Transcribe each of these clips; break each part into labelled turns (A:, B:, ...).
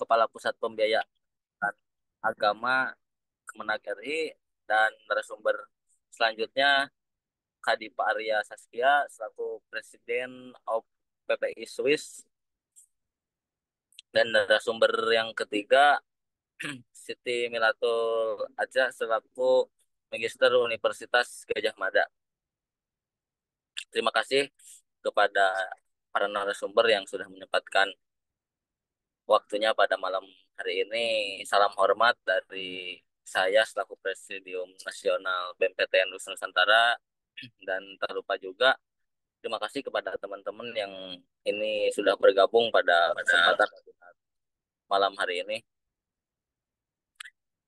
A: Kepala Pusat Pembiayaan Agama Kemenak RI, dan narasumber selanjutnya Kadipa Arya Saskia selaku Presiden of PPI Swiss, dan narasumber yang ketiga Siti Milatul Aja selaku Magister Universitas Gajah Mada. Terima kasih kepada para narasumber yang sudah menyempatkan waktunya pada malam hari ini. Salam hormat dari saya selaku Presidium Nasional BMPTN Nusantara, dan tak lupa juga terima kasih kepada teman-teman yang ini sudah bergabung pada kesempatan malam hari ini.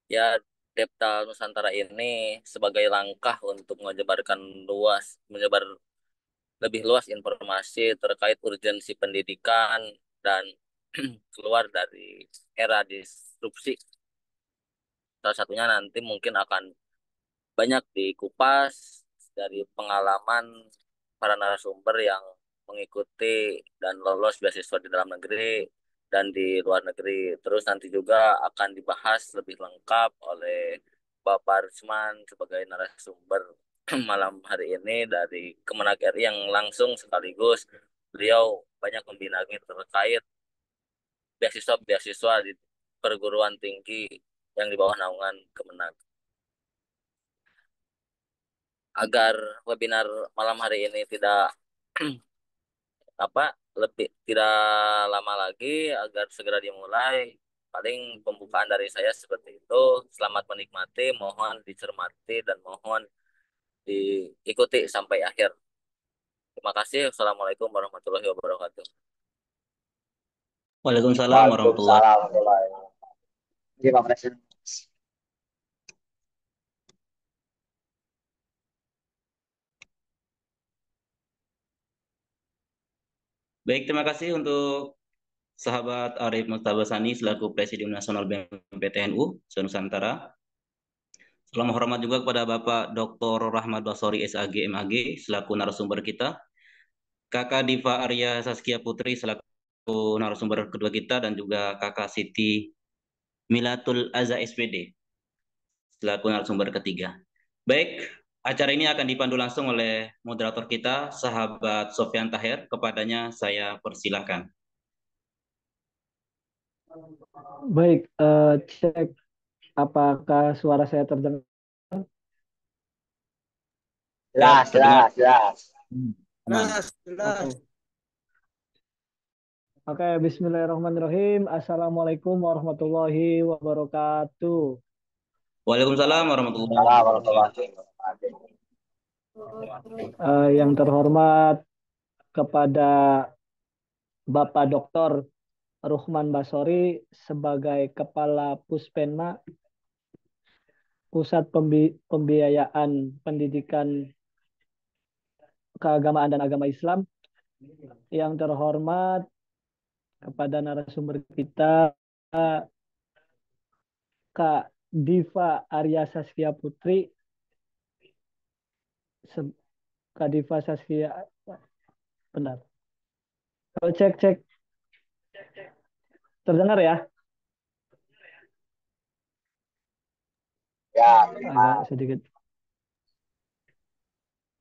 A: Ya, Depta Nusantara ini sebagai langkah untuk menyebar lebih luas informasi terkait urgensi pendidikan dan keluar dari era disrupsi. Salah satunya nanti mungkin akan banyak dikupas dari pengalaman para narasumber yang mengikuti dan lolos beasiswa di dalam negeri dan di luar negeri. Terus nanti juga akan dibahas lebih lengkap oleh Bapak Risman sebagai narasumber malam hari ini dari Kemenak RI, yang langsung sekaligus beliau banyak membinangi terkait beasiswa-beasiswa di perguruan tinggi yang di bawah naungan Kemenak. Agar webinar malam hari ini tidak apa tidak lama lagi, agar segera dimulai, paling pembukaan dari saya seperti itu. Selamat menikmati, mohon dicermati dan mohon diikuti sampai akhir. Terima kasih. Assalamualaikum warahmatullahi wabarakatuh.
B: Waalaikumsalam warahmatullahi.
C: Waalaikumsalam warahmatullahi wabarakatuh. Terima kasih.
B: Baik, terima kasih untuk sahabat Arif Mustabasani selaku Presidium Nasional BMPTNU Nusantara. Salam hormat juga kepada Bapak Dr. Rahmat Basori SAG MAG selaku narasumber kita, Kakak Diva Arya Saskia Putri selaku narasumber kedua kita, dan juga Kakak Siti Milatul Aza SPD selaku narasumber ketiga. Baik, acara ini akan dipandu langsung oleh moderator kita, sahabat Sofyan Taher. Kepadanya saya persilahkan.
D: Baik, cek apakah suara saya terdengar?
B: Ya,
C: Jelas,
B: terdengar.
C: jelas, jelas.
B: Aman.
D: Oke. Oke, bismillahirrahmanirrahim. Assalamualaikum warahmatullahi wabarakatuh.
B: Waalaikumsalam warahmatullahi
C: Salam
B: wabarakatuh.
C: warahmatullahi wabarakatuh.
D: Yang terhormat kepada Bapak Dr. Ruhman Basori sebagai Kepala Puspenma Pusat Pembiayaan Pendidikan Keagamaan dan Agama Islam. Yang terhormat kepada narasumber kita Kak Diva Arya Saskia Putri. Kak Diva Saskia, benar. Kalau cek terdengar ya?
C: Ya,
D: Agak sedikit.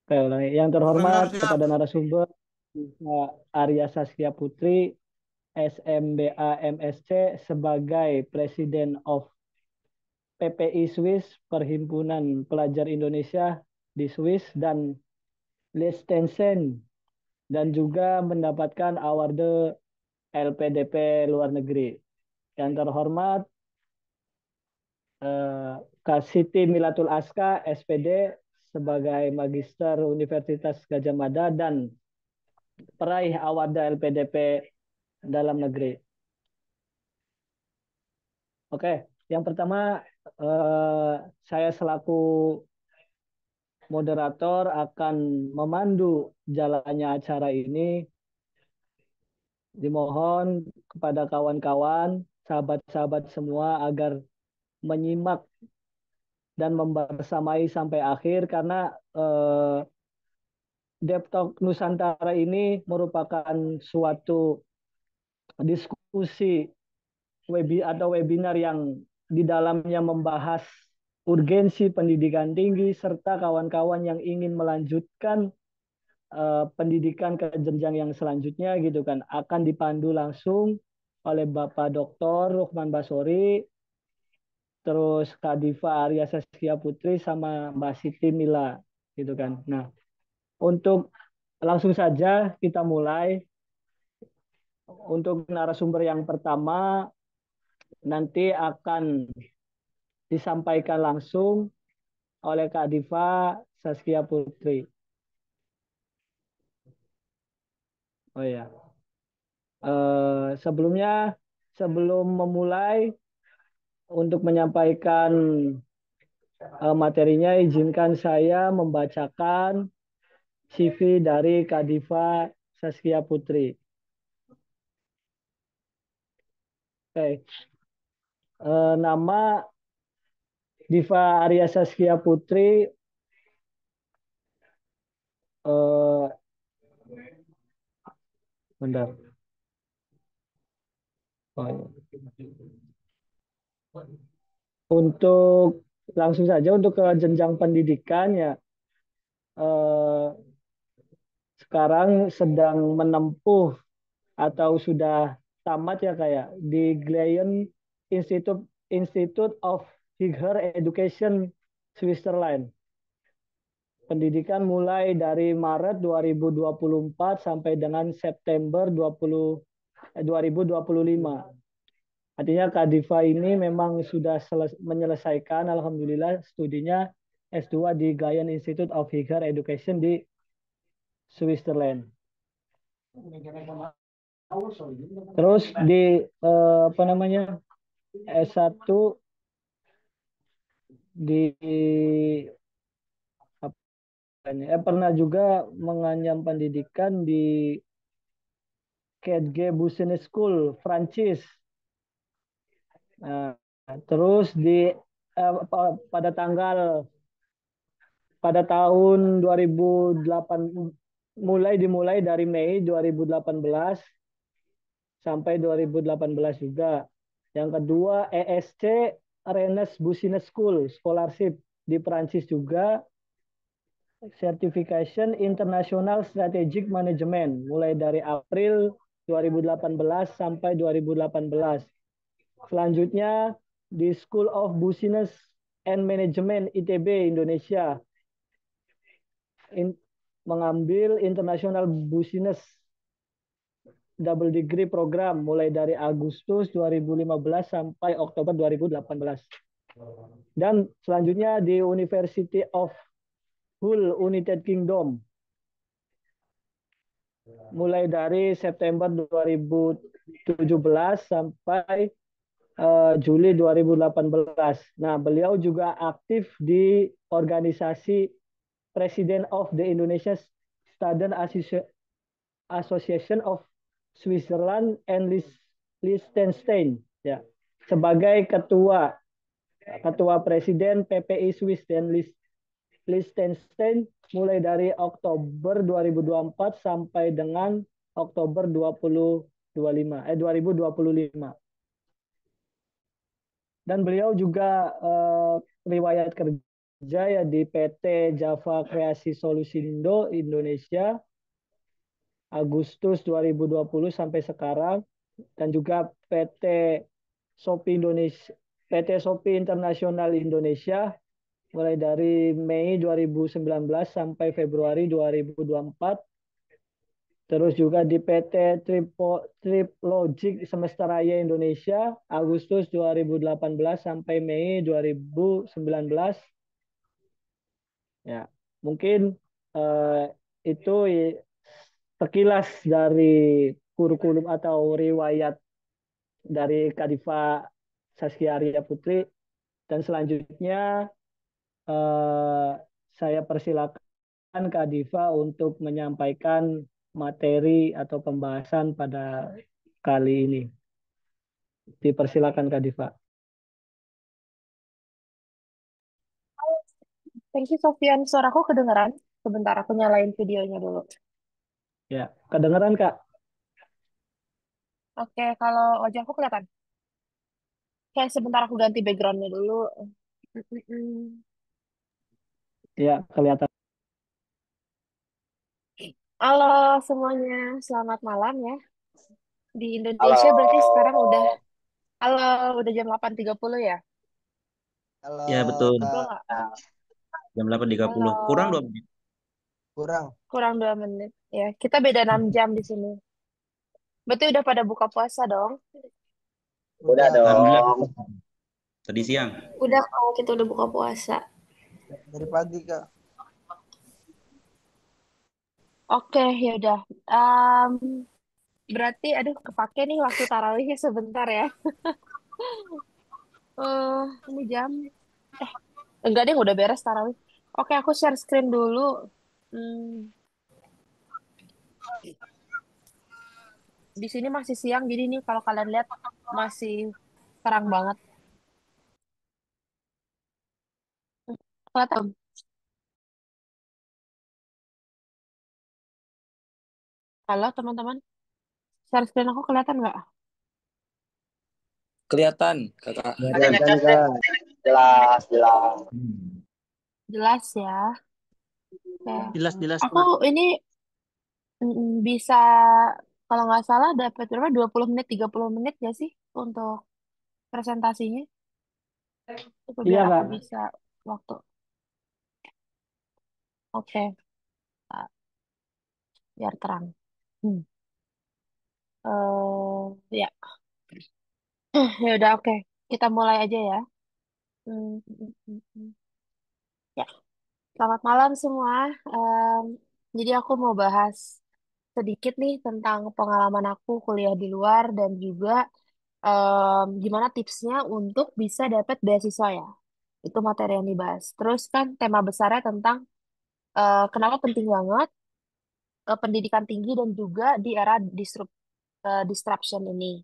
D: Oke, ulangi. Yang terhormat kepada narasumber Kak Arya Saskia Putri, SMBA MSc sebagai Presiden of PPI Swiss, Perhimpunan Pelajar Indonesia di Swiss dan Liechtenstein, dan juga mendapatkan award LPDP luar negeri. Yang terhormat Kak Siti Milatul Aska, SPD, sebagai Magister Universitas Gajah Mada dan peraih award LPDP dalam negeri. Oke, yang pertama saya selaku moderator akan memandu jalannya acara ini. Dimohon kepada kawan-kawan, sahabat-sahabat semua agar menyimak dan membersamai sampai akhir, karena Deptalk Nusantara ini merupakan suatu diskusi webinar yang di dalamnya membahas urgensi pendidikan tinggi serta kawan-kawan yang ingin melanjutkan pendidikan ke jenjang yang selanjutnya gitu kan akan dipandu langsung oleh Bapak Dr. Rukman Basori, terus Kak Diva Arya Saskia Putri sama Mbak Siti Mila gitu kan. Nah, untuk langsung saja kita mulai. Untuk narasumber yang pertama nanti akan disampaikan langsung oleh Kak Diva Saskia Putri. Oh ya, sebelumnya sebelum memulai untuk menyampaikan materinya, izinkan saya membacakan CV dari Kak Diva Saskia Putri. Oke, nama Diva Arya Saskia Putri bentar. Oh, ya. Untuk langsung saja untuk ke jenjang pendidikan ya, sekarang sedang menempuh atau sudah tamat ya kayak di Gleyen Institute Institute of Higher Education Switzerland. Pendidikan mulai dari Maret 2024 sampai dengan September 2025. Artinya Kak Diva ini memang sudah menyelesaikan alhamdulillah studinya S2 di Gleyen Institute of Higher Education di Switzerland. Terus di apa namanya S1 di pernah juga menganyam pendidikan di KG Business School Prancis. Nah, terus di pada tahun 2008 dimulai dari Mei 2018 sampai 2018 juga. Yang kedua ESC Rennes Business School Scholarship di Prancis juga. Certification International Strategic Management mulai dari April 2018 sampai 2018. Selanjutnya di School of Business and Management ITB Indonesia mengambil International Business Double Degree Program mulai dari Agustus 2015 sampai Oktober 2018. Dan selanjutnya di University of Hull United Kingdom mulai dari September 2017 sampai Juli 2018. Nah, beliau juga aktif di organisasi President of the Indonesia Student Association of Switzerland and Liechtenstein ya. Sebagai ketua presiden PPI Swiss dan Liechtenstein mulai dari Oktober 2024 sampai dengan Oktober 2025. Dan beliau juga riwayat kerja ya di PT Java Kreasi Solusindo Indonesia Agustus 2020 sampai sekarang, dan juga PT Shopee Internasional Indonesia mulai dari Mei 2019 sampai Februari 2024. Terus juga di PT Triplogic Semesta Raya Indonesia Agustus 2018 sampai Mei 2019. Ya, mungkin itu sekilas dari kurikulum atau riwayat dari Kak Diva Saskia Arya Putri. Dan selanjutnya saya persilakan Kak Diva untuk menyampaikan materi atau pembahasan pada kali ini. Dipersilakan Kak Diva.
E: Thank you, Sofian. Suaraku kedengeran? Sebentar, aku nyalain videonya dulu.
D: Ya, kedengeran Kak?
E: Oke, kalau wajahku kelihatan? Kayak sebentar aku ganti backgroundnya dulu. Mm-mm.
D: Ya, kelihatan.
E: Halo semuanya, selamat malam ya. Di
C: Halo.
E: Indonesia berarti sekarang halo, udah jam 8.30 ya?
C: Halo,
B: Ya, betul.
E: Betul
C: Kak.
E: nggak?
B: Jam 8.30. Kurang
E: Halo,
B: 2 menit.
C: Kurang.
E: kurang 2 menit. Ya, kita beda 6 jam di sini. Berarti udah pada buka puasa dong?
C: Udah
F: Udah,
B: Alhamdulillah.
C: dong.
B: Tadi siang.
F: udah kalau kita udah buka puasa.
C: Dari pagi, Kak.
E: Oke, ya udah. Em, berarti, aduh, kepake nih waktu tarawihnya sebentar ya. Ini jam, eh, enggak deh, udah beres tarawih. Oke, aku share screen dulu. Hmm, di sini masih siang, jadi nih kalau kalian lihat masih terang banget. Kelihatan? Halo teman-teman, share screen aku kelihatan nggak?
A: Kelihatan, Kakak.
C: Kelihatan, Kak. Jelas, jelas.
E: Jelas ya. Oke.
F: Jelas-jelas,
E: Aku
F: Mak.
E: ini bisa, kalau nggak salah dapat berapa? 20 menit, 30 menit ya sih untuk presentasinya. Itu
D: Iya,
E: biar aku
D: Kak.
E: bisa waktu. Oke, ah, biar terang. Hmm. Ya, ya udah oke. Kita mulai aja ya. Hmm. Ya, selamat malam semua. Em, jadi aku mau bahas sedikit nih tentang pengalaman aku kuliah di luar dan juga gimana tipsnya untuk bisa dapat beasiswa ya. Itu materi yang dibahas. Terus kan tema besarnya tentang kenapa penting banget pendidikan tinggi dan juga di era disruption ini.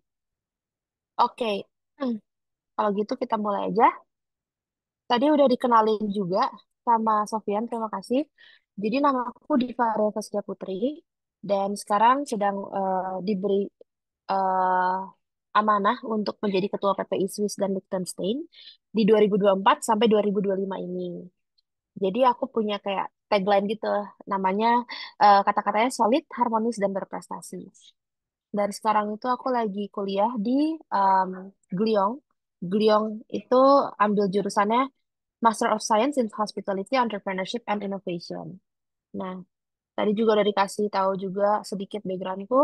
E: Oke, Hmm, kalau gitu kita mulai aja. Tadi udah dikenalin juga sama Sofian, terima kasih. Jadi nama aku Diva Saskia Putri dan sekarang sedang diberi eh, amanah untuk menjadi Ketua PPI Swiss dan Liechtenstein di 2024 sampai 2025 ini. Jadi aku punya kayak tagline gitu, namanya kata-katanya solid, harmonis, dan berprestasi. Dan sekarang itu aku lagi kuliah di um, Gliong. Gliong itu ambil jurusannya Master of Science in Hospitality, Entrepreneurship, and Innovation. Nah, tadi juga udah dikasih tahu juga sedikit backgroundku.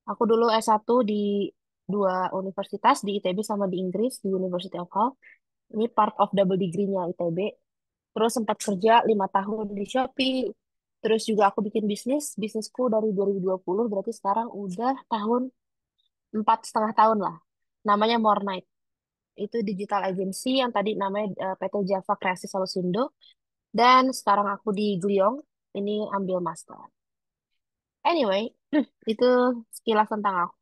E: Aku dulu S1 di dua universitas, di ITB sama di Inggris, di University of Hull. Ini part of double degree-nya ITB. Terus sempat kerja 5 tahun di Shopee. Terus juga aku bikin bisnisku dari 2020, berarti sekarang udah 4,5 tahun lah. Namanya Mornight. Itu digital agency yang tadi namanya PT Java Kreasi Solusindo. Dan sekarang aku di Gliong, ini ambil master. Anyway, itu sekilas tentang aku.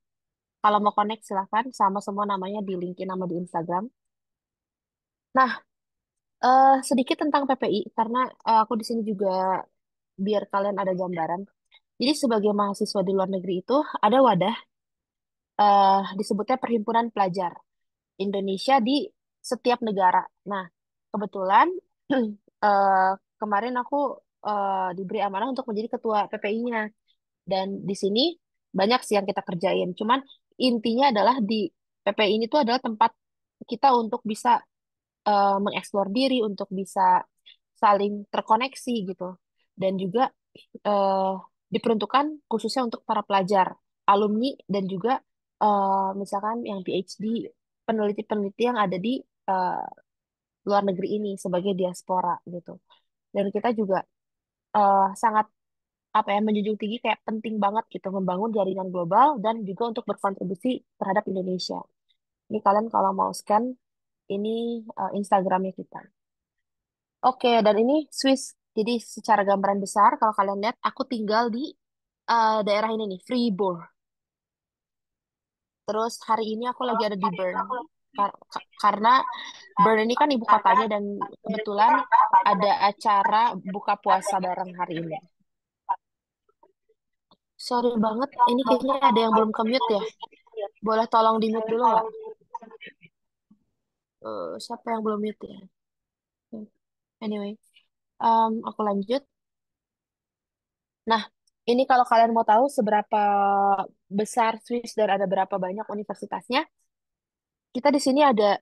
E: Kalau mau connect silahkan sama semua namanya di LinkedIn sama di Instagram. Nah, sedikit tentang PPI karena aku di sini juga biar kalian ada gambaran. Jadi sebagai mahasiswa di luar negeri itu ada wadah disebutnya Perhimpunan Pelajar Indonesia di setiap negara. Nah, kebetulan eh, kemarin aku diberi amanah untuk menjadi ketua PPI-nya. Dan di sini banyak sih yang kita kerjain. Cuman intinya adalah di PPI ini tuh adalah tempat kita untuk bisa mengeksplor diri, untuk bisa saling terkoneksi gitu. Dan juga eh, diperuntukkan khususnya untuk para pelajar, alumni, dan juga misalkan yang PhD, peneliti-peneliti yang ada di eh, luar negeri ini sebagai diaspora gitu. Dan kita juga sangat apa ya menjunjung tinggi kayak penting banget gitu membangun jaringan global dan juga untuk berkontribusi terhadap Indonesia. Ini kalian kalau mau scan ini Instagramnya kita. Oke, dan ini Swiss. Jadi secara gambaran besar kalau kalian lihat aku tinggal di daerah ini nih, Fribourg. Terus hari ini aku lagi ada di Bern. Karena Bern ini kan ibu kotanya dan kebetulan ada acara buka puasa bareng hari ini. Sorry banget, ini kayaknya ada yang belum ke-mute ya. Boleh tolong di-mute dulu nggak? Siapa yang belum mute ya? Anyway, aku lanjut. Nah, ini kalau kalian mau tahu seberapa besar Swiss dan ada berapa banyak universitasnya, kita di sini ada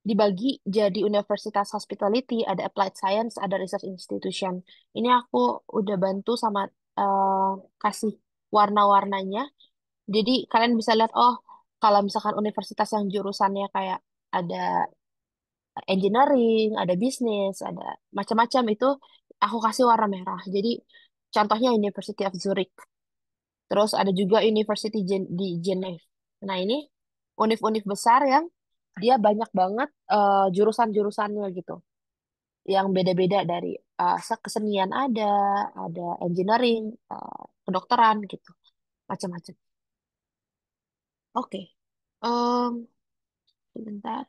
E: dibagi jadi Universitas Hospitality, ada Applied Science, ada Research Institution. Ini aku udah bantu sama eh, kasih warna-warnanya. Jadi kalian bisa lihat, oh, kalau misalkan universitas yang jurusannya kayak ada engineering, ada bisnis, ada macam-macam itu aku kasih warna merah. Jadi contohnya University of Zurich. Terus ada juga University di Geneva. Nah, ini univ-univ besar yang dia banyak banget jurusan-jurusannya gitu. Yang beda-beda dari kesenian ada engineering, kedokteran gitu, macam-macam. Oke. Sebentar.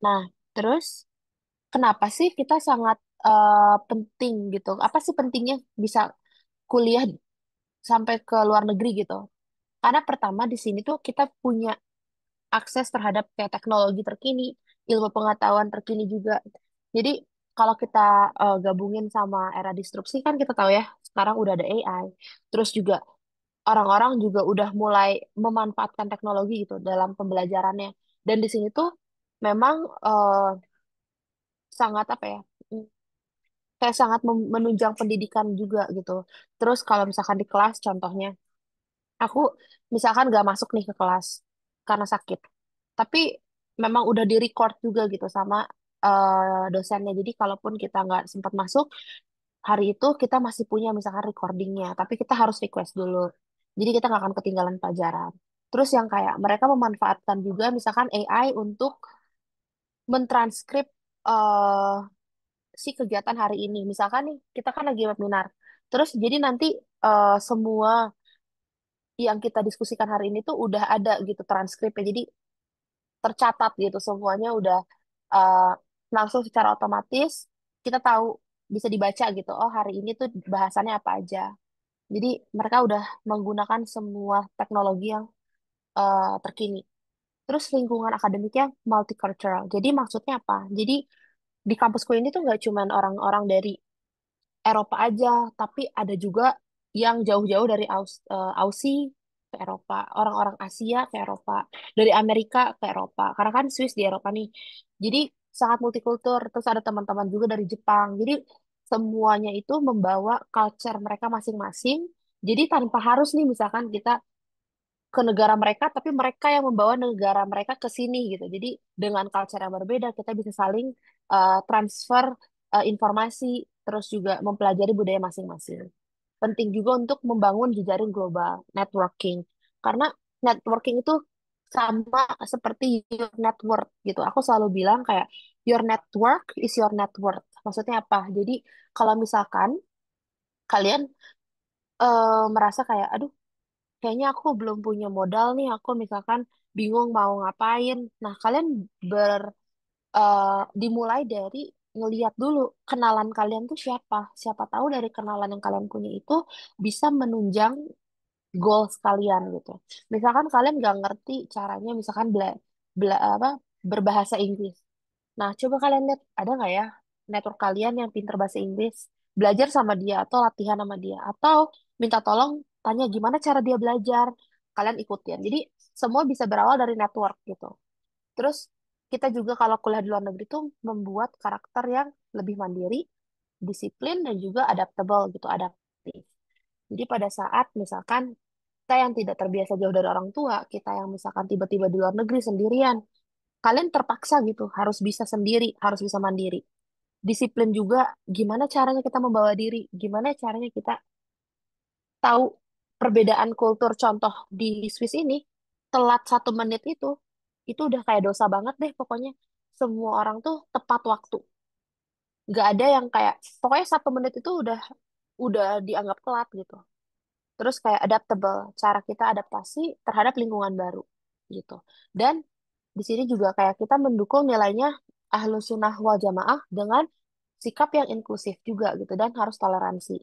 E: Nah, terus kenapa sih kita sangat penting gitu? Apa sih pentingnya bisa kuliah sampai ke luar negeri gitu? Karena pertama di sini tuh kita punya akses terhadap kayak teknologi terkini, ilmu pengetahuan terkini juga. Jadi kalau kita gabungin sama era disrupsi kan kita tahu ya, sekarang udah ada AI. Terus juga orang-orang juga udah mulai memanfaatkan teknologi gitu dalam pembelajarannya. Dan di sini tuh memang sangat apa ya? Kayak sangat menunjang pendidikan juga gitu. Terus kalau misalkan di kelas contohnya, aku misalkan gak masuk nih ke kelas karena sakit. Tapi memang udah di record juga gitu sama dosennya. Jadi kalaupun kita nggak sempat masuk hari itu, kita masih punya misalkan recordingnya. Tapi kita harus request dulu. Jadi kita nggak akan ketinggalan pelajaran. Terus yang kayak mereka memanfaatkan juga misalkan AI untuk mentranskrip eh, si kegiatan hari ini. Misalkan nih, kita kan lagi webinar. Terus jadi nanti semua yang kita diskusikan hari ini tuh udah ada gitu transkripnya. Jadi tercatat gitu semuanya udah uh, langsung secara otomatis kita tahu bisa dibaca gitu. Oh, hari ini tuh bahasannya apa aja. Jadi mereka udah menggunakan semua teknologi yang terkini. Terus lingkungan akademiknya multicultural. Jadi maksudnya apa? Jadi di kampusku ini tuh nggak cuman orang-orang dari Eropa aja, tapi ada juga yang jauh-jauh dari Aussie ke Eropa, orang-orang Asia ke Eropa, dari Amerika ke Eropa. Karena kan Swiss di Eropa nih. Jadi sangat multikultur. Terus ada teman-teman juga dari Jepang. Jadi semuanya itu membawa culture mereka masing-masing. Jadi tanpa harus nih misalkan kita ke negara mereka, tapi mereka yang membawa negara mereka ke sini gitu. Jadi dengan culture yang berbeda, kita bisa saling transfer informasi, terus juga mempelajari budaya masing-masing. Penting juga untuk membangun jejaring global, networking. Karena networking itu sama seperti your network gitu. Aku selalu bilang kayak your network is your network. Maksudnya apa? Jadi kalau misalkan kalian merasa kayak, aduh, kayaknya aku belum punya modal nih, aku misalkan bingung mau ngapain. Nah, kalian ber dimulai dari ngeliat dulu kenalan kalian tuh siapa. Siapa tahu dari kenalan yang kalian punya itu bisa menunjang goals kalian gitu. Misalkan kalian nggak ngerti caranya, misalkan apa berbahasa Inggris. Nah, coba kalian lihat ada nggak ya network kalian yang pinter bahasa Inggris, belajar sama dia atau latihan sama dia, atau minta tolong tanya gimana cara dia belajar, kalian ikutin. Jadi semua bisa berawal dari network gitu. Terus kita juga kalau kuliah di luar negeri tuh membuat karakter yang lebih mandiri, disiplin dan juga adaptable gitu, adaptif. Jadi pada saat misalkan kita yang tidak terbiasa jauh dari orang tua, kita yang misalkan tiba-tiba di luar negeri sendirian, kalian terpaksa gitu, harus bisa sendiri, harus bisa mandiri. Disiplin juga, gimana caranya kita membawa diri, gimana caranya kita tahu perbedaan kultur. Contoh di Swiss ini, telat 1 menit itu udah kayak dosa banget deh pokoknya. Semua orang tuh tepat waktu. Nggak ada yang kayak, pokoknya 1 menit itu udah dianggap telat gitu. Terus kayak adaptable, cara kita adaptasi terhadap lingkungan baru gitu. Dan di sini juga kayak kita mendukung nilainya ahlus sunnah wal jamaah dengan sikap yang inklusif juga gitu dan harus toleransi.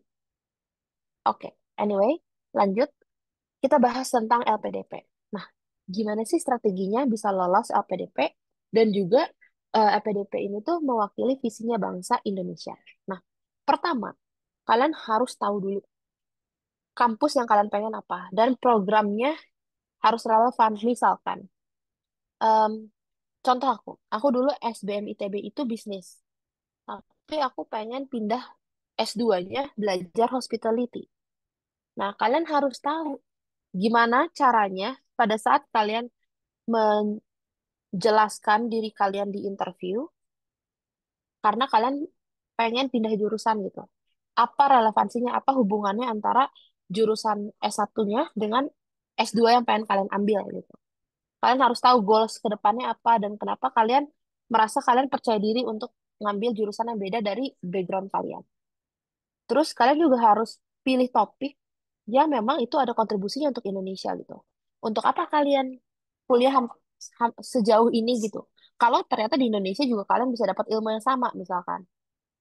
E: Oke, anyway, lanjut kita bahas tentang LPDP. Nah, gimana sih strateginya bisa lolos LPDP dan juga LPDP ini tuh mewakili visinya bangsa Indonesia. Nah, pertama, kalian harus tahu dulu kampus yang kalian pengen apa dan programnya harus relevan. Misalkan, em, contoh aku dulu SBM ITB itu bisnis, tapi aku pengen pindah S2-nya belajar hospitality. Nah, kalian harus tahu gimana caranya pada saat kalian menjelaskan diri kalian di interview, karena kalian pengen pindah jurusan gitu. Apa relevansinya, apa hubungannya antara jurusan S1-nya dengan S2 yang pengen kalian ambil gitu. Kalian harus tahu goals ke depannya apa dan kenapa kalian merasa kalian percaya diri untuk ngambil jurusan yang beda dari background kalian. Terus kalian juga harus pilih topik yang memang itu ada kontribusinya untuk Indonesia gitu. Untuk apa kalian kuliah sejauh ini gitu. Kalau ternyata di Indonesia juga kalian bisa dapat ilmu yang sama misalkan.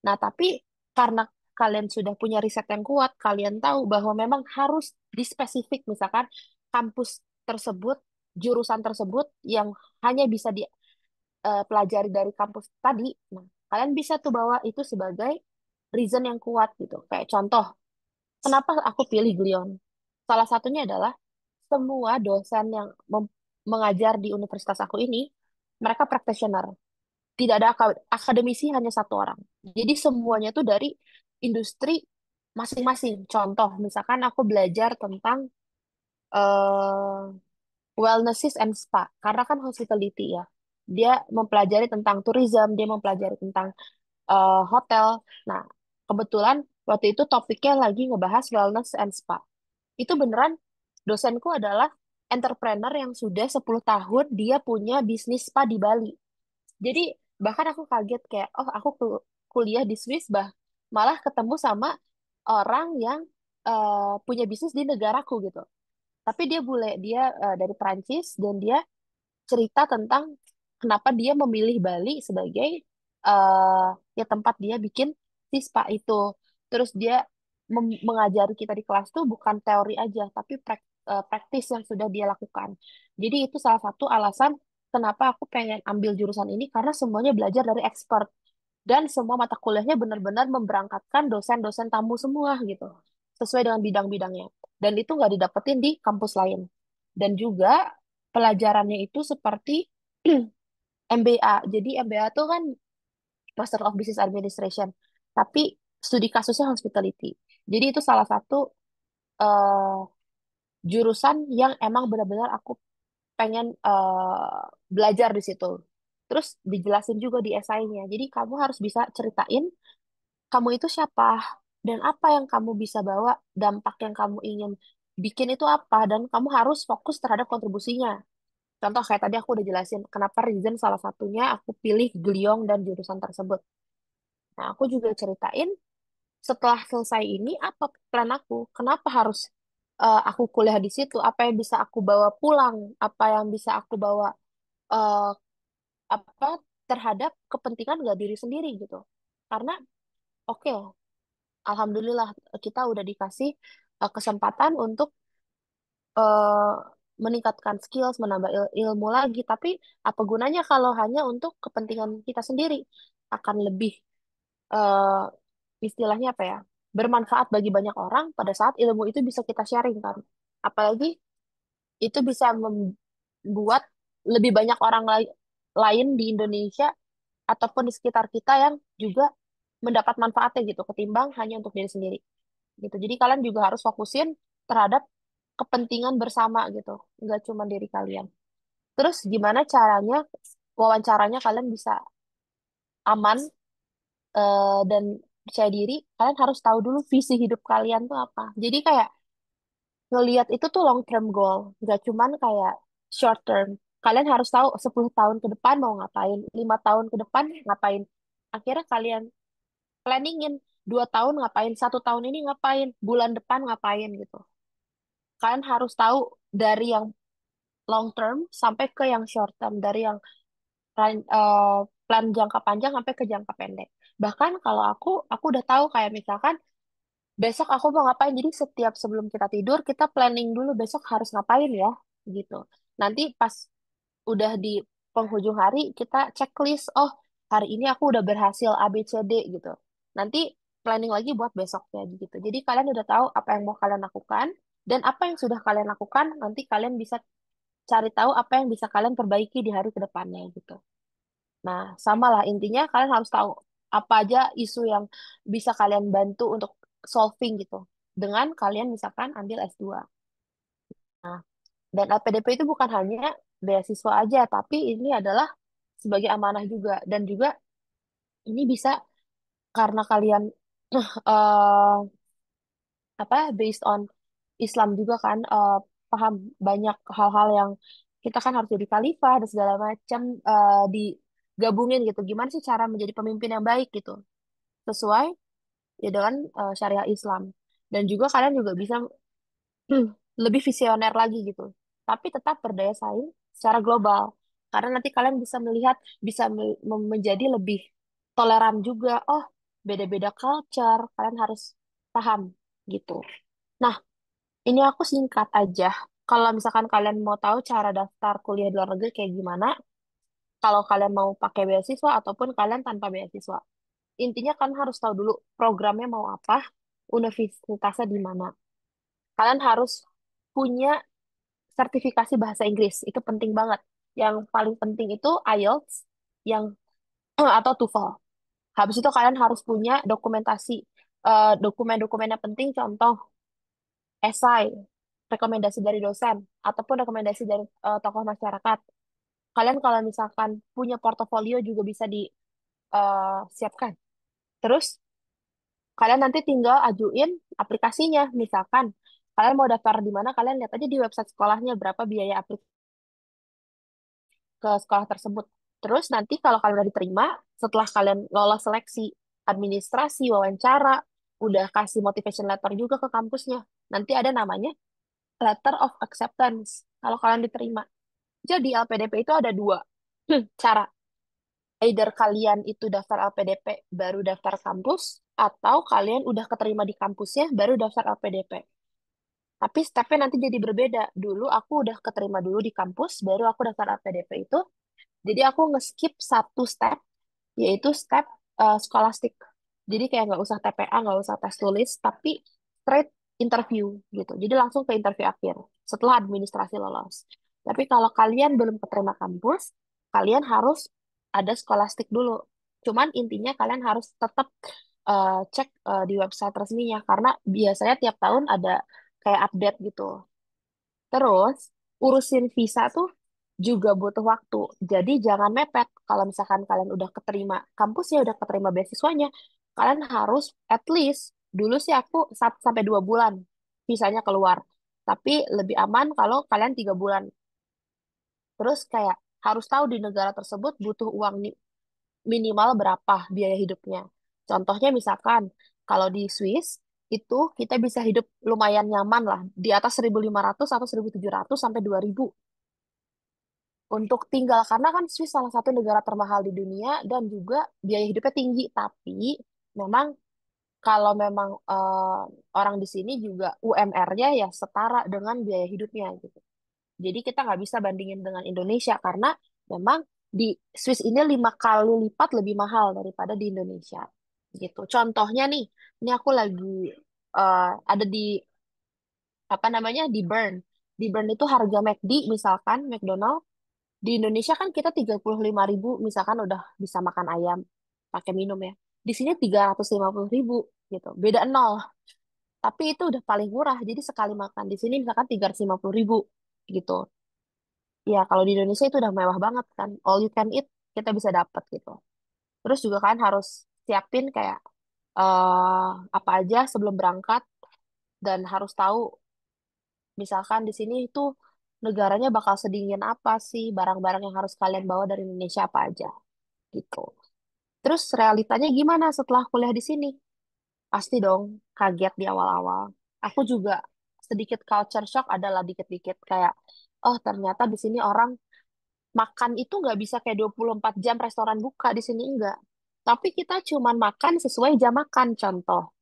E: Nah, tapi karena kalian sudah punya riset yang kuat, kalian tahu bahwa memang harus di spesifik misalkan kampus tersebut, jurusan tersebut yang hanya bisa dipelajari dari kampus tadi. Nah, kalian bisa tuh bawa itu sebagai reason yang kuat gitu. Kayak contoh, kenapa aku pilih Glion? Salah satunya adalah semua dosen yang mengajar di universitas aku ini, mereka practitioner. Tidak ada akademisi, hanya satu orang. Jadi semuanya tuh dari industri masing-masing. Contoh, misalkan aku belajar tentang eh wellnesses and spa, karena kan hospitality ya. Dia mempelajari tentang tourism, dia mempelajari tentang hotel. Nah, kebetulan waktu itu topiknya lagi ngebahas wellness and spa. Itu beneran dosenku adalah entrepreneur yang sudah 10 tahun dia punya bisnis spa di Bali. Jadi bahkan aku kaget kayak, oh aku kuliah di Swiss malah ketemu sama orang yang punya bisnis di negaraku gitu. Tapi dia dari Perancis dan dia cerita tentang kenapa dia memilih Bali sebagai eh ya tempat dia bikin si spa itu. Terus dia mengajari kita di kelas tuh bukan teori aja, tapi praktis yang sudah dia lakukan. Jadi itu salah satu alasan kenapa aku pengen ambil jurusan ini karena semuanya belajar dari expert dan semua mata kuliahnya benar-benar memberangkatkan dosen-dosen tamu semua gitu, sesuai dengan bidang-bidangnya. Dan itu nggak didapetin di kampus lain. Dan juga pelajarannya itu seperti MBA. Jadi MBA tuh kan Master of Business Administration, tapi studi kasusnya hospitality. Jadi itu salah satu eh, jurusan yang emang benar-benar aku pengen belajar di situ. Terus dijelasin juga di esainya. Jadi kamu harus bisa ceritain kamu itu siapa dan apa yang kamu bisa bawa, dampak yang kamu ingin bikin itu apa, dan kamu harus fokus terhadap kontribusinya. Contoh kayak tadi aku udah jelasin kenapa reason salah satunya aku pilih Gliong dan jurusan tersebut. Nah, aku juga ceritain setelah selesai ini apa plan aku, kenapa harus aku kuliah di situ, apa yang bisa aku bawa pulang, apa yang bisa aku bawa eh, apa terhadap kepentingan gak diri sendiri gitu. Karena oke, alhamdulillah kita udah dikasih kesempatan untuk eh, meningkatkan skills, menambah ilmu lagi. Tapi apa gunanya kalau hanya untuk kepentingan kita sendiri? Akan lebih eh, istilahnya apa ya? Bermanfaat bagi banyak orang pada saat ilmu itu bisa kita sharing kan. Apalagi itu bisa membuat lebih banyak orang lain di Indonesia ataupun di sekitar kita yang juga mendapat manfaatnya gitu ketimbang hanya untuk diri sendiri gitu. Jadi kalian juga harus fokusin terhadap kepentingan bersama gitu, nggak cuma diri kalian. Terus gimana caranya wawancaranya kalian bisa aman dan percaya diri? Kalian harus tahu dulu visi hidup kalian tuh apa. Jadi kayak ngelihat itu tuh long term goal, nggak cuman kayak short term. Kalian harus tahu 10 tahun ke depan mau ngapain, 5 tahun ke depan ngapain. Akhirnya kalian planningin 2 tahun ngapain, 1 tahun ini ngapain, bulan depan ngapain gitu. Kalian harus tahu dari yang long term sampai ke yang short term, dari yang plan jangka panjang sampai ke jangka pendek. Bahkan kalau aku udah tahu kayak misalkan besok aku mau ngapain. Jadi setiap sebelum kita tidur kita planning dulu besok harus ngapain ya gitu. Nanti pas udah di penghujung hari kita checklist, oh hari ini aku udah berhasil A B C D gitu. Nanti planning lagi buat besoknya gitu. Jadi kalian udah tahu apa yang mau kalian lakukan dan apa yang sudah kalian lakukan, nanti kalian bisa cari tahu apa yang bisa kalian perbaiki di hari ke depannya gitu. Nah, sama lah intinya kalian harus tahu apa aja isu yang bisa kalian bantu untuk solving gitu. Dengan kalian misalkan ambil S2. Nah, dan LPDP itu bukan hanya beasiswa aja, tapi ini adalah sebagai amanah juga. Dan juga ini bisa karena kalian eh apa based on Islam juga kan, paham banyak hal-hal yang kita kan harus jadi khalifah dan segala macam, digabungin gitu. Gimana sih cara menjadi pemimpin yang baik gitu sesuai ya dengan syariah Islam. Dan juga kalian juga bisa lebih visioner lagi gitu. Tapi tetap berdaya saing secara global. Karena nanti kalian bisa melihat, bisa menjadi lebih toleran juga. Oh, beda-beda culture, kalian harus paham gitu. Nah, ini aku singkat aja. Kalau misalkan kalian mau tahu cara daftar kuliah di luar negeri kayak gimana, kalau kalian mau pakai beasiswa ataupun kalian tanpa beasiswa. Intinya kalian harus tahu dulu programnya mau apa, universitasnya di mana. Kalian harus punya sertifikasi bahasa Inggris. Itu penting banget. Yang paling penting itu IELTS yang atau TOEFL. Habis itu kalian harus punya dokumentasi, dokumen-dokumen yang penting, contoh esai, rekomendasi dari dosen, ataupun rekomendasi dari tokoh masyarakat. Kalian kalau misalkan punya portofolio juga bisa disiapkan. Terus kalian nanti tinggal ajuin aplikasinya. Misalkan kalian mau daftar di mana, kalian lihat aja di website sekolahnya berapa biaya aplikasi ke sekolah tersebut. Terus nanti kalau kalian udah diterima, setelah kalian lolos seleksi administrasi, wawancara, udah kasih motivation letter juga ke kampusnya. Nanti ada namanya letter of acceptance kalau kalian diterima. Jadi LPDP itu ada dua cara. Either kalian itu daftar LPDP baru daftar kampus, atau kalian udah keterima di kampusnya baru daftar LPDP. Tapi stepnya nanti jadi berbeda. Dulu aku udah keterima dulu di kampus, baru aku daftar LPDP itu. Jadi aku nge-skip satu step, yaitu step skolastik. Jadi kayak nggak usah TPA, nggak usah tes tulis, tapi straight interview gitu. Jadi langsung ke interview akhir setelah administrasi lolos. Tapi kalau kalian belum keterima kampus, kalian harus ada skolastik dulu. Cuman intinya kalian harus tetap cek di website resminya karena biasanya tiap tahun ada kayak update gitu. Terus, urusin visa tuh juga butuh waktu. Jadi jangan mepet. Kalau misalkan kalian udah keterima kampusnya, udah keterima beasiswanya, kalian harus at least, dulu sih aku 1 sampai 2 bulan visanya keluar. Tapi lebih aman kalau kalian 3 bulan. Terus kayak harus tahu di negara tersebut butuh uang minimal berapa biaya hidupnya. Contohnya misalkan kalau di Swiss itu kita bisa hidup lumayan nyaman lah di atas 1.500 atau 1.700 sampai 2.000 untuk tinggal karena kan Swiss salah satu negara termahal di dunia dan juga biaya hidupnya tinggi, tapi memang kalau memang orang di sini juga UMR-nya ya setara dengan biaya hidupnya gitu. Jadi kita nggak bisa bandingin dengan Indonesia karena memang di Swiss ini 5 kali lipat lebih mahal daripada di Indonesia. Gitu. Contohnya nih, ini aku lagi ada di apa namanya di Bern. Di Bern itu harga McD misalkan McDonald di Indonesia kan kita 35.000 misalkan udah bisa makan ayam pakai minum ya. Di sini 350.000 gitu. Beda nol. Tapi itu udah paling murah. Jadi sekali makan di sini misalkan 350.000 gitu. Ya, kalau di Indonesia itu udah mewah banget kan. All you can eat kita bisa dapat gitu. Terus juga kan harus siapin kayak apa aja sebelum berangkat dan harus tahu misalkan di sini itu negaranya bakal sedingin apa sih barang-barang yang harus kalian bawa dari Indonesia apa aja gitu. Terus realitanya gimana setelah kuliah di sini? Pasti dong kaget di awal-awal. Aku juga sedikit culture shock adalah dikit-dikit kayak oh ternyata di sini orang makan itu nggak bisa kayak 24 jam restoran buka di sini enggak. Tapi kita cuman makan sesuai jam makan. Contoh,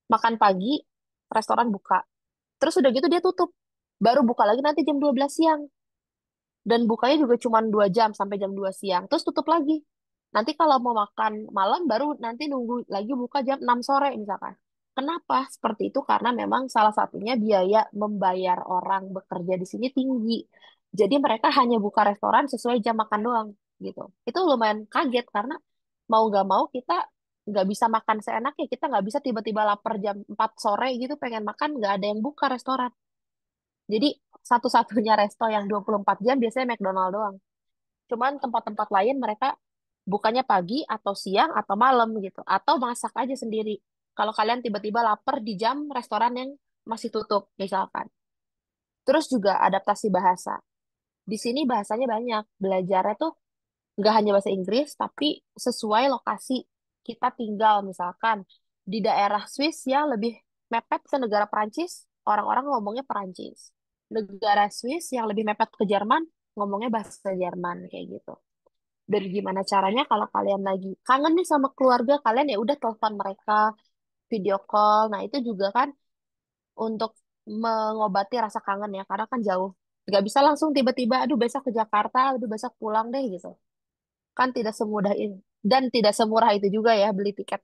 E: makan pagi, restoran buka. Terus udah gitu dia tutup. Baru buka lagi nanti jam 12 siang. Dan bukanya juga cuma 2 jam sampai jam 2 siang. Terus tutup lagi. Nanti kalau mau makan malam baru nanti nunggu lagi buka jam 6 sore misalkan. Kenapa seperti itu? Karena memang salah satunya biaya membayar orang bekerja di sini tinggi. Jadi mereka hanya buka restoran sesuai jam makan doang gitu. Itu lumayan kaget karena mau nggak mau kita nggak bisa makan seenaknya. Kita nggak bisa tiba-tiba lapar jam 4 sore gitu pengen makan nggak ada yang buka restoran. Jadi satu-satunya resto yang 24 jam biasanya McDonald doang. Cuman tempat-tempat lain mereka bukanya pagi atau siang atau malam gitu. Atau masak aja sendiri. Kalau kalian tiba-tiba lapar di jam restoran yang masih tutup misalkan. Terus juga adaptasi bahasa. Di sini bahasanya banyak. Belajarnya tuh nggak hanya bahasa Inggris, tapi sesuai lokasi kita tinggal. Misalkan di daerah Swiss ya lebih mepet ke negara Perancis, orang-orang ngomongnya Perancis. Negara Swiss yang lebih mepet ke Jerman, ngomongnya bahasa Jerman kayak gitu. Dan gimana caranya kalau kalian lagi kangen nih sama keluarga kalian ya udah telepon mereka, video call. Nah itu juga kan untuk mengobati rasa kangen ya, karena kan jauh. Nggak bisa langsung tiba-tiba, aduh besok ke Jakarta, aduh besok pulang deh gitu. Kan tidak semudah ini. Dan tidak semurah itu juga ya beli tiket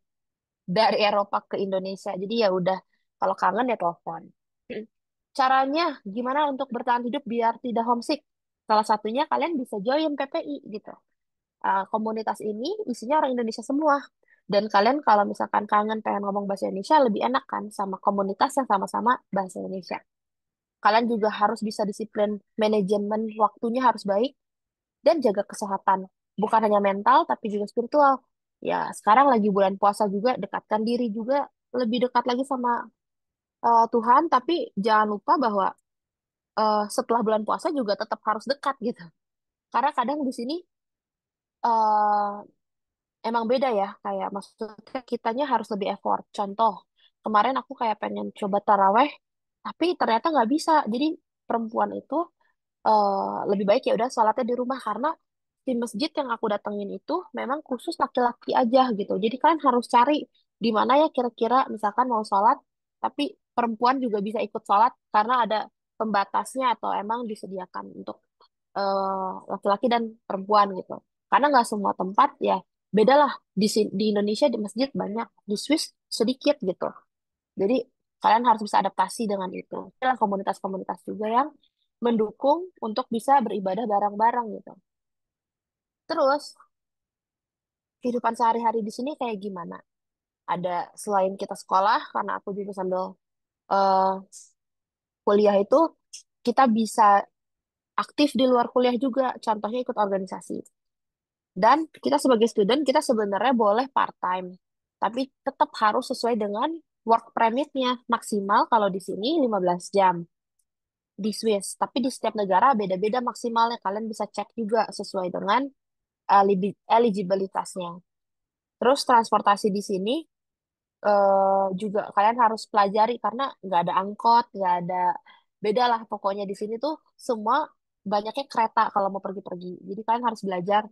E: dari Eropa ke Indonesia. Jadi ya udah, kalau kangen ya telepon. Caranya gimana untuk bertahan hidup biar tidak homesick? Salah satunya kalian bisa join PPI gitu. Komunitas ini isinya orang Indonesia semua. Dan kalian kalau misalkan kangen pengen ngomong bahasa Indonesia lebih enak kan sama komunitas yang sama-sama bahasa Indonesia. Kalian juga harus bisa disiplin, manajemen waktunya harus baik dan jaga kesehatan. Bukan hanya mental tapi juga spiritual. Ya, sekarang lagi bulan puasa juga, dekatkan diri juga lebih dekat lagi sama Tuhan, tapi jangan lupa bahwa setelah bulan puasa juga tetap harus dekat gitu. Karena kadang di sini eh, emang beda ya, kayak maksudnya kitanya harus lebih effort. Contoh, kemarin aku kayak pengen coba taraweh, tapi ternyata nggak bisa. Jadi perempuan itu lebih baik ya udah sholatnya di rumah karena di masjid yang aku datengin itu memang khusus laki-laki aja gitu. Jadi kalian harus cari di mana ya kira-kira misalkan mau sholat, tapi perempuan juga bisa ikut sholat karena ada pembatasnya atau emang disediakan untuk laki-laki dan perempuan gitu. Karena nggak semua tempat ya beda lah. Di Indonesia di masjid banyak, di Swiss sedikit gitu. Jadi kalian harus bisa adaptasi dengan itu. Ada komunitas-komunitas juga yang mendukung untuk bisa beribadah bareng-bareng gitu. Terus kehidupan sehari-hari di sini kayak gimana? Ada selain kita sekolah, karena aku juga sambil eh, kuliah itu kita bisa aktif di luar kuliah juga. Contohnya ikut organisasi. Dan kita sebagai student, kita sebenarnya boleh part-time. Tapi tetap harus sesuai dengan work permit-nya. Maksimal kalau di sini 15 jam di Swiss. Tapi di setiap negara beda-beda maksimalnya. Kalian bisa cek juga sesuai dengan eligibilitasnya. Terus transportasi di sini juga kalian harus pelajari karena nggak ada angkot, nggak ada beda lah pokoknya di sini tuh semua banyaknya kereta kalau mau pergi-pergi. Jadi kalian harus belajar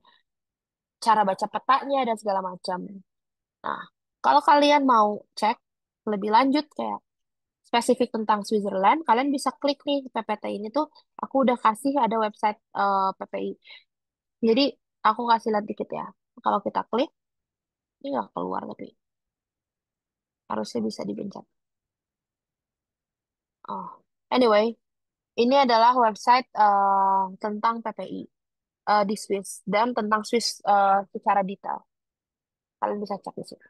E: cara baca petanya dan segala macam. Nah, kalau kalian mau cek lebih lanjut kayak spesifik tentang Switzerland, kalian bisa klik nih PPT ini tuh. Aku udah kasih ada website PPI. Jadi aku kasih lihat dikit ya. Kalau kita klik, ini nggak keluar tapi harusnya bisa dipencet. Oh, anyway, ini adalah website tentang PPI di Swiss dan tentang Swiss secara detail. Kalian bisa cek di situ.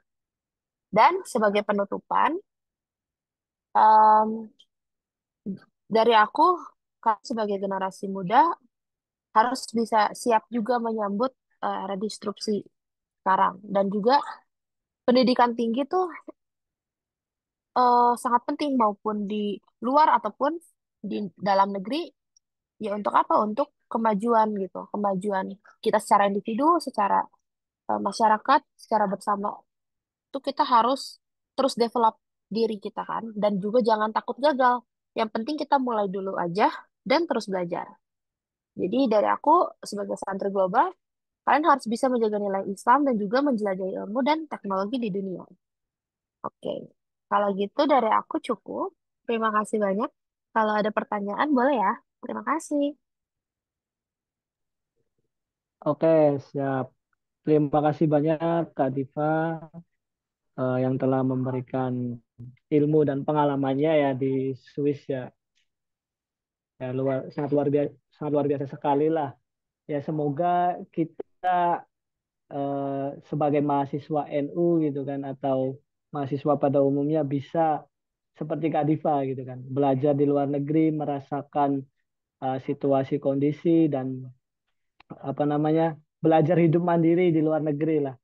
E: Dan sebagai penutupan, em, dari aku, kalian sebagai generasi muda harus bisa siap juga menyambut redistribusi sekarang. Dan juga pendidikan tinggi tuh sangat penting maupun di luar ataupun di dalam negeri. Ya untuk apa? Untuk kemajuan gitu, kemajuan kita secara individu, secara masyarakat, secara bersama. Itu kita harus terus develop diri kita kan, dan juga jangan takut gagal. Yang penting kita mulai dulu aja dan terus belajar. Jadi dari aku sebagai santri global, kalian harus bisa menjaga nilai Islam dan juga menjelajahi ilmu dan teknologi di dunia. Oke, kalau gitu dari aku cukup. Terima kasih banyak. Kalau ada pertanyaan boleh ya. Terima kasih.
D: Oke, siap. Terima kasih banyak Kak Diva yang telah memberikan ilmu dan pengalamannya ya di Swiss ya. Ya sangat luar biasa sekali lah. Ya semoga kita sebagai mahasiswa NU gitu kan atau mahasiswa pada umumnya bisa seperti Kak Diva gitu kan, belajar di luar negeri, merasakan situasi kondisi dan apa namanya belajar hidup mandiri di luar negeri lah.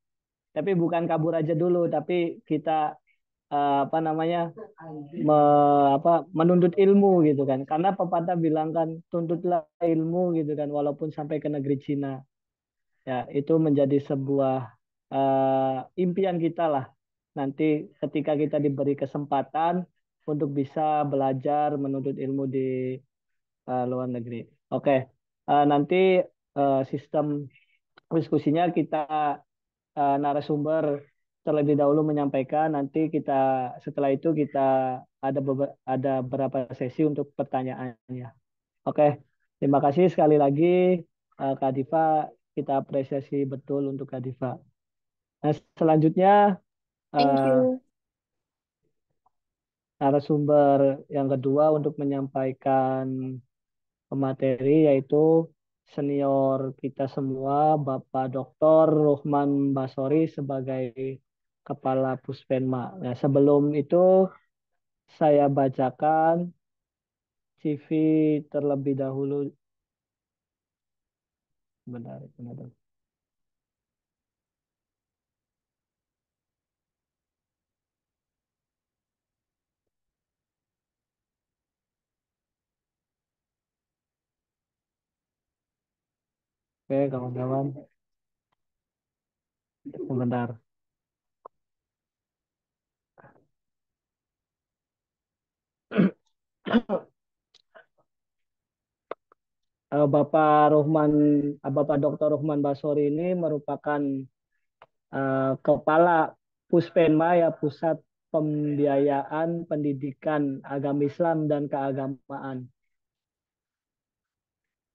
D: Tapi bukan kabur aja dulu, tapi kita apa namanya menuntut ilmu gitu kan. Karena pepatah bilang kan tuntutlah ilmu gitu kan, walaupun sampai ke negeri Cina. Ya, itu menjadi sebuah impian kita lah. Nanti ketika kita diberi kesempatan untuk bisa belajar menuntut ilmu di luar negeri. Oke, nanti sistem diskusinya kita narasumber terlebih dahulu menyampaikan, nanti kita setelah itu kita ada beberapa sesi untuk pertanyaannya. Oke, terima kasih sekali lagi Kak Diva, kita apresiasi betul untuk Kak Diva. Nah, selanjutnya
E: Thank
D: eh,
E: you.
D: narasumber yang kedua untuk menyampaikan pemateri yaitu senior kita semua, Bapak Dr. Ruhman Basori sebagai Kepala Puspenma. Nah, sebelum itu saya bacakan CV terlebih dahulu. Bentar, bentar. Oke, kawan-kawan, sebentar. Bapak Dr. Rohman Basori ini merupakan Kepala Puspenma ya Pusat Pembiayaan Pendidikan Agama Islam dan Keagamaan.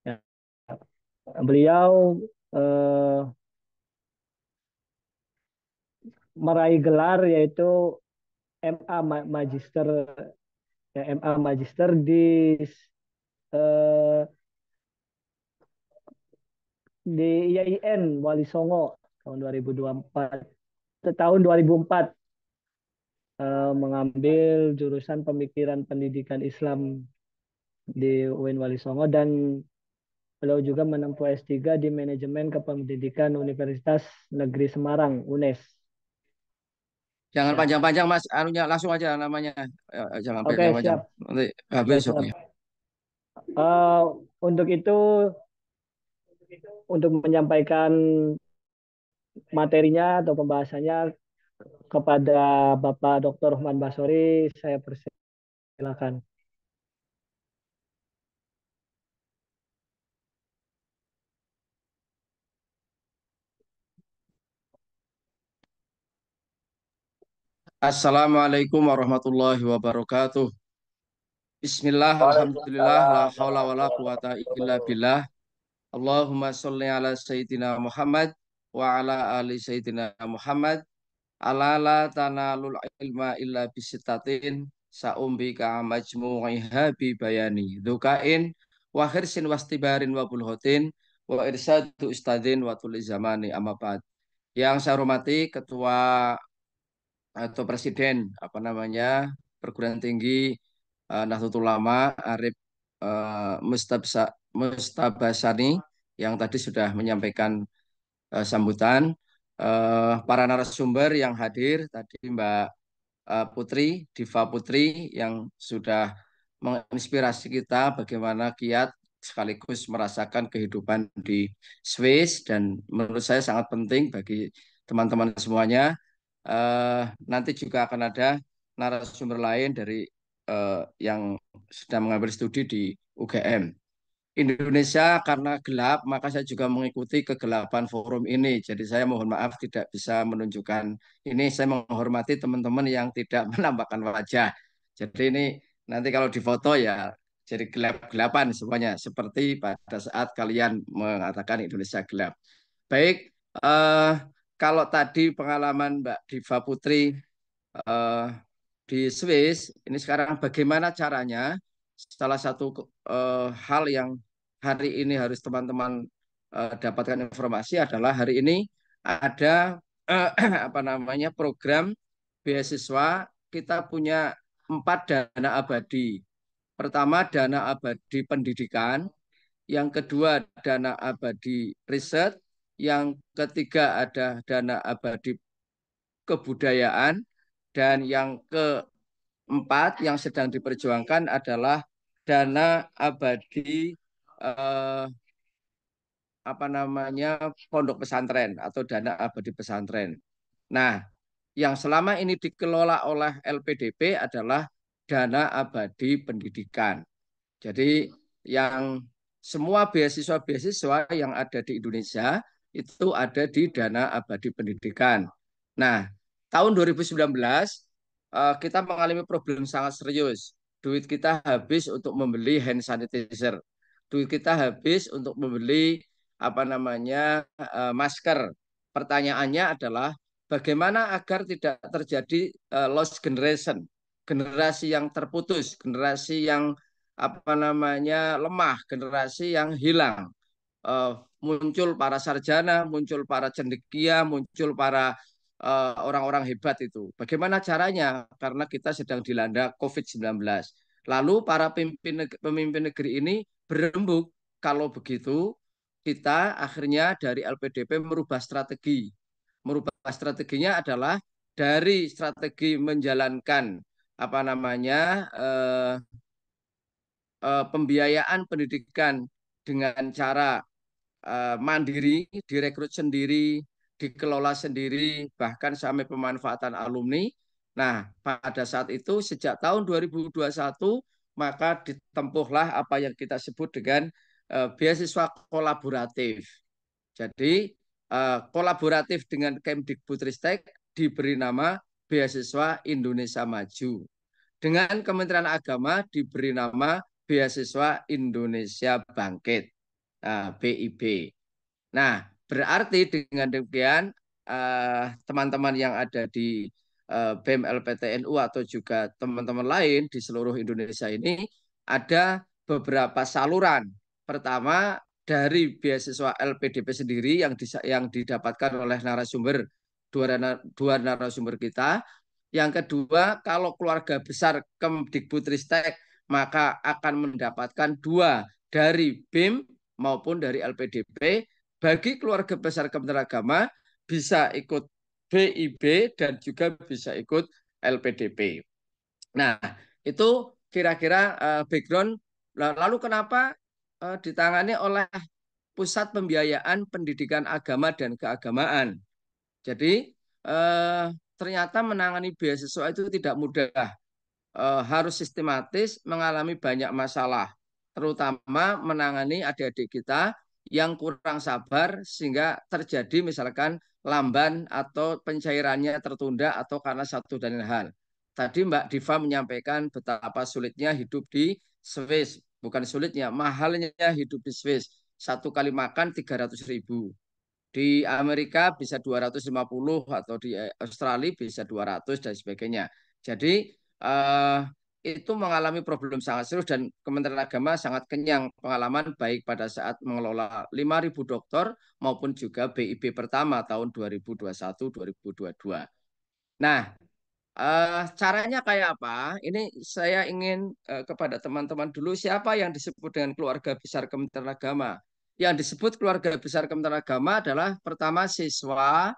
D: Ya. Beliau eh, meraih gelar yaitu MA Magister MA Magister eh, di IAIN Wali Songo tahun 2024 tahun 2004 mengambil jurusan Pemikiran Pendidikan Islam di UIN Wali Songo dan beliau juga menempuh S3 di Manajemen Kependidikan Universitas Negeri Semarang, UNES.
G: Jangan
D: Ya.
G: panjang-panjang Mas, anunya langsung aja namanya. Jangan
D: Oke,
G: panjang-panjang.
D: siap.
G: Nanti habis
D: Siap, siap.
G: waktunya.
D: Eh, untuk itu, untuk menyampaikan materinya atau pembahasannya kepada Bapak Dr. Rahman Basori, saya persilakan.
G: Assalamualaikum warahmatullahi wabarakatuh. Bismillah, alhamdulillah, la
C: Waalaikumsalam
G: haula wa la
C: warahmatullahi
G: quwata illa
C: wabarakatuh.
G: billah. Allahumma sholli ala Sayyidina Muhammad wa ala ali Sayyidina Muhammad. Ala la tanalul ilma illa bisitatin sa'umbika majmu'iha bi bayani. Dukain wa khirsin wastibarin wa bulhotin wa irsadu ustadin wa tuli zamani amabad. Yang saya hormati Ketua atau Presiden Perguruan Tinggi Nahdlatul Ulama Arif Mustabasani yang tadi sudah menyampaikan sambutan, para narasumber yang hadir tadi Mbak Putri, Diva Putri yang sudah menginspirasi kita bagaimana kiat sekaligus merasakan kehidupan di Swiss dan menurut saya sangat penting bagi teman-teman semuanya. Nanti juga akan ada narasumber lain dari yang sedang mengambil studi di UGM. Indonesia karena gelap, maka saya juga mengikuti kegelapan forum ini. Jadi saya mohon maaf tidak bisa menunjukkan ini. Saya menghormati teman-teman yang tidak menampakkan wajah. Jadi ini nanti kalau difoto ya jadi gelap-gelapan semuanya seperti pada saat kalian mengatakan Indonesia gelap. Baik, kalau tadi pengalaman Mbak Diva Putri eh, di Swiss, ini sekarang bagaimana caranya? Salah satu hal yang hari ini harus teman-teman dapatkan informasi adalah hari ini ada apa namanya program beasiswa. Kita punya 4 dana abadi. Pertama, dana abadi pendidikan. Yang kedua, dana abadi riset. Yang ketiga, ada dana abadi kebudayaan. Dan yang keempat yang sedang diperjuangkan adalah dana abadi eh, apa namanya pondok pesantren atau dana abadi pesantren. Nah, yang selama ini dikelola oleh LPDP adalah dana abadi pendidikan. Jadi yang semua beasiswa-beasiswa yang ada di Indonesia itu ada di dana abadi pendidikan. Nah, tahun 2019 kita mengalami problem sangat serius. Duit kita habis untuk membeli hand sanitizer. Duit kita habis untuk membeli apa namanya masker. Pertanyaannya adalah bagaimana agar tidak terjadi lost generation, generasi yang terputus, generasi yang apa namanya lemah, generasi yang hilang. Muncul para sarjana, muncul para cendekia, muncul para orang-orang hebat itu. Bagaimana caranya? Karena kita sedang dilanda COVID-19. Lalu para pemimpin negeri ini berembuk. Kalau begitu, kita akhirnya dari LPDP merubah strategi. Merubah strateginya adalah dari strategi menjalankan apa namanya pembiayaan pendidikan dengan cara mandiri, direkrut sendiri, dikelola sendiri, bahkan sampai pemanfaatan alumni. Nah, pada saat itu sejak tahun 2021 maka ditempuhlah apa yang kita sebut dengan beasiswa kolaboratif. Jadi kolaboratif dengan Kemdikbudristek diberi nama Beasiswa Indonesia Maju. Dengan Kementerian Agama diberi nama Beasiswa Indonesia Bangkit, BIP. Nah, berarti dengan demikian teman-teman yang ada di BEM LPTNU atau juga teman-teman lain di seluruh Indonesia ini ada beberapa saluran. Pertama, dari beasiswa LPDP sendiri yang didapatkan oleh narasumber dua narasumber kita. Yang kedua, kalau keluarga besar Kemdikbudristek maka akan mendapatkan 2 dari BIM maupun dari LPDP. Bagi keluarga besar Kementerian Agama bisa ikut BIP dan juga bisa ikut LPDP. Nah, itu kira-kira background. Lalu kenapa ditangani oleh Pusat Pembiayaan Pendidikan Agama dan Keagamaan? Jadi ternyata menangani beasiswa itu tidak mudah. Harus sistematis, mengalami banyak masalah, terutama menangani adik-adik kita yang kurang sabar sehingga terjadi misalkan lamban atau pencairannya tertunda atau karena satu dan lain hal. Tadi Mbak Diva menyampaikan betapa sulitnya hidup di Swiss. Bukan sulitnya, mahalnya hidup di Swiss. Satu kali makan 300.000. Di Amerika bisa 250 atau di Australia bisa 200 dan sebagainya. Jadi itu mengalami problem sangat serius dan Kementerian Agama sangat kenyang pengalaman baik pada saat mengelola 5.000 dokter maupun juga BIP pertama tahun 2021-2022. Nah, caranya kayak apa? Ini saya ingin kepada teman-teman dulu siapa yang disebut dengan keluarga besar Kementerian Agama. Yang disebut keluarga besar Kementerian Agama adalah pertama siswa,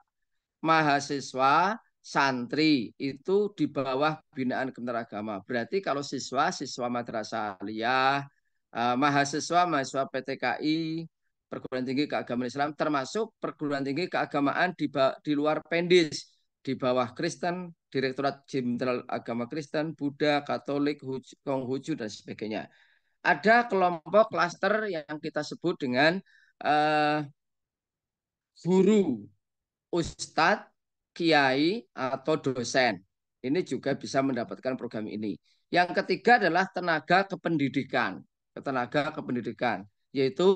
G: mahasiswa, santri itu di bawah binaan Kementerian Agama. Berarti kalau siswa, siswa Madrasah Aliyah, mahasiswa PTKI, perguruan tinggi keagamaan Islam, termasuk perguruan tinggi keagamaan di luar Pendis, di bawah Kristen, Direktorat Jenderal Agama Kristen, Buddha, Katolik, Konghucu, dan sebagainya. Ada kelompok klaster yang kita sebut dengan guru, ustadz, kiai, atau dosen. Ini juga bisa mendapatkan program ini. Yang ketiga adalah tenaga kependidikan. Tenaga kependidikan, yaitu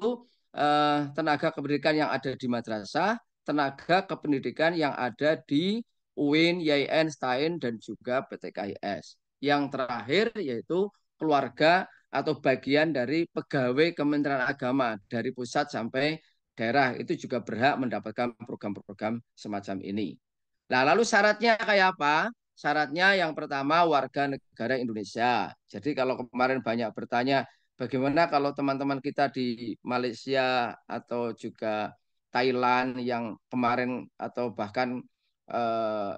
G: tenaga kependidikan yang ada di madrasah, tenaga kependidikan yang ada di UIN, YIN, STAIN, dan juga PTKIS. Yang terakhir yaitu keluarga atau bagian dari pegawai Kementerian Agama dari pusat sampai daerah itu juga berhak mendapatkan program-program semacam ini. Nah, lalu syaratnya kayak apa? Syaratnya yang pertama warga negara Indonesia. Jadi kalau kemarin banyak bertanya bagaimana kalau teman-teman kita di Malaysia atau juga Thailand yang kemarin atau bahkan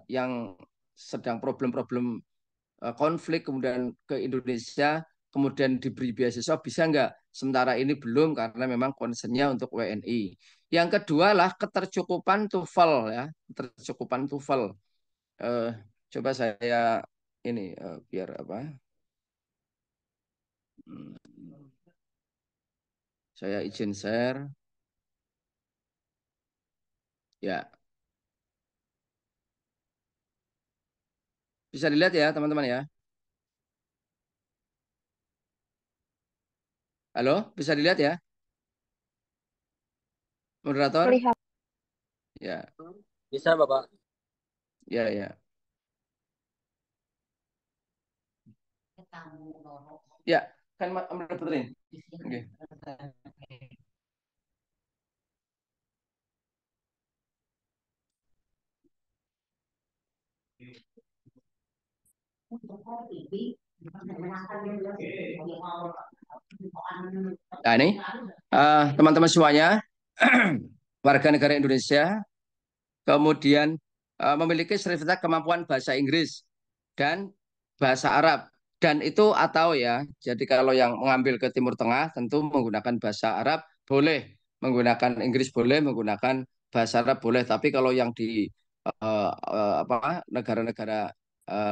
G: yang sedang problem-problem konflik kemudian ke Indonesia kemudian diberi beasiswa bisa nggak? Sementara ini belum karena memang concernnya untuk WNI. Yang kedua lah ketercukupan TOEFL ya, ketercukupan TOEFL. Eh, Coba saya ini biar apa? Hmm, Saya izin share. Ya, bisa dilihat ya teman-teman ya. Halo, bisa dilihat ya, moderator?
F: Melihat.
G: Ya,
A: Bisa, Bapak.
G: ya, ya. Ya, kan moderator ini. Oke. Nah ini teman-teman semuanya warga negara Indonesia kemudian memiliki sertifikat kemampuan bahasa Inggris dan bahasa Arab dan itu atau ya jadi kalau yang mengambil ke Timur Tengah tentu menggunakan bahasa Arab boleh menggunakan Inggris boleh menggunakan bahasa Arab boleh tapi kalau yang di apa negara-negara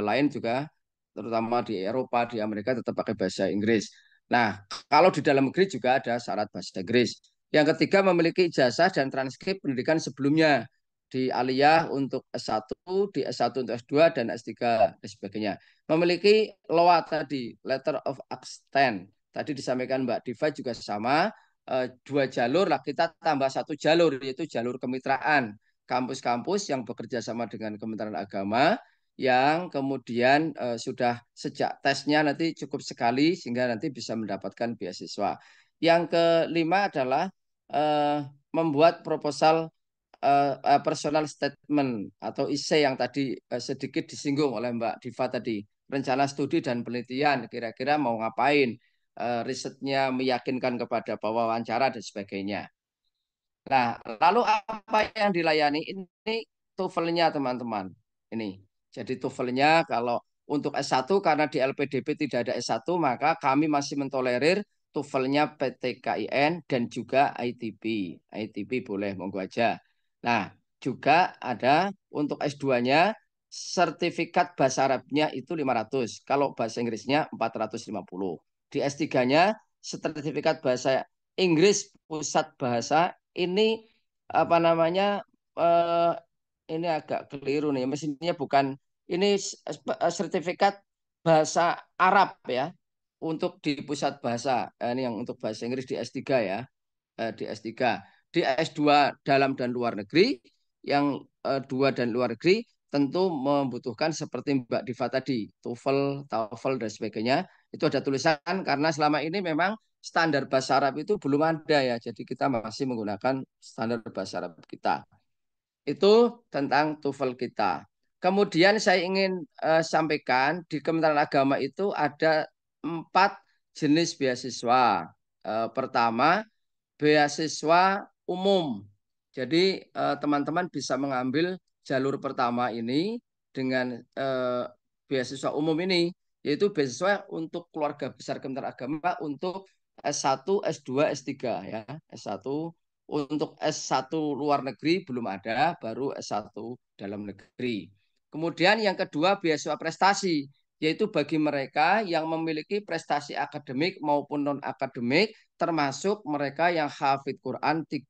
G: lain juga terutama di Eropa di Amerika tetap pakai bahasa Inggris. Nah kalau di dalam negeri juga ada syarat bahasa Inggris. Yang ketiga memiliki ijazah dan transkrip pendidikan sebelumnya di aliyah untuk S1, di S1 untuk S2 dan S3 dan sebagainya. Memiliki LOA tadi, Letter of Extent. Tadi disampaikan Mbak Diva juga sama, dua jalur lah kita tambah satu jalur yaitu jalur kemitraan kampus-kampus yang bekerja sama dengan Kementerian Agama yang kemudian sudah sejak tesnya nanti cukup sekali sehingga nanti bisa mendapatkan beasiswa. Yang kelima adalah membuat proposal personal statement atau isi yang tadi sedikit disinggung oleh Mbak Diva tadi. Rencana studi dan penelitian, kira-kira mau ngapain, risetnya meyakinkan kepada wawancara dan sebagainya. Nah, lalu apa yang dilayani? Ini TOEFL-nya teman-teman. Ini. Jadi TOEFL-nya kalau untuk S1 karena di LPDP tidak ada S1, maka kami masih mentolerir TOEFL-nya PTKIN dan juga ITB. ITB boleh, monggo aja. Nah, juga ada untuk S2-nya sertifikat bahasa Arabnya itu 500. Kalau bahasa Inggrisnya 450. Di S3-nya sertifikat bahasa Inggris pusat bahasa ini apa namanya ini agak keliru nih. Mestinya bukan ini sertifikat bahasa Arab ya untuk di pusat bahasa. Ini yang untuk bahasa Inggris di S3 ya. Di S3. Di S2 dalam dan luar negeri yang dua dan luar negeri tentu membutuhkan seperti Mbak Diva tadi, TOEFL, TOEFL dan sebagainya. Itu ada tulisan karena selama ini memang standar bahasa Arab itu belum ada ya. Jadi kita masih menggunakan standar bahasa Arab kita. Itu tentang TOEFL kita. Kemudian saya ingin sampaikan di Kementerian Agama itu ada 4 jenis beasiswa. Pertama, beasiswa umum. Jadi teman-teman bisa mengambil jalur pertama ini dengan beasiswa umum ini, yaitu beasiswa untuk keluarga besar Kementerian Agama untuk S1, S2, S3 ya. S1 untuk S1 luar negeri belum ada, baru S1 dalam negeri. Kemudian yang kedua beasiswa prestasi, yaitu bagi mereka yang memiliki prestasi akademik maupun non akademik termasuk mereka yang hafid Quran 10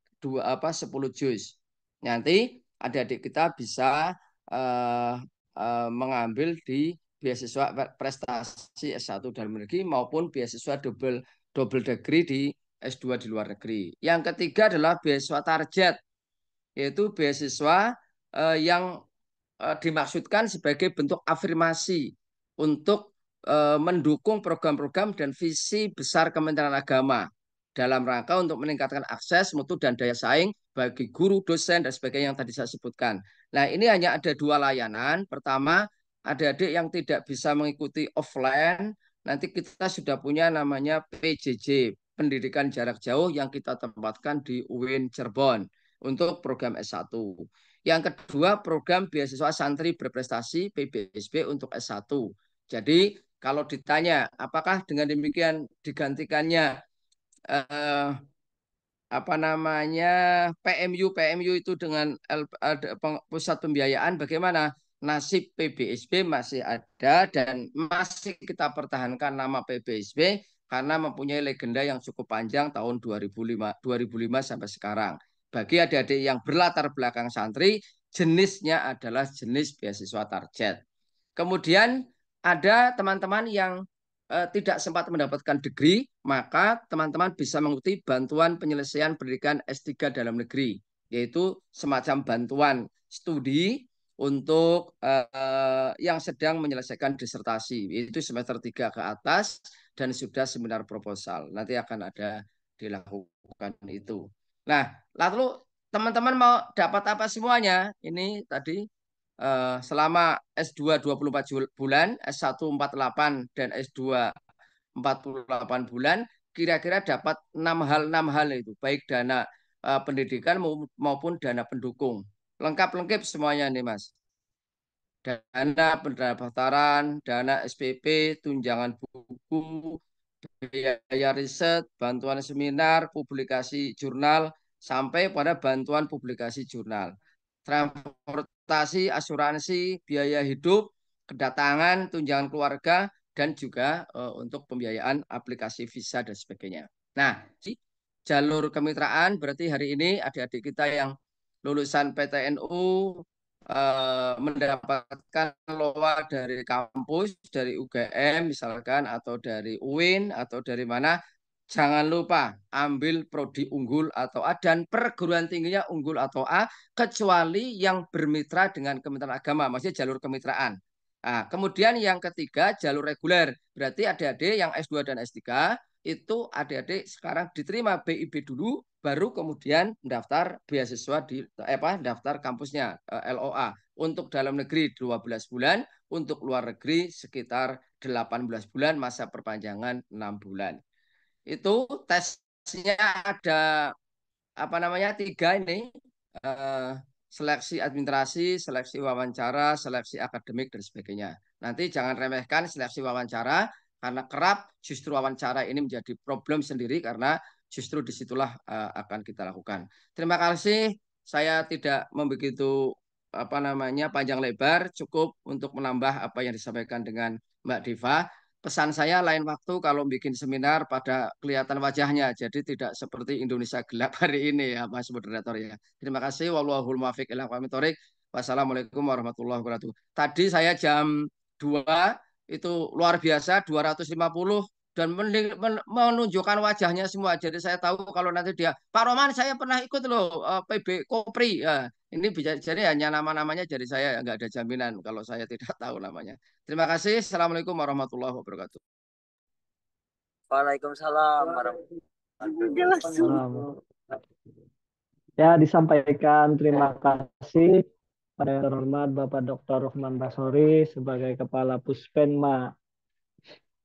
G: juz. Nanti adik-adik kita bisa mengambil di beasiswa prestasi S1 dalam negeri maupun beasiswa double degree di S2 di luar negeri. Yang ketiga adalah beasiswa target, yaitu beasiswa yang dimaksudkan sebagai bentuk afirmasi untuk mendukung program-program dan visi besar Kementerian Agama dalam rangka untuk meningkatkan akses, mutu, dan daya saing bagi guru, dosen, dan sebagainya yang tadi saya sebutkan. Nah, ini hanya ada 2 layanan. Pertama, adik-adik yang tidak bisa mengikuti offline, nanti kita sudah punya namanya PJJ, Pendidikan Jarak Jauh, yang kita tempatkan di UIN Cirebon untuk program S1. Yang kedua, program beasiswa santri berprestasi PBSB untuk S1. Jadi, kalau ditanya apakah dengan demikian digantikannya eh, apa namanya PMU itu dengan pusat pembiayaan, bagaimana nasib PBSB? Masih ada dan masih kita pertahankan nama PBSB karena mempunyai legenda yang cukup panjang tahun 2005 sampai sekarang. Bagi adik-adik yang berlatar belakang santri, jenisnya adalah jenis beasiswa target. Kemudian ada teman-teman yang tidak sempat mendapatkan degree, maka teman-teman bisa mengikuti bantuan penyelesaian pendidikan S3 dalam negeri, yaitu semacam bantuan studi untuk yang sedang menyelesaikan disertasi, itu semester 3 ke atas dan sudah seminar proposal. Nanti akan ada dilakukan itu. Nah, lalu teman-teman mau dapat apa semuanya? Ini tadi selama S2 24 bulan, S1 48 dan S2 48 bulan, kira-kira dapat 6 hal itu, baik dana pendidikan maupun dana pendukung. Lengkap-lengkap semuanya nih Mas. Dana pendaftaran, dana SPP, tunjangan buku, biaya riset, bantuan seminar, publikasi jurnal, sampai pada bantuan publikasi jurnal. Transportasi, asuransi, biaya hidup, kedatangan, tunjangan keluarga, dan juga untuk pembiayaan aplikasi visa dan sebagainya. Nah, jalur kemitraan berarti hari ini adik-adik kita yang lulusan PTNU mendapatkan LOA dari kampus, dari UGM misalkan, atau dari UIN, atau dari mana, jangan lupa ambil prodi unggul atau A, dan perguruan tingginya unggul atau A, kecuali yang bermitra dengan Kementerian Agama, maksudnya jalur kemitraan. Nah, kemudian yang ketiga, jalur reguler. Berarti adik-adik yang S2 dan S3, itu adik-adik sekarang diterima BIP dulu, baru kemudian mendaftar beasiswa di daftar kampusnya LOA. Untuk dalam negeri 12 bulan, untuk luar negeri sekitar 18 bulan, masa perpanjangan 6 bulan. Itu tesnya ada apa namanya 3 ini, seleksi administrasi, seleksi wawancara, seleksi akademik, dan sebagainya. Nanti jangan remehkan seleksi wawancara, karena kerap justru wawancara ini menjadi problem sendiri, karena justru disitulah akan kita lakukan. Terima kasih, saya tidak membegitu apa namanya panjang lebar, cukup untuk menambah apa yang disampaikan dengan Mbak Diva. Pesan saya lain waktu kalau bikin seminar pada kelihatan wajahnya, jadi tidak seperti Indonesia gelap hari ini ya Mas Moderator ya. Terima kasih. Wallahul muwaffiq ila aqwamit thoriq. Wassalamualaikum warahmatullahi wabarakatuh. Tadi saya jam 2 itu luar biasa 250 dan menunjukkan wajahnya semua. Jadi saya tahu kalau nanti dia, Pak Roman saya pernah ikut loh PB Kopri. Ya, ini bisa jadi hanya nama-namanya, jadi saya nggak ada jaminan kalau saya tidak tahu namanya. Terima kasih. Assalamualaikum warahmatullahi wabarakatuh.
A: Waalaikumsalam warahmatullahi wabarakatuh.
D: Ya, disampaikan terima kasih pada yang terhormat Bapak Dr. Rohman Basori sebagai Kepala Puspenma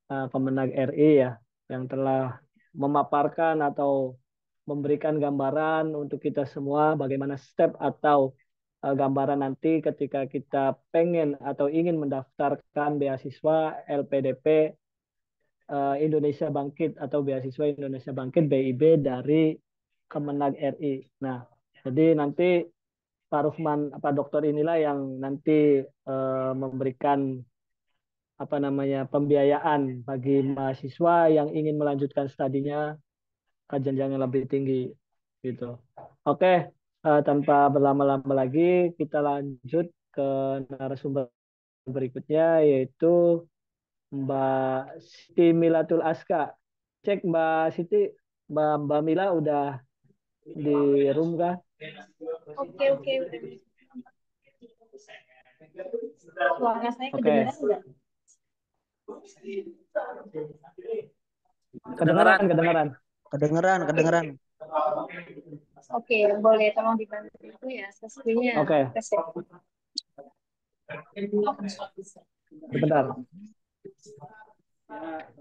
D: Kemenag RI ya, yang telah memaparkan atau memberikan gambaran untuk kita semua bagaimana step atau gambaran nanti ketika kita pengen atau ingin mendaftarkan beasiswa LPDP Indonesia Bangkit atau beasiswa Indonesia Bangkit BIB dari Kemenag RI. Nah, jadi nanti Pak Rufman, Pak Dokter inilah yang nanti memberikan apa namanya pembiayaan bagi mahasiswa yang ingin melanjutkan studinya ke jenjang yang lebih tinggi gitu. Oke, tanpa berlama-lama lagi kita lanjut ke narasumber berikutnya yaitu Mbak Siti Milatul Aska. Cek Mbak Siti, Mbak Mila udah di room kah?
F: Oke, oke, udah. Suara saya
D: Oke.
F: kedengeran nggak?
D: Kedengaran, kedengaran.
C: Kedengeran.
F: Oke, boleh tolong dibantu itu ya, sesuainya.
D: Oke, sebentar.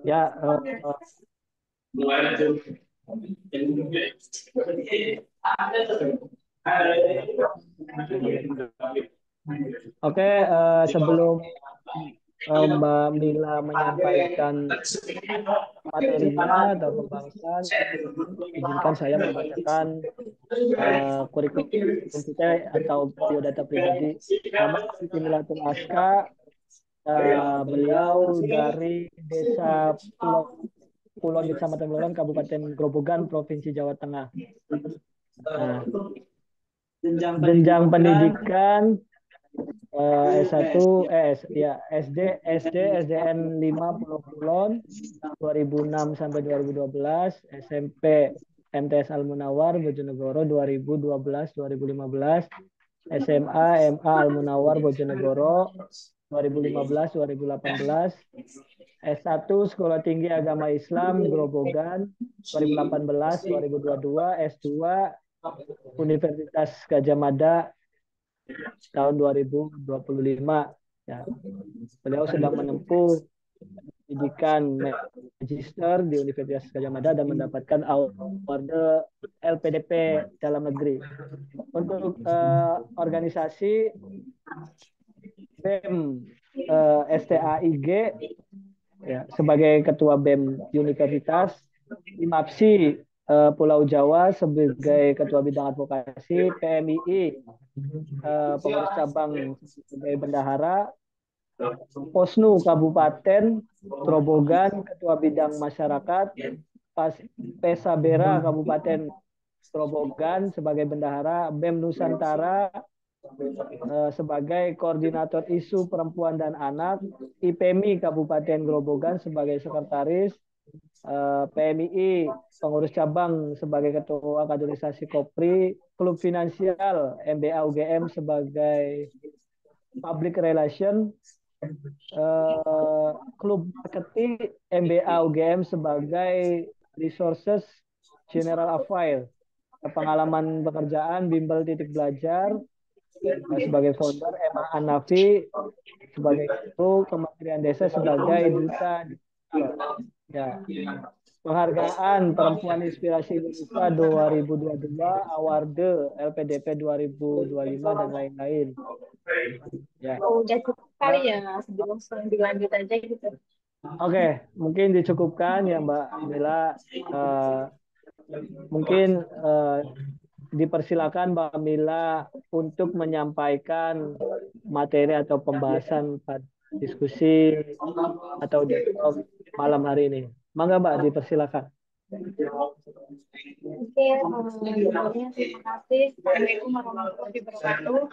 D: Ya, oke, sebelum Mbak Mila menyampaikan materinya atau pembahasan, izinkan saya membacakan kurikulum kita atau biodata pribadi. Nama Siti Milatul Aska, beliau dari Desa Kulon, Kecamatan Kulon, Kabupaten Grobogan, Provinsi Jawa Tengah. Nah, jenjang pendidikan S1, SD, SDN 5 Pulau Kulon 2006 sampai 2012, SMP MTS Al Munawar Bojonegoro 2012-2015, SMA MA Al Munawar Bojonegoro 2015-2018, S1 Sekolah Tinggi Agama Islam Grobogan 2018-2022, S2 Universitas Gadjah Mada tahun 2025. Ya, beliau sedang menempuh pendidikan magister di Universitas Gadjah Mada dan mendapatkan award LPDP dalam negeri. Untuk organisasi BEM STAIG, ya, sebagai ketua BEM Universitas, IMAPSI Pulau Jawa sebagai ketua bidang advokasi, PMII pengurus cabang sebagai bendahara, Posnu Kabupaten Grobogan ketua bidang masyarakat, Pesabera Kabupaten Grobogan sebagai bendahara, BEM Nusantara sebagai koordinator isu perempuan dan anak, IPMI Kabupaten Grobogan sebagai sekretaris, PMII pengurus cabang sebagai ketua kaderisasi Kopri, Klub Finansial MBA UGM sebagai public relation, Klub Marketing MBA UGM sebagai resources general affair, pengalaman pekerjaan bimbel titik belajar sebagai founder, Emma Hanafi sebagai guru, Kementerian Desa sebagai duta. Ya, penghargaan Perempuan Inspirasi Indonesia 2022, award LPDP 2025 dan lain-lain. Ya.
F: Udah cukup kali ya, sebelum dilanjut aja gitu.
D: Oke, mungkin dicukupkan ya Mbak Mila. Mungkin dipersilakan Mbak Mila untuk menyampaikan materi atau pembahasan pada diskusi atau dialog malam hari ini. Mangga Mbak, dipersilakan.
F: Oke, sebelumnya terima kasih. Assalamualaikum warahmatullahi wabarakatuh.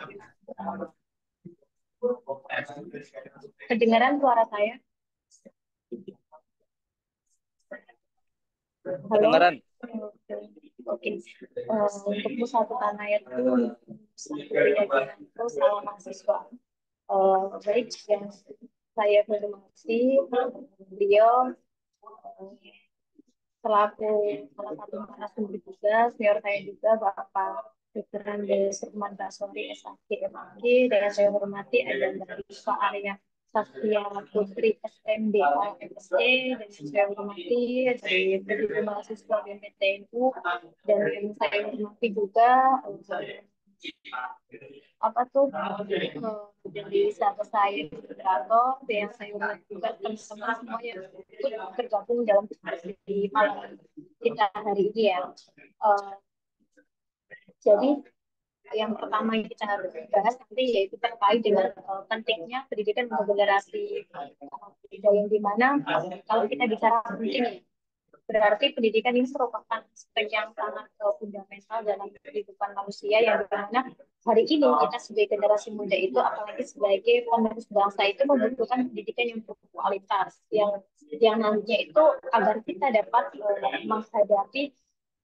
F: Kedengaran suara saya? Halo?
A: Kedengaran.
F: Oke. Untuk Musatu Tanaya itu satu keyakinan itu salah mahasiswa. Baik, yang saya hormati beliau selaku salah satu narasumber juga, senior saya juga Bapak Dr. Andes Rukman Basori SHG MAG, dan saya hormati ada Mbak Rizka Arya Saskia Putri SMDA MSc, dan saya hormati dari mahasiswa BMPTNU, dan yang saya hormati juga dari sahabat saya moderator, yang saya hormati juga teman-teman semua yang ikut bergabung dalam diskusi di malam kita hari ini ya. Jadi yang pertama yang kita harus bahas nanti yaitu terkait dengan pentingnya pendidikan untuk generasi muda, yang dimana kalau kita bicara penting, berarti pendidikan ini merupakan aspek yang sangat fundamental dalam kehidupan manusia, yang dimana hari ini kita sebagai generasi muda itu, apalagi sebagai penerus bangsa itu membutuhkan pendidikan yang berkualitas, yang nantinya itu agar kita dapat menghadapi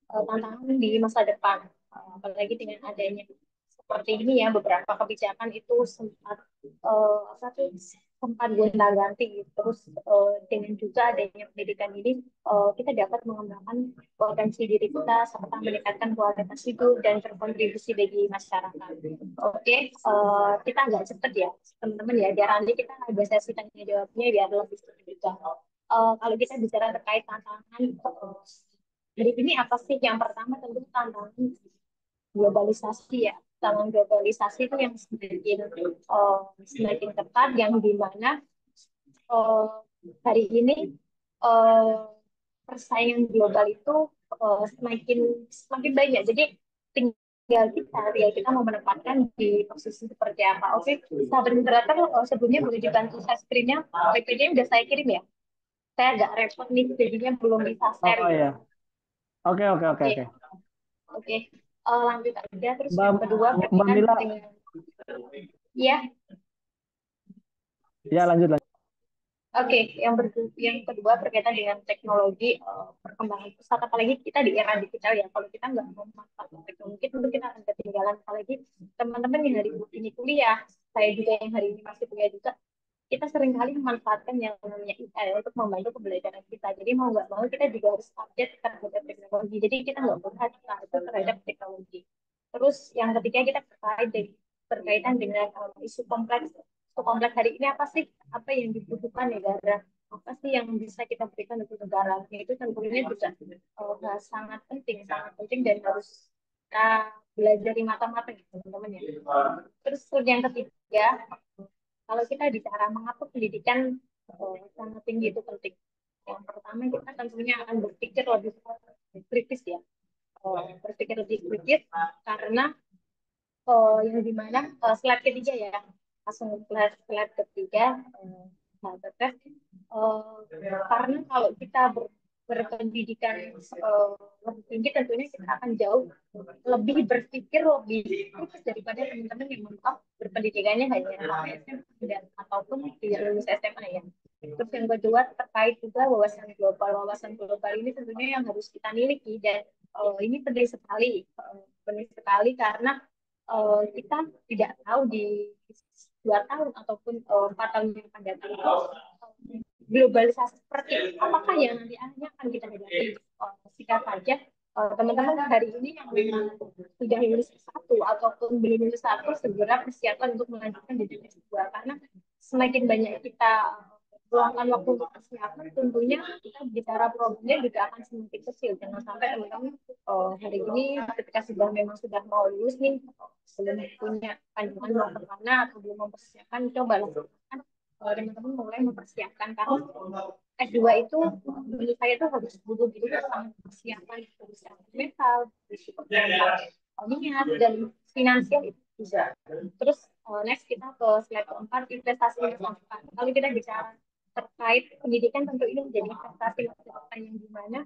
F: tantangan di masa depan. Apalagi dengan adanya seperti ini ya, beberapa kebijakan itu sempat apa tuh, sempat gonta-ganti. Terus dengan juga adanya pendidikan ini, kita dapat mengembangkan potensi diri kita serta meningkatkan kualitas hidup dan berkontribusi bagi masyarakat. Oke, kita agak cepet ya teman-teman ya, biar nanti kita ada sesi tanya jawabnya biar lebih cepet juga. Kalau kita bicara terkait tantangan hari ini apa sih? Yang pertama tentu tantangan globalisasi ya. Tantangan globalisasi itu yang semakin ketat, yang dimana uh, hari ini uh, persaingan global itu semakin semakin banyak. Jadi tinggal kita ya, kita mau menempatkan di posisi seperti apa. Oke, sahabat moderator, sebelumnya boleh dibantu share screen-nya. PPT udah saya kirim ya. Saya agak repot nih, jadinya belum bisa share
D: Oh
F: gitu.
D: ya, oke oke oke
F: Oke,
D: oke.
F: oke. Lanjut aja. Terus
D: Mbak
F: yang kedua
D: Mbak
F: berkaitan
D: Mila,
F: dengan, ya,
D: ya lanjut lanjut.
F: oke, yang kedua berkaitan dengan teknologi, perkembangan pesat, apalagi kita di era digital ya. Kalau kita nggak memanfaatkan teknologi, tentu kita akan ketinggalan. Apalagi teman-teman yang hari ini kuliah, saya juga yang hari ini masih kuliah juga, kita seringkali memanfaatkan yang namanya AI untuk membantu pembelajaran kita. Jadi mau nggak mau kita juga harus update terhadap teknologi. Jadi kita nggak boleh itu terhadap teknologi. Terus yang ketiga kita berkaitan dengan isu kompleks. Isu kompleks hari ini apa sih? Apa yang dibutuhkan negara? Apa sih yang bisa kita berikan untuk negara? Itu tentunya juga sangat penting dan harus kita belajar mata-mata gitu teman-teman ya. Terus yang ketiga, kalau kita bicara mengapa pendidikan sangat tinggi itu penting. Yang pertama kita tentunya akan berpikir lebih kritis ya. Berpikir lebih kritis karena yang dimana slide ketiga ya, langsung slide ketiga, sahabat tes. Karena kalau kita berpendidikan lebih tinggi, tentunya kita akan jauh lebih berpikir lebih kritis daripada teman-teman yang berpendidikannya hanya SMA dan ataupun tidak lulus SMA ya. Terus yang kedua terkait juga wawasan global. Wawasan global ini tentunya yang harus kita miliki, dan ini penting sekali karena kita tidak tahu di 2 tahun ataupun 4 tahun yang akan datang itu globalisasi seperti apakah yang nanti akhirnya akan kita hadapi. Jika saja teman-teman hari ini yang memang sudah lulus S1 ataupun belum lulus S1, segera persiapan untuk melanjutkan jenjang S2, karena semakin banyak kita luangkan waktu untuk persiapan, tentunya kita bicara problemnya juga akan semakin kecil. Jangan sampai teman-teman hari ini ketika sudah mau lulus nih, belum punya pandangan mau kemana atau belum mempersiapkan, coba lakukan teman-teman mulai mempersiapkan, karena S2 itu menurut saya itu harus butuh gitu tentang persiapan mental, niat dan finansial itu juga. Terus next kita ke slide keempat, investasi masa depan. Kalau kita bicara terkait pendidikan, tentu ini menjadi investasi masa depan yang dimana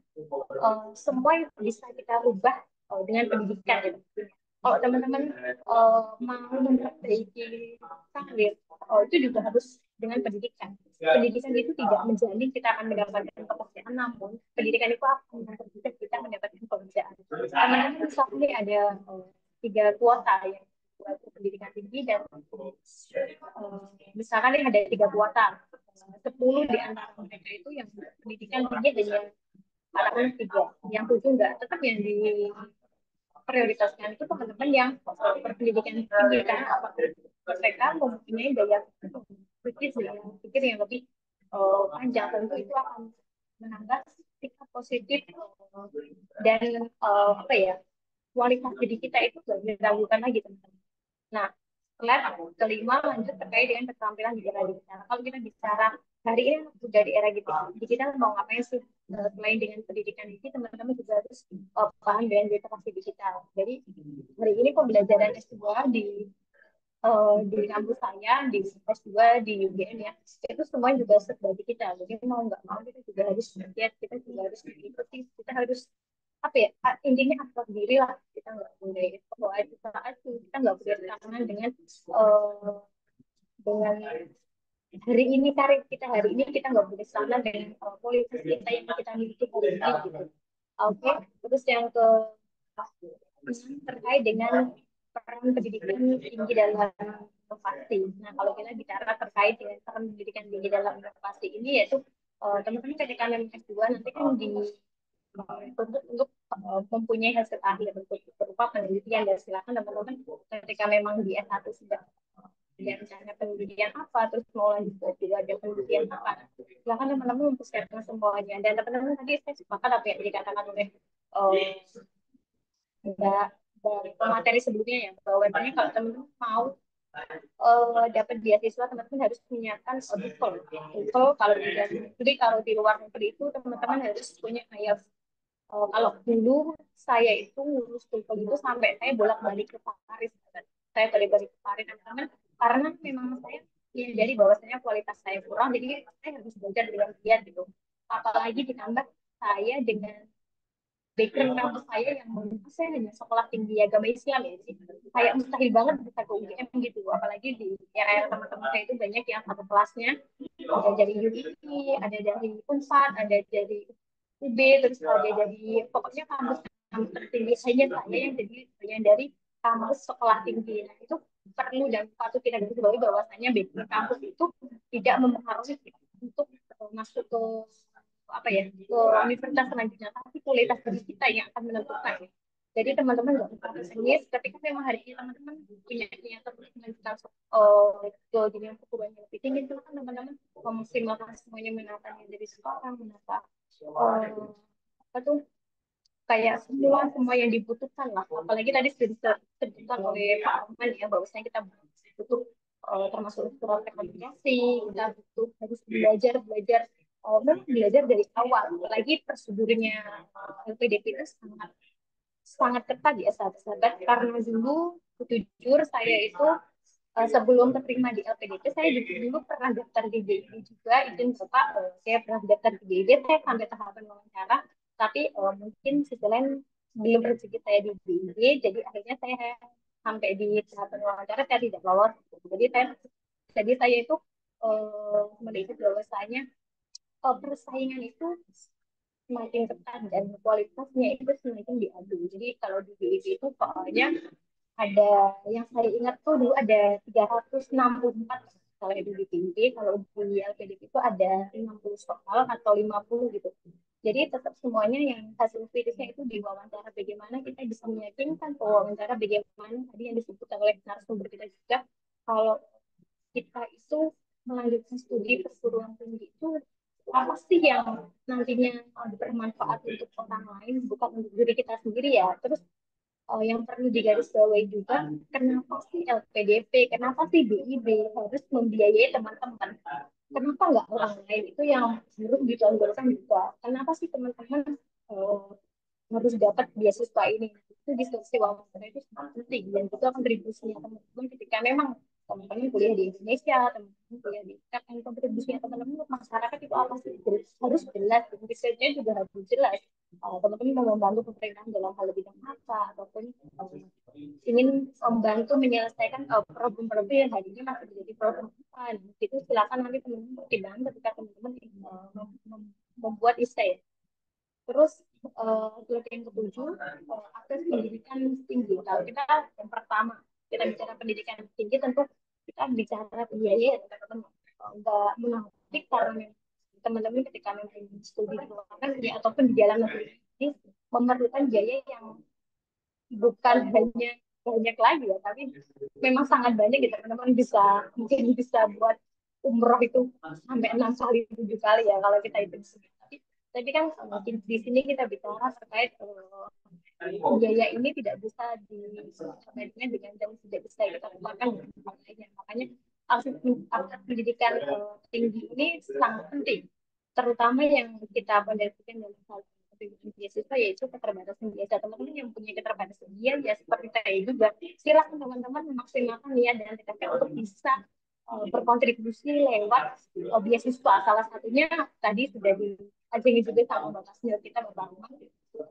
F: semua yang bisa kita ubah dengan pendidikan gitu. Kalau teman-teman mau memperbaiki karir, itu juga harus dengan pendidikan. Pendidikan itu tidak menjamin kita akan mendapatkan pekerjaan, namun pendidikan itu akan mempermudah kita mendapatkan pekerjaan. Teman-teman misalnya ada 3 kuota yang buat pendidikan tinggi, dan misalkan ada 3 kuota, 10 di antara mereka itu yang pendidikan tinggi dan yang anak-anak 3, yang 7 enggak. Tetap yang prioritaskan itu teman-teman yang berpendidikan tinggi, karena mereka mempunyai daya pikir yang lebih panjang. Tentu itu akan menambah sikap positif dan apa ya, kualitas diri kita itu tidak diragukan lagi teman-teman. Nah, slide kelima lanjut terkait dengan keterampilan di era digital. Kalau kita bicara hari ini sudah di era digital, mau ngapain sih selain dengan pendidikan ini, teman-teman juga harus paham dengan literasi digital. Jadi hari ini pembelajaran S2 di kampus saya, di S2 di UGM ya, itu semua juga serba digital. Jadi mau nggak mau kita juga harus lihat, kita juga harus mengikuti, kita harus apa ya, intinya aktor diri lah, kita nggak boleh bawa acu, kita nggak boleh tangan eh, dengan hari ini karir kita hari ini, kita nggak boleh sama dengan kualitas kita yang kita miliki hari ini gitu. Oke, terus yang ke terkait dengan peran pendidikan tinggi dalam inovasi. Nah, kalau kita bicara terkait dengan peran pendidikan tinggi dalam inovasi ini, yaitu teman-teman ketika memang S2 nanti kan untuk mempunyai hasil akhir bentuk berupa penelitian, dan silakan teman-teman ketika memang di S1 sudah ada rencana penelitian apa, terus mau lanjut juga ada penelitian apa, silakan teman-teman mempersiapkan semuanya. Dan teman-teman tadi saya sepakat apa yang dikatakan oleh enggak dari pemateri sebelumnya ya, bahwa kalau teman-teman mau dapat beasiswa, teman-teman harus menyiapkan TOEFL. TOEFL kalau di dalam negeri, kalau di luar negeri itu teman-teman harus punya IELTS. Kalau dulu saya itu ngurus TOEFL itu sampai saya bolak-balik ke Paris. Saya balik-balik ke Paris, teman-teman, karena memang saya menyadari bahwasanya kualitas saya kurang, jadi saya harus belajar dengan giat gitu. Apalagi ditambah saya dengan background kampus saya yang saya hanya sekolah tinggi agama Islam ya, jadi kayak mustahil banget bisa ke UGM gitu. Apalagi di era teman-teman saya itu banyak yang satu kelasnya ada dari UII, ada dari Unpad, ada dari UB, terus ada dari pokoknya kampus tertinggi hanya saya yang jadi bagian dari kampus sekolah tinggi. Nah, itu perlu dan patut kita garis bawahi bahwasanya background kampus itu tidak mempengaruhi kita untuk masuk ke apa ya, ke universitas selanjutnya, tapi kualitas diri kita yang akan menentukan ya. Jadi teman-teman nggak usah pesimis ketika memang hari ini teman-teman punya niatan untuk melanjutkan ke jenjang perguruan yang lebih tinggi, itu kan teman-teman memaksimalkan semuanya, menatanya dari sekarang, menata apa tuh, kayak semua yang dibutuhkan lah. Apalagi tadi sudah disebutkan oleh Pak Arman ya, bahwasanya kita butuh termasuk surat rekomendasi, kita butuh harus belajar memang belajar dari awal. Apalagi prosedurnya LPDP itu sangat sangat ketat ya sahabat-sahabat, karena dulu jujur saya itu sebelum terima di LPDP saya dulu pernah daftar di DID juga, izin Bapak, saya pernah daftar di DID, saya sampai tahapan wawancara, tapi mungkin sisi lain belum rezeki saya di DID, jadi akhirnya saya sampai di tahapan wawancara saya tidak lolos. Jadi saya itu melihat bahwasanya persaingan itu semakin ketat dan kualitasnya itu semakin diadu. Jadi kalau di BIP itu pokoknya ada, yang saya ingat tuh dulu ada 364 kalau di BIP, kalau di LPDP itu ada 60 soal atau 50 gitu. Jadi tetap semuanya yang hasil kritisnya itu diwawancara, bagaimana kita bisa meyakinkan wawancara, bagaimana tadi yang disebutkan oleh narasumber kita juga, kalau kita itu melanjutkan studi perguruan tinggi itu apa sih yang nantinya bermanfaat untuk orang lain, bukan untuk diri kita sendiri ya. Terus yang perlu digarisbawahi juga, kenapa sih LPDP, kenapa sih BIB harus membiayai teman-teman? Kenapa nggak orang lain itu yang harus ditonjolkan juga? Kenapa sih teman-teman harus dapat beasiswa ini? Itu diskusi wawancara itu sangat penting, dan juga kontribusinya teman-teman ketika memang teman-teman kuliah di Indonesia, teman-teman kuliah di kan kontribusinya teman-teman untuk masyarakat itu apa sih? Harus jelas, risetnya juga harus jelas. Teman-teman mau membantu pemerintahan dalam hal bidang apa, ataupun ingin membantu menyelesaikan problem-problem yang hari ini masih menjadi problem apa. Itu silakan nanti teman-teman pertimbangkan ketika teman-teman membuat essay. Terus yang ketujuh, akses pendidikan tinggi. Kalau kita yang pertama kita bicara pendidikan tinggi, tentu kita bicara biaya ya teman-teman. Enggak menafik karena teman-teman ketika memang studi di luar negeri ataupun di dalam negeri ini memerlukan biaya yang bukan hanya banyak lagi ya, tapi memang sangat banyak gitu. Teman-teman bisa mungkin bisa buat umroh itu sampai 6 kali 7 kali ya kalau kita itu. Tapi kan di sini kita bicara terkait biaya ini tidak bisa dikaitkan dengan dan tidak bisa kita keluarkan dengan hal lainnya. Makanya akses pendidikan tinggi ini sangat penting, terutama yang kita fondasikan dalam hal pendidikan beasiswa, yaitu keterbatasan biaya. Teman-teman yang punya keterbatasan biaya ya seperti saya juga, silakan teman-teman memaksimalkan niat dan tekad untuk bisa berkontribusi lewat beasiswa. Salah satunya tadi sudah diajarin juga sama Bapak senior kita, Bapak Arman,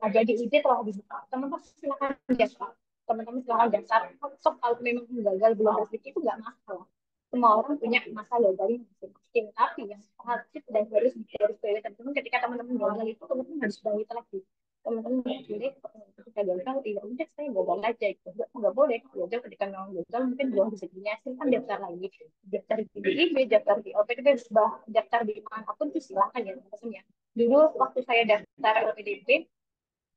F: ada di ID telah dibuka. Teman-teman silakan daftar. Teman-teman silakan daftar. Kalau memang gagal belum rezeki itu nggak masalah. Semua orang punya masa gagalnya masing-masing. Tapi yang wajib dan harus digarisbawahi teman-teman ketika teman-teman gagal itu teman-teman harus balik lagi. Teman-teman nggak boleh ketika gagal, ya udah saya gagal aja itu nggak boleh. Ya udah ketika memang gagal mungkin belum rezekinya kan daftar lagi, daftar di IB, daftar di OPDP, daftar di manapun itu silakan ya teman-teman ya. Dulu waktu saya daftar LPDP,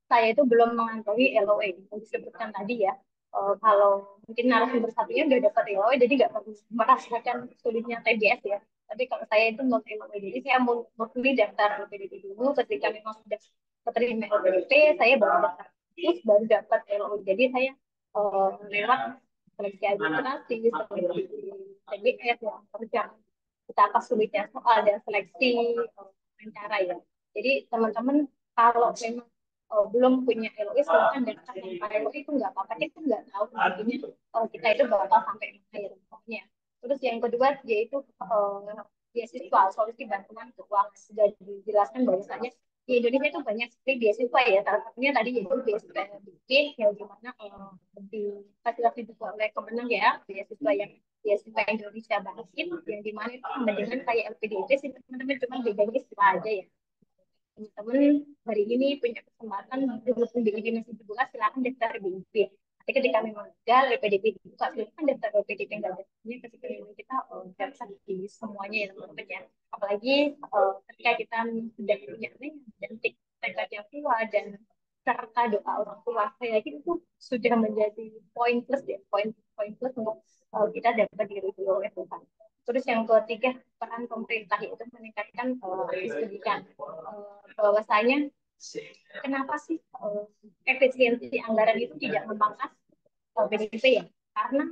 F: saya itu belum mengantongi LOE yang disebutkan tadi ya. Kalau mungkin narasumber satunya udah dapat LOE, jadi nggak perlu merasakan sulitnya TBS ya. Tapi kalau saya itu non LOE, jadi saya murni daftar LPDP dulu. Ketika memang sudah keterima LPDP, saya baru daftar terus baru dapat LOE. Jadi saya lewat seleksi administrasi, seleksi TBS ya, kerja betapa sulitnya soal dan seleksi wawancara ya. Jadi teman-teman kalau memang belum punya LOE silakan daftar tanpa LOE itu nggak apa-apa, kita nggak tahu nantinya kita itu bakal sampai mana ya pokoknya. Terus yang kedua yaitu beasiswa, solusi bantuan keuangan. Sudah dijelaskan bahwasanya di Indonesia itu banyak sekali beasiswa ya, salah satunya tadi yaitu beasiswa bikin yang dimana difasilitasi juga oleh Kemenang ya, beasiswa Indonesia Bangkit yang dimana itu sama dengan kayak LPDP sih teman-teman, cuma bedanya istilah aja ya. Teman-teman hari ini punya kesempatan berhubung di ini masih dibuka, silakan daftar BIP. Tapi ketika memang gagal LPDP dibuka, silakan daftar LPDP enggak ada. Ini ketika memang kita daftar di semuanya ya teman-teman ya. Apalagi ketika kita sudah punya dan tekad yang kuat dan serta doa orang tua, saya yakin itu sudah menjadi poin plus ya, poin plus untuk kita dapat diri oleh Tuhan. Terus yang ketiga, peran pemerintah itu meningkatkan pendidikan. Bahwasanya kenapa sih efisiensi anggaran itu tidak memangkas PDP ya? Karena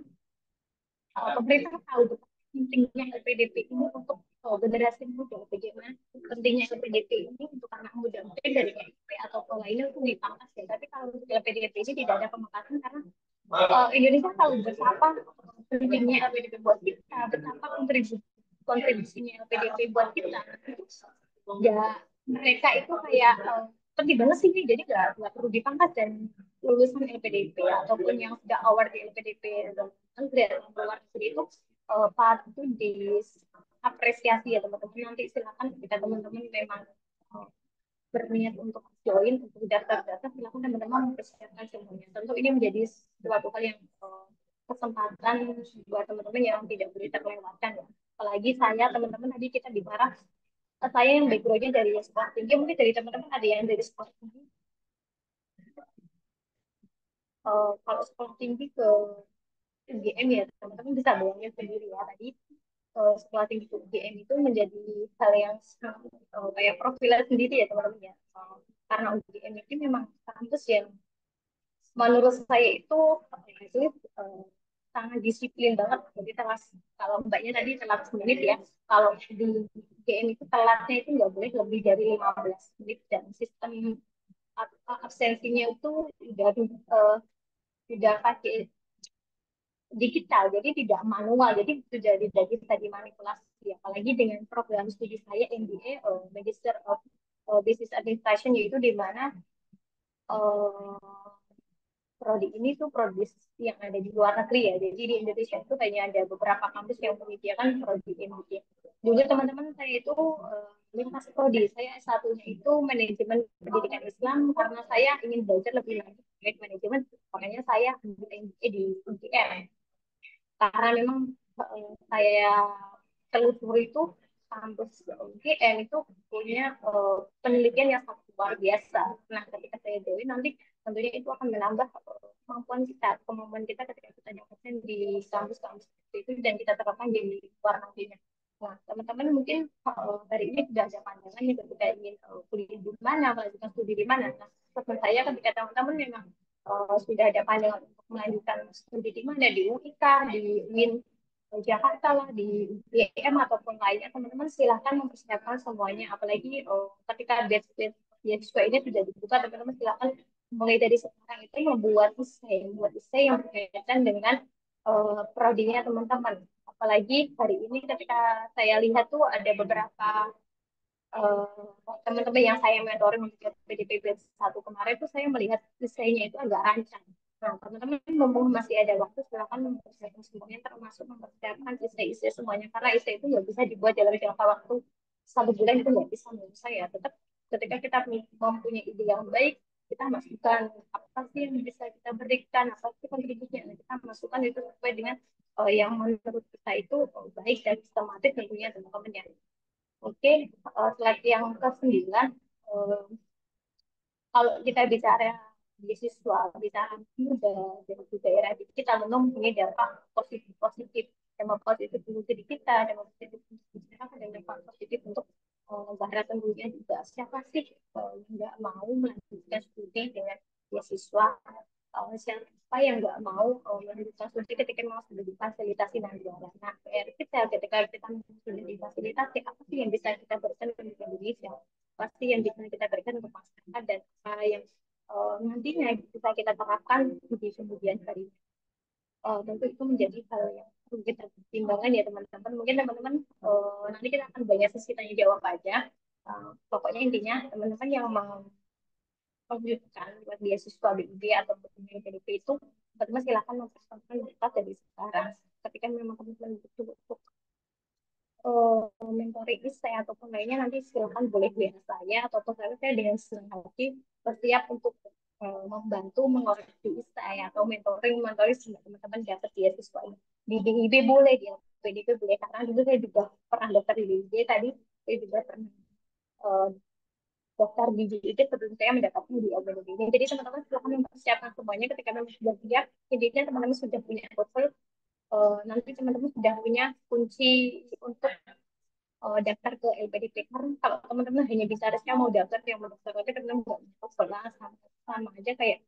F: pemerintah tahu betapa pentingnya LPDP ini untuk generasi muda. Bagaimana pentingnya LPDP ini untuk anak muda, mungkin dari LP ataupun lainnya itu dipangkas ya. Tapi kalau untuk LPDP ini tidak ada pemangkasan karena Indonesia tahu betapa pentingnya LPDP buat kita, betapa kontribusinya LPDP buat kita. Ya mereka itu kayak penting banget sih, jadi nggak perlu dipangkas. Dan lulusan LPDP ataupun yang sudah award di LPDP dan luar negeri itu patut diapresiasi ya teman-teman. Nanti silakan jika teman-teman memang berniat untuk join untuk daftar-daftar, silakan teman-teman mempersiapkan semuanya. Tentu ini menjadi suatu hal yang kesempatan buat teman-teman yang tidak boleh terlewatkan ya. Apalagi saya teman-teman tadi kita bicara saya yang backgroundnya dari sekolah tinggi, mungkin dari teman-teman ada yang dari sekolah tinggi. Kalau sekolah tinggi ke UGM ya teman-teman bisa bayangin sendiri ya, tadi sekolah tinggi ke UGM itu menjadi hal yang kayak profil sendiri ya teman-teman ya. Karena UGM ini memang kampus yang menurut saya itu sangat disiplin banget. Jadi kalau mbaknya tadi telat menit ya, kalau di UGM itu telatnya itu nggak boleh lebih dari 15 menit, dan sistem absensinya itu sudah pakai digital, jadi tidak manual, jadi sudah tidak bisa dimanipulasi. Apalagi dengan program studi saya MBA, Magister of Business Administration, yaitu di mana prodi ini tuh prodi yang ada di luar negeri ya. Jadi di Indonesia itu hanya ada beberapa kampus yang menyediakan prodi MBA. Dulu teman-teman saya itu lintas prodi. Saya satunya itu manajemen pendidikan Islam karena saya ingin belajar lebih lanjut terkait manajemen. Makanya saya ambil MBA di UGM. Karena memang saya telusuri itu kampus UGM itu punya penelitian yang sangat luar biasa. Nah, ketika saya join nanti tentunya itu akan menambah kemampuan kita ketika kita dapatkan di kampus-kampus itu dan kita terapkan di luar negeri. Nah, teman-teman mungkin hari ini sudah ada pandangan nih ketika ingin kuliah di mana, melanjutkan studi di mana. Nah, pesan saya ketika teman-teman memang sudah ada pandangan untuk melanjutkan studi di mana, di UIK, di UIN Jakarta lah, di UGM ataupun lainnya, teman-teman silahkan mempersiapkan semuanya. Apalagi ketika beasiswa ini sudah dibuka, teman-teman silahkan mulai dari sekarang itu membuat esai yang berkaitan dengan prodinya teman-teman. Apalagi hari ini ketika saya lihat tuh ada beberapa eh, teman-teman yang saya mentoring untuk PDP batch 1 kemarin tuh saya melihat desainnya itu agak rancang. Nah, teman-teman mumpung masih ada waktu, silakan mempersiapkan semuanya, termasuk mempersiapkan isi semuanya. Karena isi itu nggak bisa dibuat dalam jangka waktu 1 bulan, itu nggak bisa menurut saya. Tetap ketika kita mempunyai ide yang baik, kita masukkan apa sih yang bisa kita berikan, apa sih kontribusinya. Nah, kita masukkan itu sesuai dengan yang menurut kita itu baik dan sistematis tentunya teman-teman ya. Oke, slide yang ke-9. eh, Kalau kita bicara beasiswa, bicara muda dari daerah, kita mempunyai dampak positif-positif. Dampak positif untuk diri kita, dampak positif untuk masyarakat, dan dampak positif untuk negara tentunya juga. Siapa sih yang nggak mau melanjutkan studi dengan beasiswa? Siapa yang nggak mau melanjutkan studi ketika memang sudah difasilitasi negara? Nah, PR kita ketika kita sudah difasilitasi, apa sih yang bisa kita berikan untuk Indonesia? Pasti yang bisa kita berikan untuk masyarakat dan apa yang nantinya bisa kita terapkan di kemudian hari. Tentu itu menjadi hal yang perlu kita pertimbangkan ya teman-teman. Mungkin teman-teman nanti kita akan banyak sesi tanya jawab aja. Pokoknya intinya teman-teman yang mau melanjutkan buat beasiswa BID atau PDP itu teman-teman silakan mempersiapkan data dari sekarang. Ketika memang teman-teman betul-betul mentoring saya ataupun lainnya, nanti silakan boleh WA saya ataupun saya dengan senang hati bersiap untuk membantu mengoreksi saya atau mentoring teman-teman dapat beasiswa ini. Di DIB boleh, di PDP boleh, karena dulu saya juga pernah daftar di DIB tadi, saya juga pernah eh, daftar di DIB sebelum saya mendapatkan di LPDP ini. Jadi teman-teman silakan mempersiapkan semuanya ketika memang sudah siap. Intinya teman-teman sudah punya portfolio, nanti teman-teman sudah punya kunci untuk daftar ke LPDP. Karena kalau teman-teman hanya bisa harusnya mau daftar yang mau daftar, tapi teman-teman nggak mau sekolah, sama aja kayak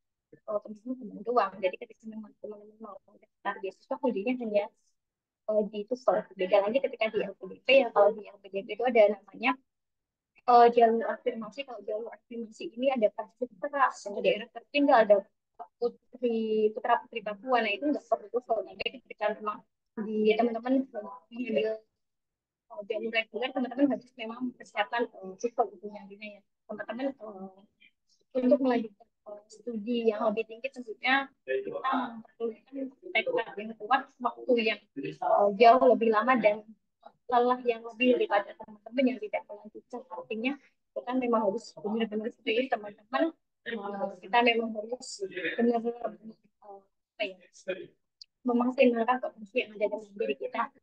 F: teman-teman teman doang. Jadi ketika memang teman-teman mau daftar beasiswa, kuncinya hanya di itu sekolah. Beda lagi ketika di LPDP ya, kalau di LPDP itu ada namanya jalur afirmasi. Kalau jalur afirmasi ini ada pasti keras, yang daerah tertinggal, ada putra putri Papua. Nah itu nggak perlu tuh nanti ketika memang di teman-teman mengambil jalur reguler, teman-teman harus memang mempersiapkan psikol ibunya gini ya teman-teman, untuk melanjutkan studi yang lebih tinggi. Tentunya kita memperlukan tekad yang kuat, waktu yang jauh lebih lama, dan lelah yang lebih daripada teman-teman yang tidak melanjutkan. Artinya kita memang harus benar-benar serius teman-teman. Kita memang harus benar-benar apa ya, memaksimalkan potensi yang ada dalam diri kita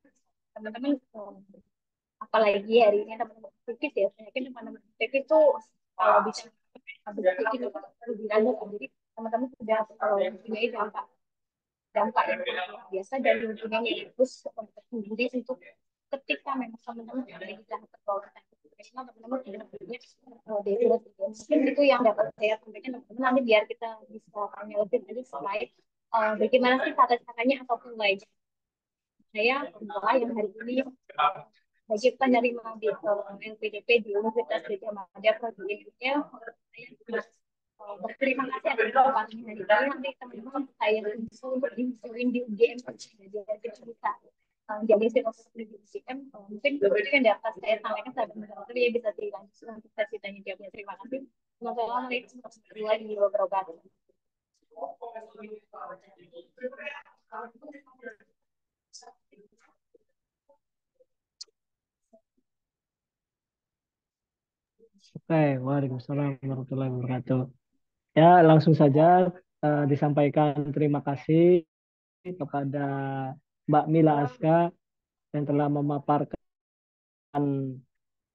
F: teman-teman. Apalagi hari ini teman-teman aktivis ya, saya yakin teman-teman aktivis itu kalau bisa habis itu perlu dilanjutkan. Jadi teman-teman sudah mempunyai dampak dampak yang luar biasa dan mempunyai terus untuk sendiri untuk ketika memang teman-teman ada di tahap pergaulan teman-teman sudah punya definisi. Mungkin itu yang dapat saya sampaikan teman-teman. Nanti biar kita bisa tanya lebih lanjut selain bagaimana sih cara-caranya ataupun lainnya. Saya bahwa yang hari ini bagi penerima di LPDP di Universitas Gajah Mada Prodi Indonesia, saya berterima kasih atas kesempatannya hari ini. Nanti teman-teman saya bisa untuk diusulin di UGM jadi kita bisa jadi filosofi di UGM. Mungkin itu yang dapat saya sampaikan saat teman-teman ya, bisa dilanjutkan untuk sesi tanya jawabnya. Terima kasih. Wassalamualaikum warahmatullahi wabarakatuh.
D: Oke, waalaikumsalam warahmatullahi wabarakatuh. Ya, langsung saja disampaikan terima kasih kepada Mbak Mila Aska yang telah memaparkan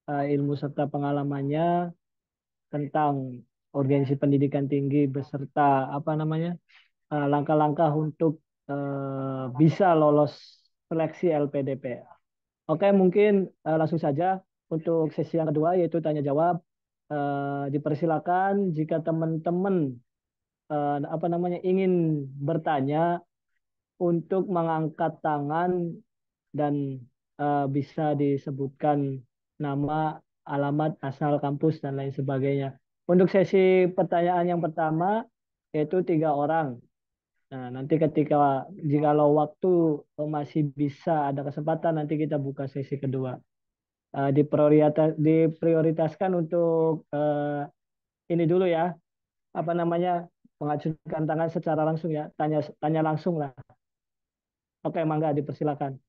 D: ilmu serta pengalamannya tentang urgensi pendidikan tinggi beserta apa namanya langkah-langkah untuk bisa lolos seleksi LPDP. Oke, mungkin langsung saja untuk sesi yang kedua yaitu tanya jawab. Dipersilakan jika teman-teman apa namanya ingin bertanya untuk mengangkat tangan dan bisa disebutkan nama, alamat, asal kampus dan lain sebagainya. Untuk sesi pertanyaan yang pertama yaitu 3 orang. Nah, nanti jikalau waktu masih bisa ada kesempatan nanti kita buka sesi kedua. diprioritaskan untuk ini dulu ya, apa namanya, mengajukan tangan secara langsung ya, tanya tanya langsung lah. Oke, mangga dipersilakan.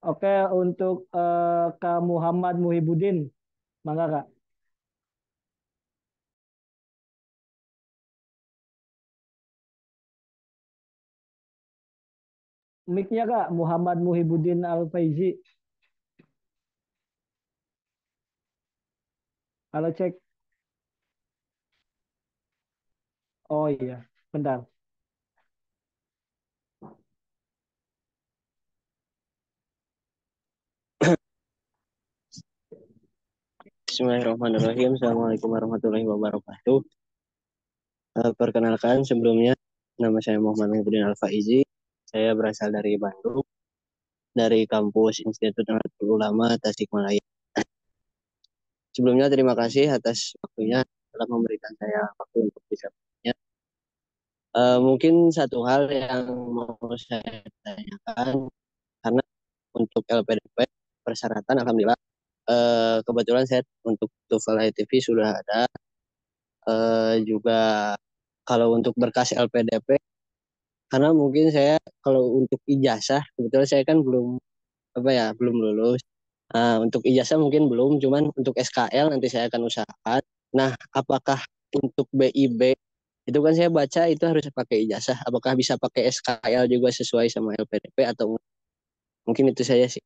D: Oke, untuk Kak Muhammad Muhibudin, mangga Kak. Mic-nya Kak, Muhammad Muhibudin Al-Faizi. Halo cek. Oh iya, bentar.
H: Bismillahirrahmanirrahim. Assalamualaikum warahmatullahi wabarakatuh. Perkenalkan sebelumnya, nama saya Muhammad Muhyiddin Al-Faizi. Saya berasal dari Bandung, dari kampus Institut Nahdlatul Ulama Tasikmalaya. Sebelumnya terima kasih atas waktunya telah memberikan saya waktu untuk bisa bertanya. Mungkin satu hal yang mau saya tanyakan, karena untuk LPDP persyaratan alhamdulillah kebetulan saya untuk TOEFL ITV sudah ada. Juga kalau untuk berkas LPDP, karena mungkin saya kalau untuk ijazah kebetulan saya kan belum apa ya belum lulus. Untuk ijazah mungkin belum, cuman untuk SKL nanti saya akan usahakan. Nah, apakah untuk BIB itu kan saya baca itu harus pakai ijazah, apakah bisa pakai SKL juga sesuai sama LPDP atau mungkin itu saya sih.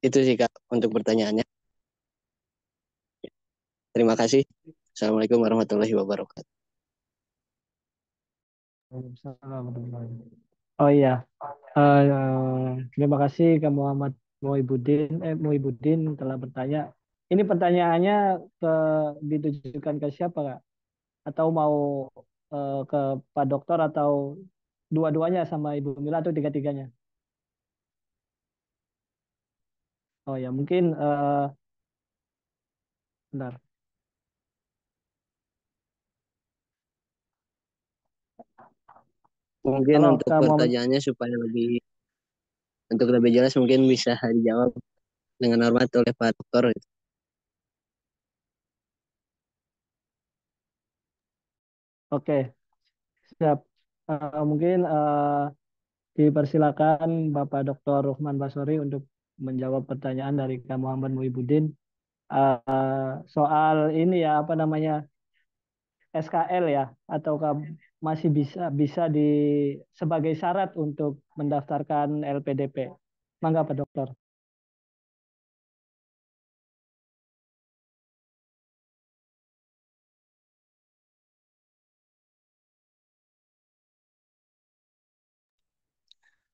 H: Itu sih Kak untuk pertanyaannya. Terima kasih. Assalamualaikum warahmatullahi wabarakatuh.
D: Oh iya, terima kasih ke Muhammad Muhibudin telah bertanya. Ini pertanyaannya ke ditujukan ke siapa Kak? Atau mau ke Pak Dokter atau dua-duanya sama Ibu Mila atau tiga-tiganya? Oh ya, mungkin bentar.
H: Mungkin
D: Halo
H: untuk
D: Kak Muhammad.
H: pertanyaannya supaya untuk lebih jelas mungkin bisa dijawab dengan hormat oleh Pak Dokter.
D: Oke, siap. Mungkin dipersilakan Bapak Dr. Ruhman Basori untuk menjawab pertanyaan dari Kak Muhammad Muhibudin. Soal ini ya, apa namanya, SKL ya, ataukah masih bisa bisa di sebagai syarat untuk mendaftarkan LPDP. Mangga Pak Dokter.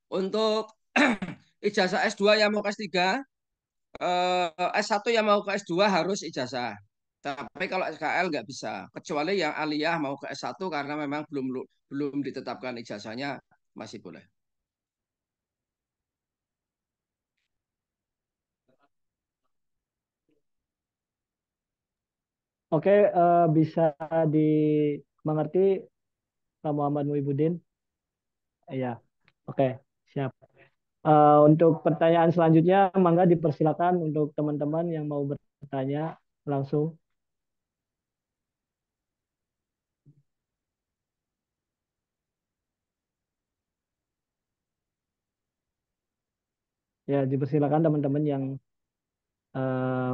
G: Untuk ijazah S2 yang mau ke S3, S1 yang mau ke S2 harus ijazah. Tapi kalau SKL nggak bisa, kecuali yang aliyah mau ke S1 karena memang belum ditetapkan ijazahnya, masih boleh.
D: Oke, bisa dimengerti Pak Muhammad Muhibudin? Iya, oke, siap. Untuk pertanyaan selanjutnya, mangga dipersilakan untuk teman-teman yang mau bertanya langsung. Ya, dipersilakan teman-teman yang eh,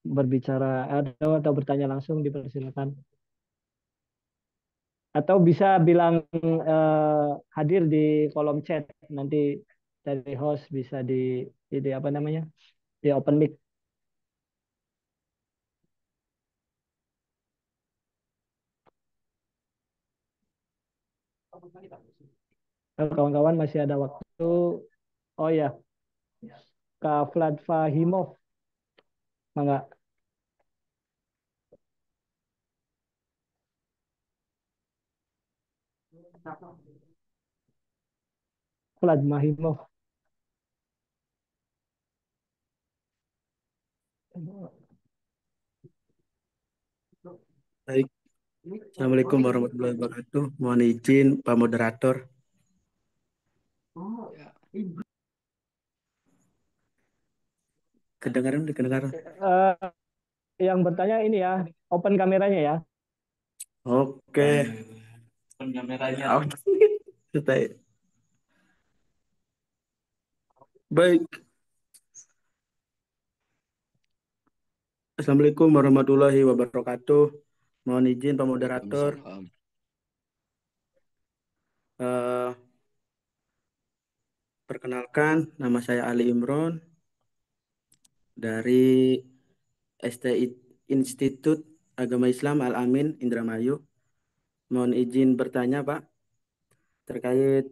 D: berbicara atau bertanya langsung dipersilakan. Atau bisa bilang hadir di kolom chat nanti dari host bisa di apa namanya, di open mic. Kalau kawan-kawan masih ada waktu, oh ya, Kak Vlad Fahimov, mangga. Vlad Mahimov.
I: Baik, Assalamualaikum warahmatullahi wabarakatuh. Mohon izin Pak Moderator.
G: Ya.
I: Kedengaran, kedengaran.
D: Eh, yang bertanya ini ya, open kameranya ya.
I: Oke. Kameranya. Oke. Sudah. Baik. Assalamualaikum warahmatullahi wabarakatuh. Mohon izin Pak Moderator.
G: Waalaikumsalam.
I: Eh, Perkenalkan, nama saya Ali Imron dari STI Institut Agama Islam Al-Amin Indramayu. Mohon izin bertanya, Pak, terkait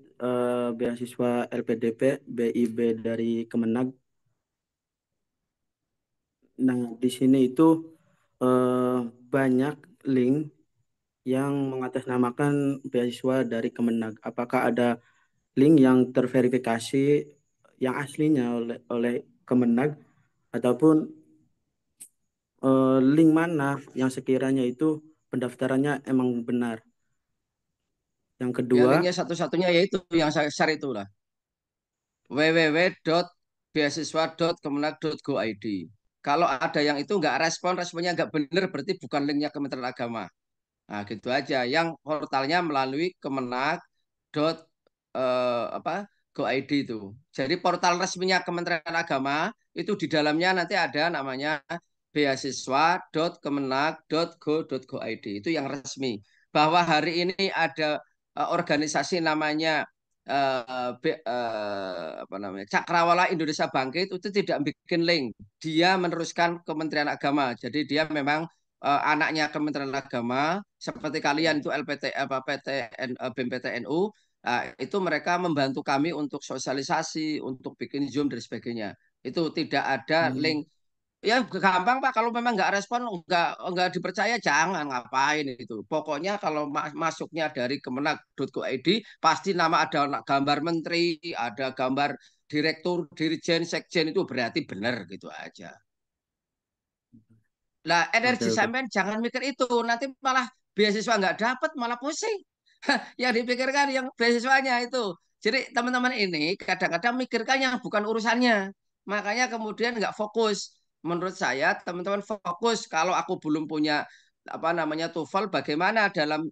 I: beasiswa LPDP BIB dari Kemenag. Nah, di sini itu banyak link yang mengatasnamakan beasiswa dari Kemenag. Apakah ada link yang terverifikasi yang aslinya oleh Kemenag ataupun link mana yang sekiranya itu pendaftarannya emang benar? Yang
G: Ya,
I: kedua,
G: linknya satu-satunya yaitu yang saya share itulah. www.beasiswa.kemenag.go.id. Kalau ada yang itu nggak responnya nggak benar, berarti bukan linknya Kementerian Agama. Nah, gitu aja. Yang portalnya melalui kemenag. Go.id itu. Jadi portal resminya Kementerian Agama itu di dalamnya nanti ada namanya beasiswa.kemenag.go.id. Itu yang resmi. Bahwa hari ini ada organisasi namanya Cakrawala Indonesia Bangkit itu tidak bikin link. Dia meneruskan Kementerian Agama. Jadi dia memang anaknya Kementerian Agama seperti kalian itu LPT apa PTN BEM PTNU. Nah, itu mereka membantu kami untuk sosialisasi, untuk bikin Zoom dan sebagainya. Itu tidak ada link. Ya gampang Pak, kalau memang nggak respon, nggak dipercaya, jangan ngapain itu. Pokoknya kalau masuknya dari kemenag.go.id, pasti nama ada gambar menteri, ada gambar direktur, dirjen, sekjen, itu berarti benar gitu aja. Lah
I: oke,
G: energi
I: oke.
G: sampean jangan mikir itu, nanti malah beasiswa nggak dapat, malah pusing. Yang dipikirkan yang beasiswanya itu. Jadi teman-teman ini kadang-kadang mikirkan yang bukan urusannya. Makanya kemudian nggak fokus. Menurut saya teman-teman fokus, kalau aku belum punya apa namanya TOEFL, bagaimana dalam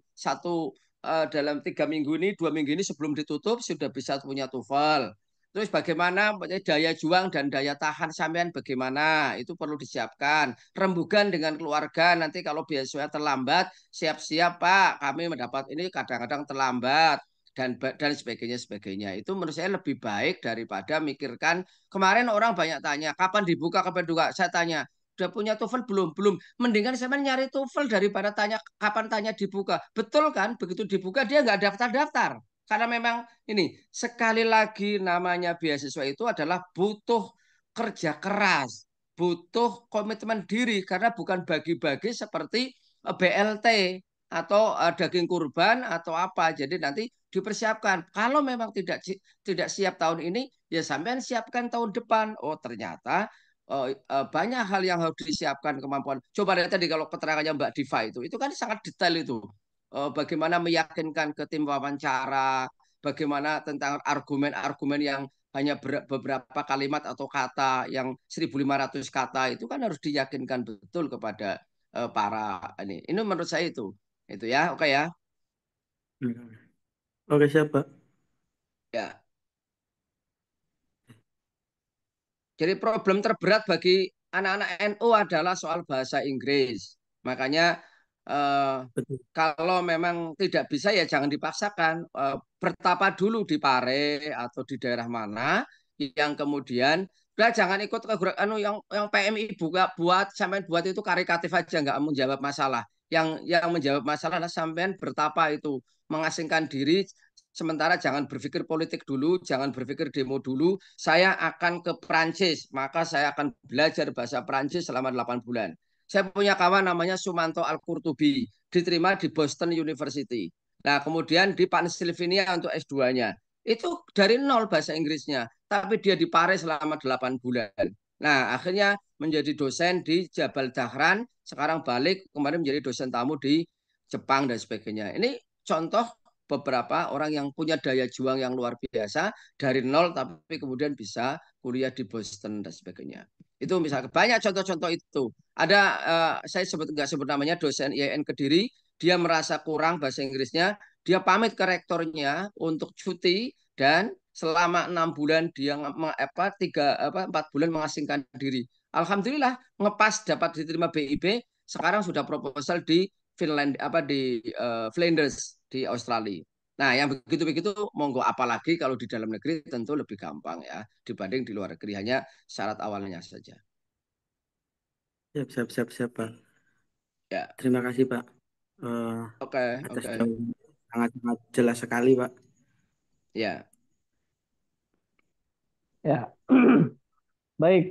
G: 3 minggu ini, 2 minggu ini sebelum ditutup sudah bisa punya TOEFL. Terus bagaimana daya juang dan daya tahan sampean bagaimana? Itu perlu disiapkan. Rembugan dengan keluarga, nanti kalau beasiswa terlambat, siap-siap Pak, kami mendapat ini kadang-kadang terlambat dan sebagainya. Itu menurut saya lebih baik daripada mikirkan. Kemarin orang banyak tanya kapan dibuka, kapan dibuka. Saya tanya udah punya TOEFL belum? Belum. Mendingan saya nyari TOEFL daripada tanya kapan tanya dibuka. Betul kan? Begitu dibuka dia nggak daftar-daftar. Karena memang ini sekali lagi namanya beasiswa itu adalah butuh kerja keras, butuh komitmen diri karena bukan bagi-bagi seperti BLT atau daging kurban atau apa. Jadi nanti dipersiapkan. Kalau memang tidak siap tahun ini, ya sampean siapkan tahun depan. Oh ternyata banyak hal yang harus disiapkan kemampuan. Coba lihat tadi kalau keterangannya Mbak Diva itu kan sangat detail itu. Bagaimana meyakinkan ke tim wawancara, bagaimana tentang argumen-argumen yang hanya beberapa kalimat atau kata yang 1.500 kata itu kan harus diyakinkan betul kepada para ini. Ini menurut saya itu ya, oke ya.
I: Oke, siapa?
G: Ya. Jadi problem terberat bagi anak-anak NU adalah soal bahasa Inggris. Makanya
I: Betul.
G: kalau memang tidak bisa ya jangan dipaksakan. Bertapa dulu di Pare atau di daerah mana yang kemudian udah jangan ikut ke yang PMI buat sampean buat itu karikatif aja nggak menjawab masalah. Yang menjawab masalah adalah sampean bertapa itu mengasingkan diri sementara jangan berpikir politik dulu, jangan berpikir demo dulu. Saya akan ke Prancis, maka saya akan belajar bahasa Prancis selama 8 bulan. Saya punya kawan namanya Sumanto Al-Qurtubi, diterima di Boston University. Nah, kemudian di Pennsylvania untuk S2-nya. Itu dari nol bahasa Inggrisnya, tapi dia di Paris selama 8 bulan. Nah, akhirnya menjadi dosen di Jabal Dahran, sekarang balik kemarin menjadi dosen tamu di Jepang dan sebagainya. Ini contoh beberapa orang yang punya daya juang yang luar biasa dari nol tapi kemudian bisa kuliah di Boston dan sebagainya. Itu misalnya banyak contoh-contoh itu. Ada saya nggak sebut namanya, dosen IAIN Kediri, dia merasa kurang bahasa Inggrisnya, dia pamit ke rektornya untuk cuti dan selama 6 bulan dia 4 bulan mengasingkan diri. Alhamdulillah ngepas dapat diterima BIB, sekarang sudah proposal di Finland di Flanders di Australia. Nah, yang begitu-begitu monggo, apalagi kalau di dalam negeri tentu lebih gampang ya dibanding di luar negeri, hanya syarat awalnya saja.
I: Siap, Pak.
G: Ya.
I: Terima kasih, Pak.
G: Oke.
I: Atas jawaban sangat jelas sekali, Pak.
G: Ya.
D: Ya. Baik,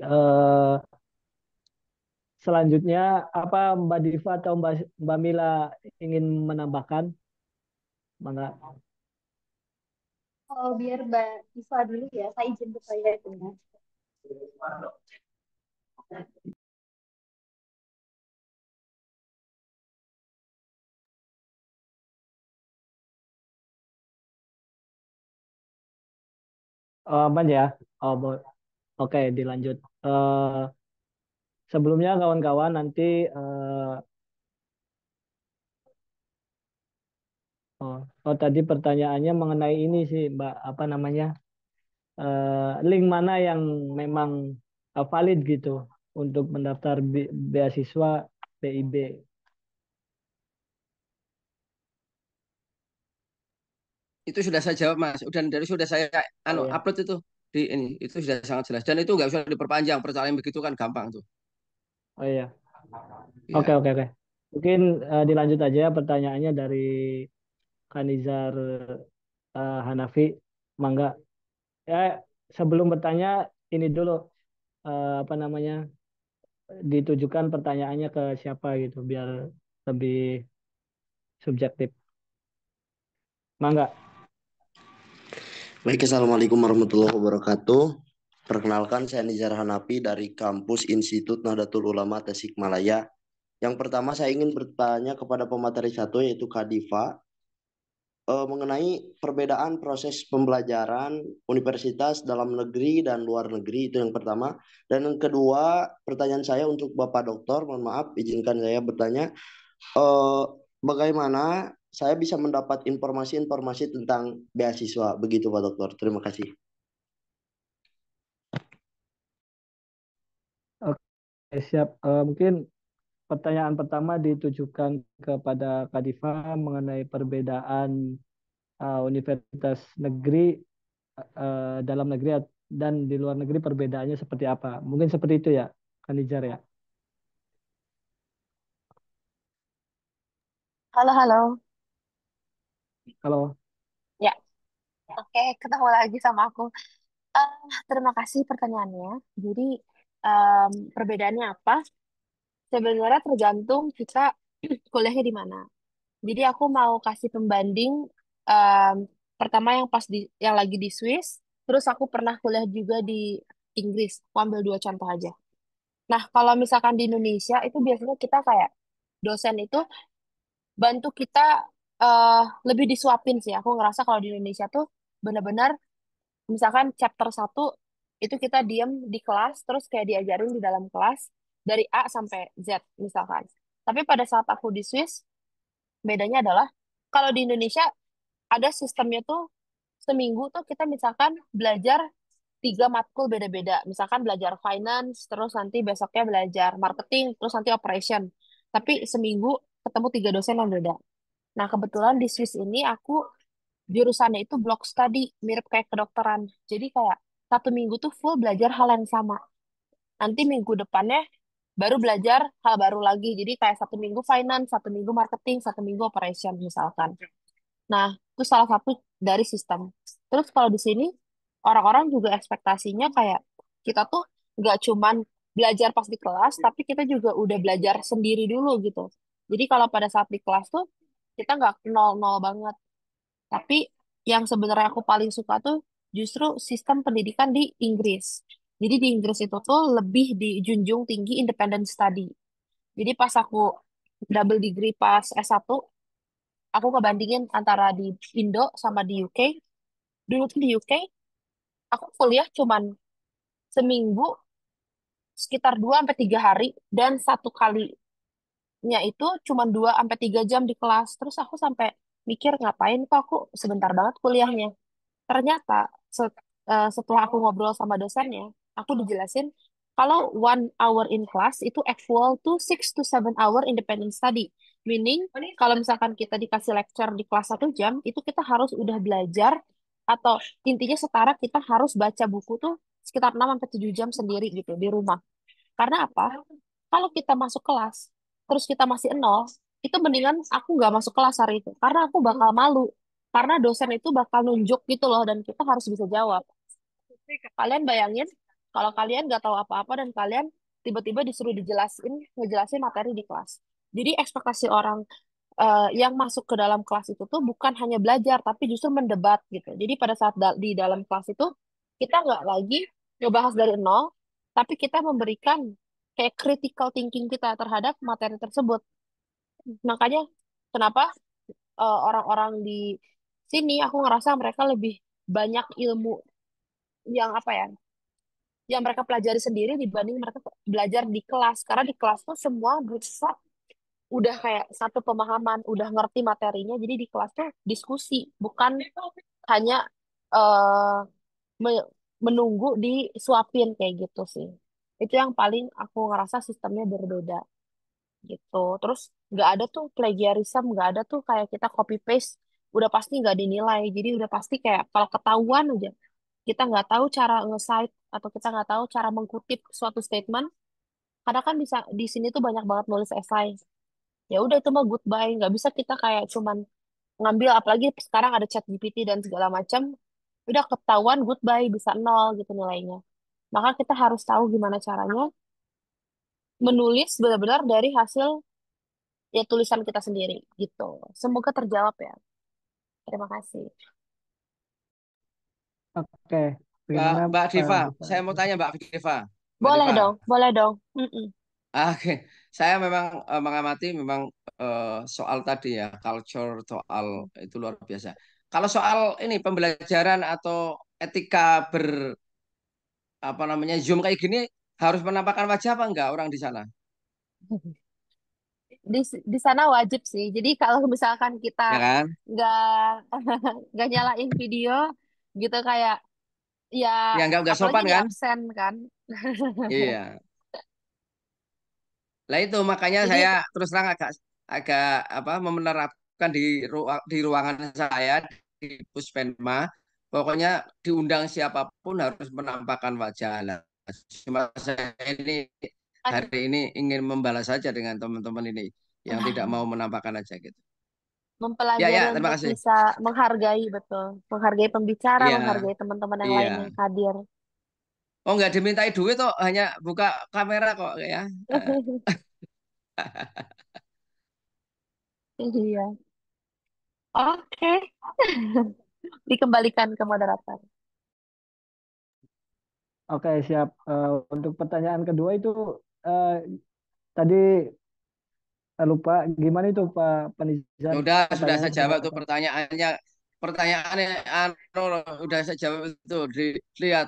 D: selanjutnya apa Mbak Diva atau Mbak Mila ingin menambahkan? Mangga.
F: Biar Mbak Diva dulu ya, saya izin ke saya ya.
D: Aman ya? Oke, dilanjut. Sebelumnya kawan-kawan nanti tadi pertanyaannya mengenai ini sih Mbak, apa namanya? Link mana yang memang valid gitu untuk mendaftar beasiswa PIB.
G: Itu sudah saya jawab, Mas. Dari sudah saya
D: Ya.
G: upload itu di ini. Itu sudah sangat jelas. Dan itu nggak usah diperpanjang. Persoalan begitu kan gampang tuh.
D: Oh iya.
G: Ya.
D: Oke. Mungkin dilanjut aja ya pertanyaannya dari Kanizar Hanafi. Mangga. Ya, sebelum bertanya ini dulu apa namanya? Ditujukan pertanyaannya ke siapa gitu biar lebih subjektif. Mangga.
J: Baik, Assalamualaikum warahmatullahi wabarakatuh. Perkenalkan, saya Nizar Hanafi dari Kampus Institut Nahdlatul Ulama Tasikmalaya. Yang pertama saya ingin bertanya kepada pemateri satu yaitu Kak Diva mengenai perbedaan proses pembelajaran universitas dalam negeri dan luar negeri, itu yang pertama. Dan yang kedua, pertanyaan saya untuk Bapak Doktor, mohon maaf izinkan saya bertanya bagaimana saya bisa mendapat informasi-informasi tentang beasiswa, begitu Pak Doktor. Terima kasih.
D: Oke, siap. Mungkin pertanyaan pertama ditujukan kepada Kadifa mengenai perbedaan universitas negeri dalam negeri dan di luar negeri perbedaannya seperti apa. Mungkin seperti itu ya, Kanijar ya.
E: Halo.
D: Halo.
E: Ya, oke, ketemu lagi sama aku. Terima kasih pertanyaannya. Jadi, perbedaannya apa? Sebenarnya tergantung kita kuliahnya di mana. Jadi aku mau kasih pembanding em, pertama yang lagi di Swiss, terus aku pernah kuliah juga di Inggris. Aku ambil 2 contoh aja. Nah, kalau misalkan di Indonesia itu biasanya kita kayak dosen itu bantu kita eh lebih disuapin sih. Aku ngerasa kalau di Indonesia tuh benar-benar misalkan chapter 1 itu kita diem di kelas terus kayak diajarin di dalam kelas dari A sampai Z misalkan. Tapi pada saat aku di Swiss bedanya adalah kalau di Indonesia ada sistemnya tuh seminggu tuh kita misalkan belajar 3 matkul beda-beda. Misalkan belajar finance, terus nanti besoknya belajar marketing, terus nanti operation. Tapi seminggu ketemu 3 dosen yang beda. Nah, kebetulan di Swiss ini aku jurusannya itu block study, mirip kayak kedokteran. Jadi kayak 1 minggu tuh full belajar hal yang sama. Nanti minggu depannya baru belajar hal baru lagi. Jadi kayak 1 minggu finance, 1 minggu marketing, 1 minggu operation misalkan. Nah, itu salah satu dari sistem. Terus kalau di sini orang-orang juga ekspektasinya kayak kita tuh nggak cuman belajar pas di kelas, tapi kita juga udah belajar sendiri dulu gitu. Jadi kalau pada saat di kelas tuh kita nggak nol-nol banget. Tapi yang sebenarnya aku paling suka tuh justru sistem pendidikan di Inggris. Jadi di Inggris itu tuh lebih dijunjung tinggi independent study. Jadi pas aku double degree pas S1, aku ngebandingin antara di Indo sama di UK. Dulu tuh di UK, aku kuliah cuman seminggu sekitar 2 sampai 3 hari dan satu kalinya itu cuma 2 sampai 3 jam di kelas. Terus aku sampai mikir ngapain kok aku sebentar banget kuliahnya. Ternyata setelah aku ngobrol sama dosennya, aku dijelasin kalau 1 hour in class itu equal to 6 to 7 hour independent study. Meaning, kalau misalkan kita dikasih lecture di kelas 1 jam, itu kita harus udah belajar atau intinya setara kita harus baca buku tuh sekitar 6 sampai 7 jam sendiri gitu di rumah. Karena apa? Kalau kita masuk kelas, terus kita masih nol, itu mendingan aku nggak masuk kelas hari itu. Karena aku bakal malu. Karena dosen itu bakal nunjuk gitu loh, dan kita harus bisa jawab. Kalian bayangin, kalau kalian nggak tahu apa-apa dan kalian tiba-tiba disuruh ngejelasin materi di kelas. Jadi ekspektasi orang yang masuk ke dalam kelas itu tuh bukan hanya belajar, tapi justru mendebat gitu. Jadi pada saat di dalam kelas itu, kita nggak lagi ngebahas dari nol, tapi kita memberikan kayak critical thinking kita terhadap materi tersebut. Makanya kenapa orang-orang di sini aku ngerasa mereka lebih banyak ilmu yang apa ya, yang mereka pelajari sendiri dibanding mereka belajar di kelas. Karena di kelas tuh semua bisa udah kayak satu pemahaman, udah ngerti materinya. Jadi di kelas tuh diskusi, bukan hanya eh, me- menunggu disuapin kayak gitu sih. Itu yang paling aku ngerasa sistemnya berbeda gitu. Terus nggak ada tuh plagiarism, nggak ada tuh kayak kita copy paste, udah pasti nggak dinilai. Jadi udah pasti kayak kalau ketahuan aja kita nggak tahu cara nge-cite atau kita nggak tahu cara mengkutip suatu statement, karena kan bisa di sini tuh banyak banget nulis esai. Ya udah itu mah goodbye, nggak bisa kita kayak cuman ngambil, apalagi sekarang ada chat GPT dan segala macam, udah ketahuan goodbye bisa nol gitu nilainya. Maka kita harus tahu gimana caranya menulis benar-benar dari hasil ya tulisan kita sendiri gitu. Semoga terjawab ya. Terima kasih.
D: Oke,
G: Mbak,
D: bagaimana
G: Mbak
D: Pak
G: Diva,
D: Diva?
G: saya mau tanya Mbak Diva. Mbak
E: Boleh
G: Diva,
E: dong, boleh dong. Mm-mm.
G: Oke, saya memang mengamati memang soal tadi ya, culture soal itu luar biasa. Kalau soal ini pembelajaran atau etika apa namanya Zoom kayak gini harus menampakkan wajah apa enggak orang di sana?
E: Di sana wajib sih. Jadi kalau misalkan kita
G: Ya kan?
E: nggak nggak nyalain video gitu kayak ya,
G: Ya enggak
E: apalagi
G: sopan
E: di
G: kan?
E: absen kan.
G: Iya. Lah itu makanya
E: Jadi
G: saya terus terang agak agak apa menerapkan di ruangan saya di Puspenma. Pokoknya diundang siapapun harus menampakkan wajah. Lah, cuma saya ini
E: kan
G: hari ini ingin membalas saja dengan teman-teman ini yang tidak mau menampakkan aja gitu. Ya
E: mempelajari
G: ya, terima
E: untuk
G: kasih.
E: bisa menghargai, betul. Menghargai pembicara,
G: Iya,
E: menghargai teman-teman yang lain yang
G: iya.
E: hadir.
G: Oh nggak dimintai duit kok, hanya buka kamera kok ya. Eh,
E: Iya. Oke. Dikembalikan ke moderator.
D: Oke, siap. Untuk pertanyaan kedua itu eh, tadi lupa gimana itu Pak Penizar,
G: sudah
D: pertanyaannya
G: saya
D: seperti
G: jawab tuh
D: apa?
G: pertanyaannya anu, udah saya jawab itu dilihat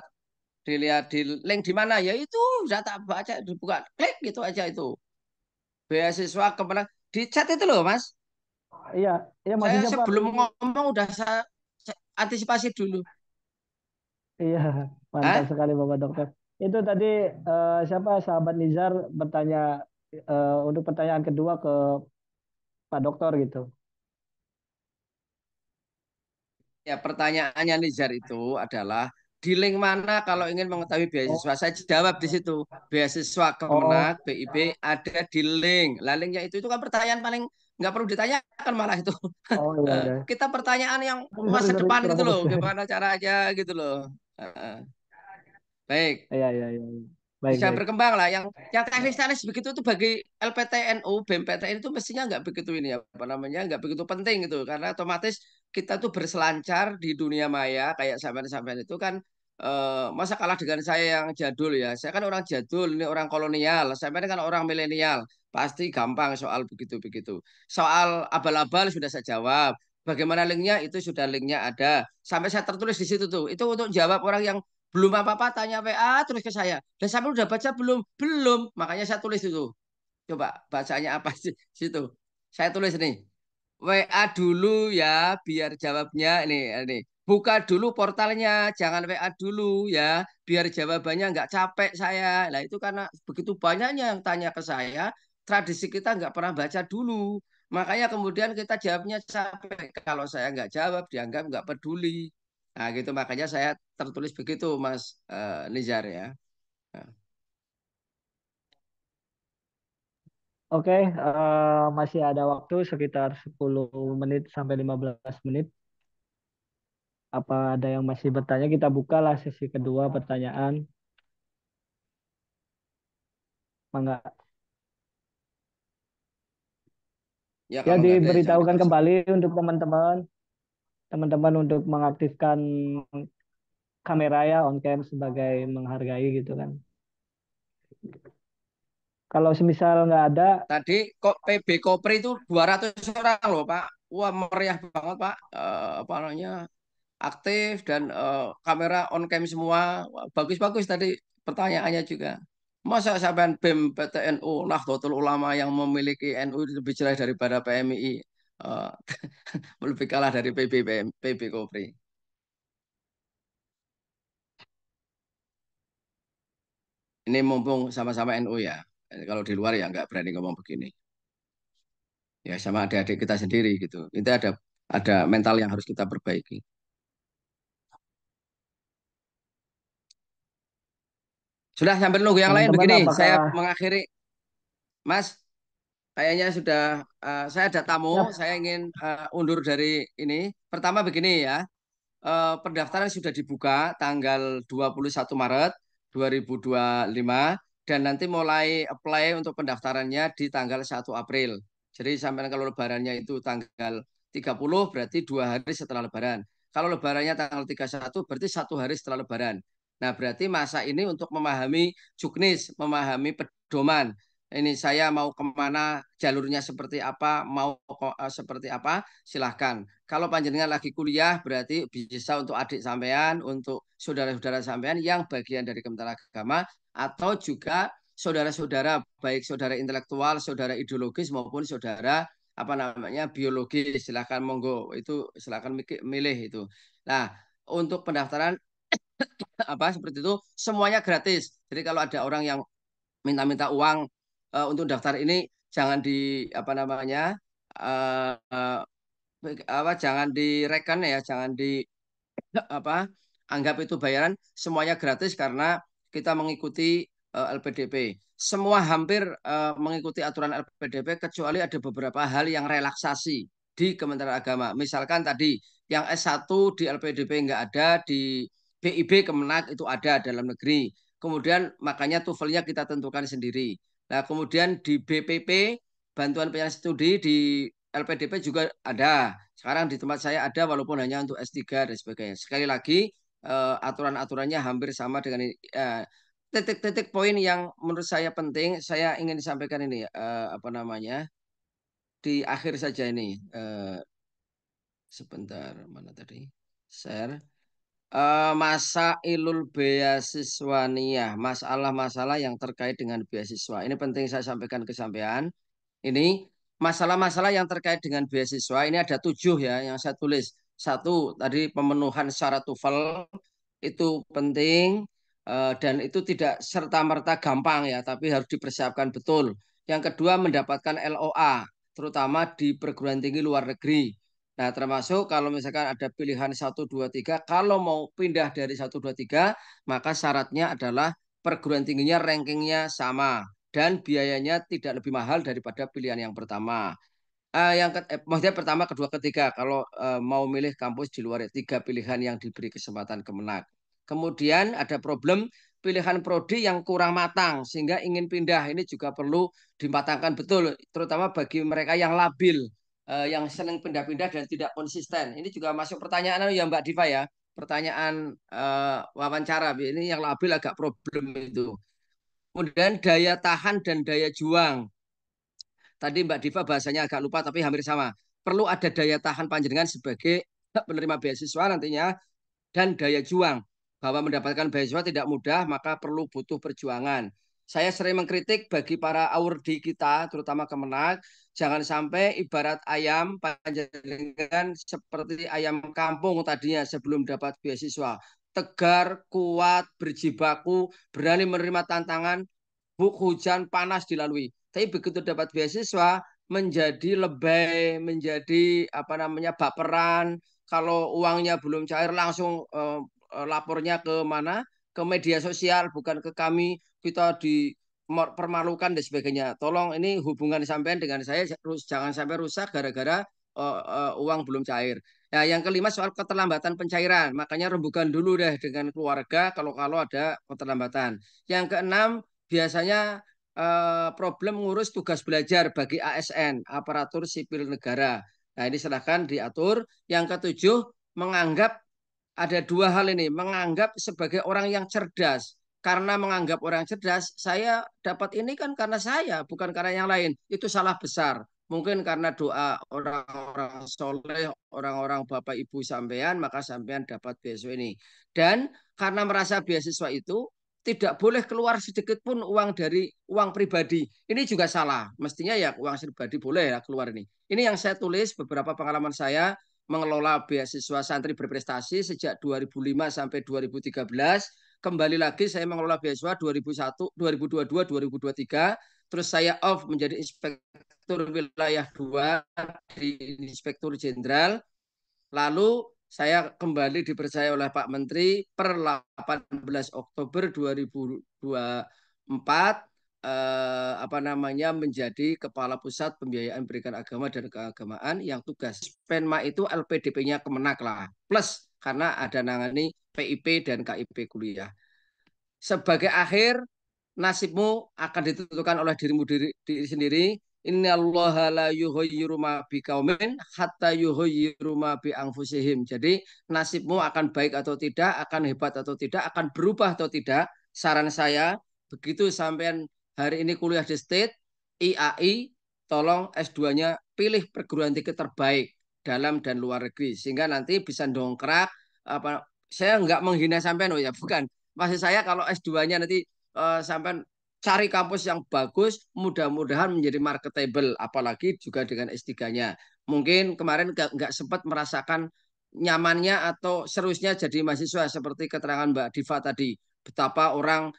G: dilihat di link di mana ya itu udah tak baca dibuka klik gitu aja itu beasiswa kemenang di chat itu loh Mas.
D: Iya, iya
G: Saya
D: maksudnya Pak
G: sebelum
D: ini,
G: ngomong udah saya antisipasi dulu.
D: iya mantap
G: Hah?
D: sekali Bapak Dokter. Itu tadi siapa sahabat Nizar bertanya untuk pertanyaan kedua ke Pak Dokter gitu.
G: Ya, pertanyaannya Nizar itu adalah di link mana kalau ingin mengetahui
D: Oh,
G: beasiswa? Saya jawab di situ. Beasiswa
D: oh,
G: Kemenag, BIP ada di link. Lah linknya itu kan pertanyaan paling nggak perlu ditanyakan malah itu.
D: oh iya iya.
G: Kita pertanyaan yang
D: Sorry
G: masa
D: sorry
G: depan
D: kurang
G: gitu
D: fokus.
G: loh. Gimana caranya gitu loh. Baik.
D: Iya iya iya. Baik
G: Bisa
D: baik.
G: berkembang lah yang teknis-teknis begitu itu bagi LPTNU BMPTN itu mestinya nggak begitu ini apa namanya nggak begitu penting gitu karena otomatis kita tuh berselancar di dunia maya kayak sampean-sampean itu kan masa kalah dengan saya yang jadul ya saya kan orang jadul ini orang kolonial sampean kan orang milenial Pasti gampang soal begitu-begitu. Soal abal-abal sudah saya jawab. Bagaimana linknya? Itu sudah linknya ada. Sampai saya tertulis di situ tuh. Itu untuk jawab orang yang belum apa-apa tanya WA terus ke saya. Dan sampai udah baca belum? Belum. Makanya saya tulis itu. Coba bacanya apa sih situ? Saya tulis nih. WA dulu ya biar jawabnya ini. Buka dulu portalnya, jangan WA dulu ya, biar jawabannya nggak capek saya. Nah itu karena begitu banyaknya yang tanya ke saya, tradisi kita nggak pernah baca dulu. Makanya kemudian kita jawabnya capek. Kalau saya nggak jawab, dianggap nggak peduli. Nah gitu makanya saya tertulis begitu Mas Nizar ya. Nah.
D: Oke, masih ada waktu sekitar 10 menit sampai 15 menit. Apa ada yang masih bertanya? Kita bukalah sesi kedua pertanyaan. Mangga.
G: Ya
D: Ya
G: kalau nggak ada ya jangan
D: diberitahukan
G: diteruskan.
D: kembali untuk teman-teman untuk mengaktifkan kamera ya on cam sebagai menghargai gitu kan. Kalau semisal nggak ada,
G: Tadi kok PB Kopri itu 200 orang loh Pak. Wah meriah banget Pak. Apa namanya aktif dan kamera on cam semua. Wah, bagus-bagus tadi pertanyaannya juga. Masa sampean BEM PTNU Nahdlatul Ulama yang memiliki NU lebih jelek daripada PMI eh, lebih kalah dari PB Kopri. Ini mumpung sama-sama NU ya. Kalau di luar ya nggak berani ngomong begini. Ya sama adik-adik kita sendiri gitu. Itu ada mental yang harus kita perbaiki. Sudah sampai nunggu yang lain
D: teman-teman
G: begini. Saya
D: apakah
G: mengakhiri, Mas. Kayaknya sudah. Saya ada tamu.
D: ya
G: Saya ingin undur dari ini. Pertama begini ya. Pendaftaran sudah dibuka tanggal 21 Maret 2025 dan nanti mulai apply untuk pendaftarannya di tanggal 1 April. Jadi sampai kalau lebarannya itu tanggal 30 berarti 2 hari setelah lebaran. Kalau lebarannya tanggal 31 berarti 1 hari setelah lebaran. Nah, berarti masa ini untuk memahami juknis, memahami pedoman. Ini saya mau kemana, jalurnya seperti apa, mau seperti apa, silahkan. Kalau panjenengan lagi kuliah berarti bisa untuk adik sampean, untuk saudara-saudara sampean yang bagian dari Kementerian Agama atau juga saudara-saudara baik saudara intelektual, saudara ideologis maupun saudara apa namanya biologis. Silakan monggo itu silakan milih itu. Nah, untuk pendaftaran apa seperti itu semuanya gratis. Jadi kalau ada orang yang minta-minta uang untuk daftar ini jangan di apa namanya uh, apa jangan direken ya, jangan di apa anggap itu bayaran, semuanya gratis karena kita mengikuti LPDP. Semua hampir mengikuti aturan LPDP kecuali ada beberapa hal yang relaksasi di Kementerian Agama. Misalkan tadi yang S1 di LPDP nggak ada, di BIB Kemenak itu ada dalam negeri. Kemudian makanya TOEFL-nya kita tentukan sendiri. Nah, kemudian di BPP bantuan penyelesaian studi di LPDP juga ada. Sekarang di tempat saya ada walaupun hanya untuk S3 dan sebagainya. Sekali lagi aturan-aturannya hampir sama dengan titik-titik poin yang menurut saya penting. Saya ingin disampaikan ini apa namanya di akhir saja ini. Sebentar mana tadi? Share. Masa ilul beasiswaniyah, masalah-masalah yang terkait dengan beasiswa. Ini penting saya sampaikan ke sampean. Ini masalah-masalah yang terkait dengan beasiswa ini ada 7 ya yang saya tulis. Satu tadi pemenuhan syarat TOEFL itu penting dan itu tidak serta-merta gampang ya, tapi harus dipersiapkan betul. Yang kedua mendapatkan LOA, terutama di perguruan tinggi luar negeri. Nah, termasuk kalau misalkan ada pilihan 1, 2, 3, kalau mau pindah dari 1, 2, 3, maka syaratnya adalah perguruan tingginya rankingnya sama dan biayanya tidak lebih mahal daripada pilihan yang pertama. Maksudnya pertama, kedua, ketiga. Kalau mau milih kampus di luar 3 pilihan yang diberi kesempatan Kemenak. Kemudian ada problem pilihan prodi yang kurang matang sehingga ingin pindah. Ini juga perlu dimatangkan betul, terutama bagi mereka yang labil, yang sering pindah-pindah dan tidak konsisten. Ini juga masuk pertanyaan ya Mbak Diva ya. Pertanyaan wawancara ini yang labil agak problem itu. Kemudian daya tahan dan daya juang. Tadi Mbak Diva bahasanya agak lupa tapi hampir sama. Perlu ada daya tahan panjenengan sebagai penerima beasiswa nantinya dan daya juang bahwa mendapatkan beasiswa tidak mudah, maka perlu butuh perjuangan. Saya sering mengkritik bagi para awardee kita, terutama Kemenag, jangan sampai ibarat ayam panjenengan seperti ayam kampung tadinya sebelum dapat beasiswa. Tegar, kuat, berjibaku, berani menerima tantangan, hujan panas dilalui. Tapi begitu dapat beasiswa menjadi lebay, menjadi apa namanya baperan. Kalau uangnya belum cair langsung lapornya ke mana? Ke media sosial, bukan ke kami. Kita dipermalukan dan sebagainya. Tolong ini hubungan sampean dengan saya jangan sampai rusak gara-gara uang belum cair. Nah, yang kelima soal keterlambatan pencairan. Makanya rembukan dulu deh dengan keluarga kalau ada keterlambatan. Yang keenam, biasanya problem ngurus tugas belajar bagi ASN, aparatur sipil negara. Nah, ini silahkan diatur. Yang ketujuh, menganggap ada dua hal ini. Menganggap sebagai orang yang cerdas. Karena menganggap orang cerdas, saya dapat ini kan karena saya, bukan karena yang lain. Itu salah besar. Mungkin karena doa orang-orang soleh, orang-orang bapak ibu sampean, maka sampean dapat beasiswa ini. Dan karena merasa beasiswa itu tidak boleh keluar sedikit pun uang dari uang pribadi. Ini juga salah. Mestinya ya uang pribadi boleh ya keluar ini. Ini yang saya tulis beberapa pengalaman saya mengelola beasiswa santri berprestasi sejak 2005 sampai 2013. Kembali lagi saya mengelola beasiswa 2001, 2022, 2023. Terus saya off menjadi inspektur wilayah 2 di Inspektur Jenderal. Lalu saya kembali dipercaya oleh Pak Menteri per 18 Oktober 2024 apa namanya menjadi Kepala Pusat Pembiayaan Pendidikan Agama dan Keagamaan yang tugas Penma itu LPDP-nya Kemenak lah. Plus karena ada nangani PIP dan KIP kuliah. Sebagai akhir, nasibmu akan ditentukan oleh dirimu diri sendiri. Innallaha la yughayyiru ma biqaumin hatta yughayyiru ma bi anfusihim. Jadi nasibmu akan baik atau tidak, akan hebat atau tidak, akan berubah atau tidak. Saran saya, begitu sampean hari ini kuliah di State, IAI, tolong S2-nya pilih perguruan tinggi terbaik dalam dan luar negeri sehingga nanti bisa dongkrak apa saya nggak menghina sampean oh ya bukan. Maksud saya kalau S2-nya nanti sampai cari kampus yang bagus, mudah-mudahan menjadi marketable, apalagi juga dengan S3-nya. Mungkin kemarin nggak sempat merasakan nyamannya atau seriusnya jadi mahasiswa seperti keterangan Mbak Diva tadi. Betapa orang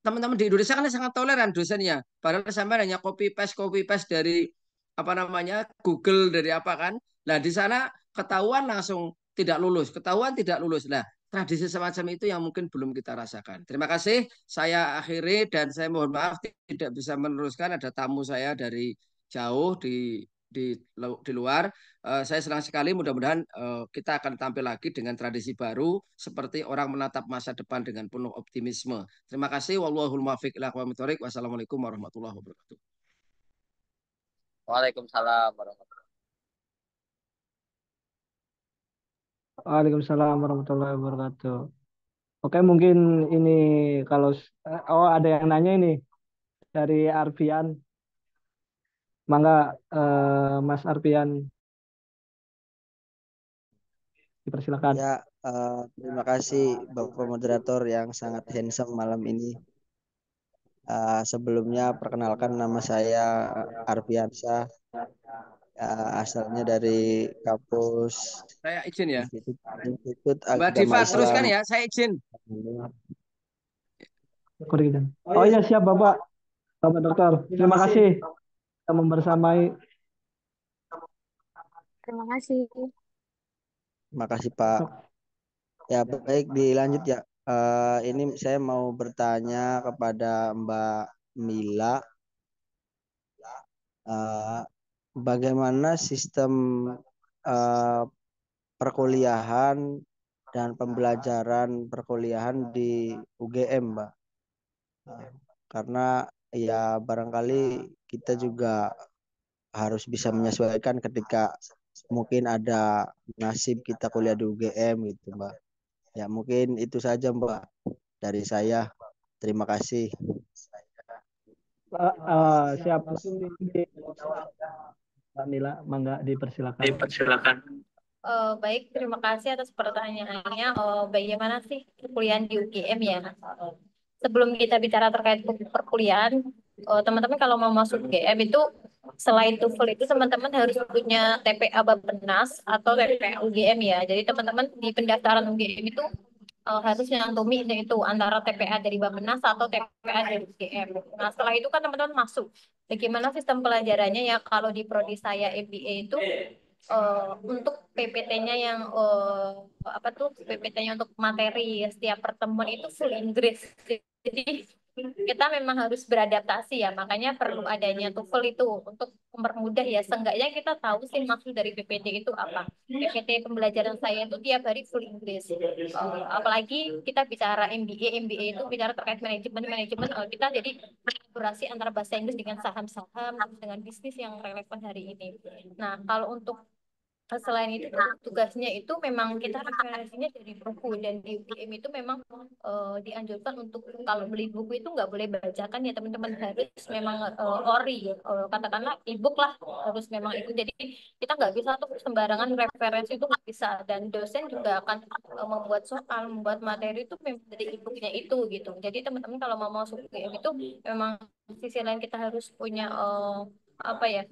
G: teman-teman di Indonesia kan sangat toleran dosennya. Padahal sampai hanya copy paste dari apa namanya Google dari apa kan. Nah di sana ketahuan langsung tidak lulus, ketahuan tidak lulus. Nah tradisi semacam itu yang mungkin belum kita rasakan. Terima kasih. Saya akhiri dan saya mohon maaf tidak bisa meneruskan. Ada tamu saya dari jauh di luar. Saya senang sekali. Mudah-mudahan kita akan tampil lagi dengan tradisi baru seperti orang menatap masa depan dengan penuh optimisme. Terima kasih. Wallahul muwaffiq ila aqwamit thoriq. Wassalamualaikum warahmatullahi wabarakatuh.
A: Waalaikumsalam warahmatullahi
D: Waalaikumsalam warahmatullahi wabarakatuh. Oke, mungkin ini kalau oh ada yang nanya ini dari Arfian. Mangga Mas Arfian dipersilakan.
C: Ya, terima kasih Bapak Moderator yang sangat handsome malam ini. Sebelumnya perkenalkan nama saya Arfiansyah, asalnya dari kampus
G: Saya izin ya.
C: Institut
G: Mbak
C: Agama
G: Diva
C: Islam.
G: teruskan ya. Saya izin.
D: Oh iya siap Bapak. Bapak Dokter. Terima kasih telah membersamai.
E: Terima kasih.
C: Terima kasih Pak. Ya baik dilanjut ya. Ini saya mau bertanya kepada Mbak Mila. Bagaimana sistem perkuliahan dan pembelajaran perkuliahan di UGM, Mbak? Karena ya barangkali kita juga harus bisa menyesuaikan ketika mungkin ada nasib kita kuliah di UGM gitu, Mbak. Ya mungkin itu saja, Mbak, dari saya. Terima kasih.
D: Siap. Mbak Mila, mangga dipersilakan.
F: Baik, terima kasih atas pertanyaannya. Bagaimana sih perkuliahan di UGM ya? Sebelum kita bicara terkait perkuliahan, teman-teman kalau mau masuk UGM itu selain TOEFL itu teman-teman harus punya TPA Bappenas atau TPA UGM ya. Jadi teman-teman di pendaftaran UGM itu harus nyantumin itu antara TPA dari Bappenas atau TPA dari UGM. Nah, setelah itu kan teman-teman masuk. Bagaimana sistem pelajarannya ya kalau di prodi saya MBA itu untuk PPT-nya yang apa tuh PPT-nya untuk materi setiap pertemuan itu full Inggris. Jadi kita memang harus beradaptasi ya, makanya perlu adanya TOEFL itu untuk mempermudah ya. Seenggaknya kita tahu sih maksud dari PPT itu apa. PPT pembelajaran saya itu tiap hari full Inggris. Apalagi kita bicara MBA itu bicara terkait manajemen, kita jadi kolaborasi antara bahasa Inggris dengan saham-saham, dengan bisnis yang relevan hari ini. Nah, kalau untuk selain itu tugasnya itu memang kita referensinya dari buku, dan di UGM itu memang dianjurkan untuk kalau beli buku itu nggak boleh bacakan ya teman-teman, harus memang ori katakanlah ebook lah, harus memang itu. Jadi kita nggak bisa tuh sembarangan referensi, itu nggak bisa, dan dosen juga akan membuat soal, membuat materi itu memang dari ebooknya itu gitu. Jadi teman-teman kalau mau masuk UGM itu memang sisi lain kita harus punya apa ya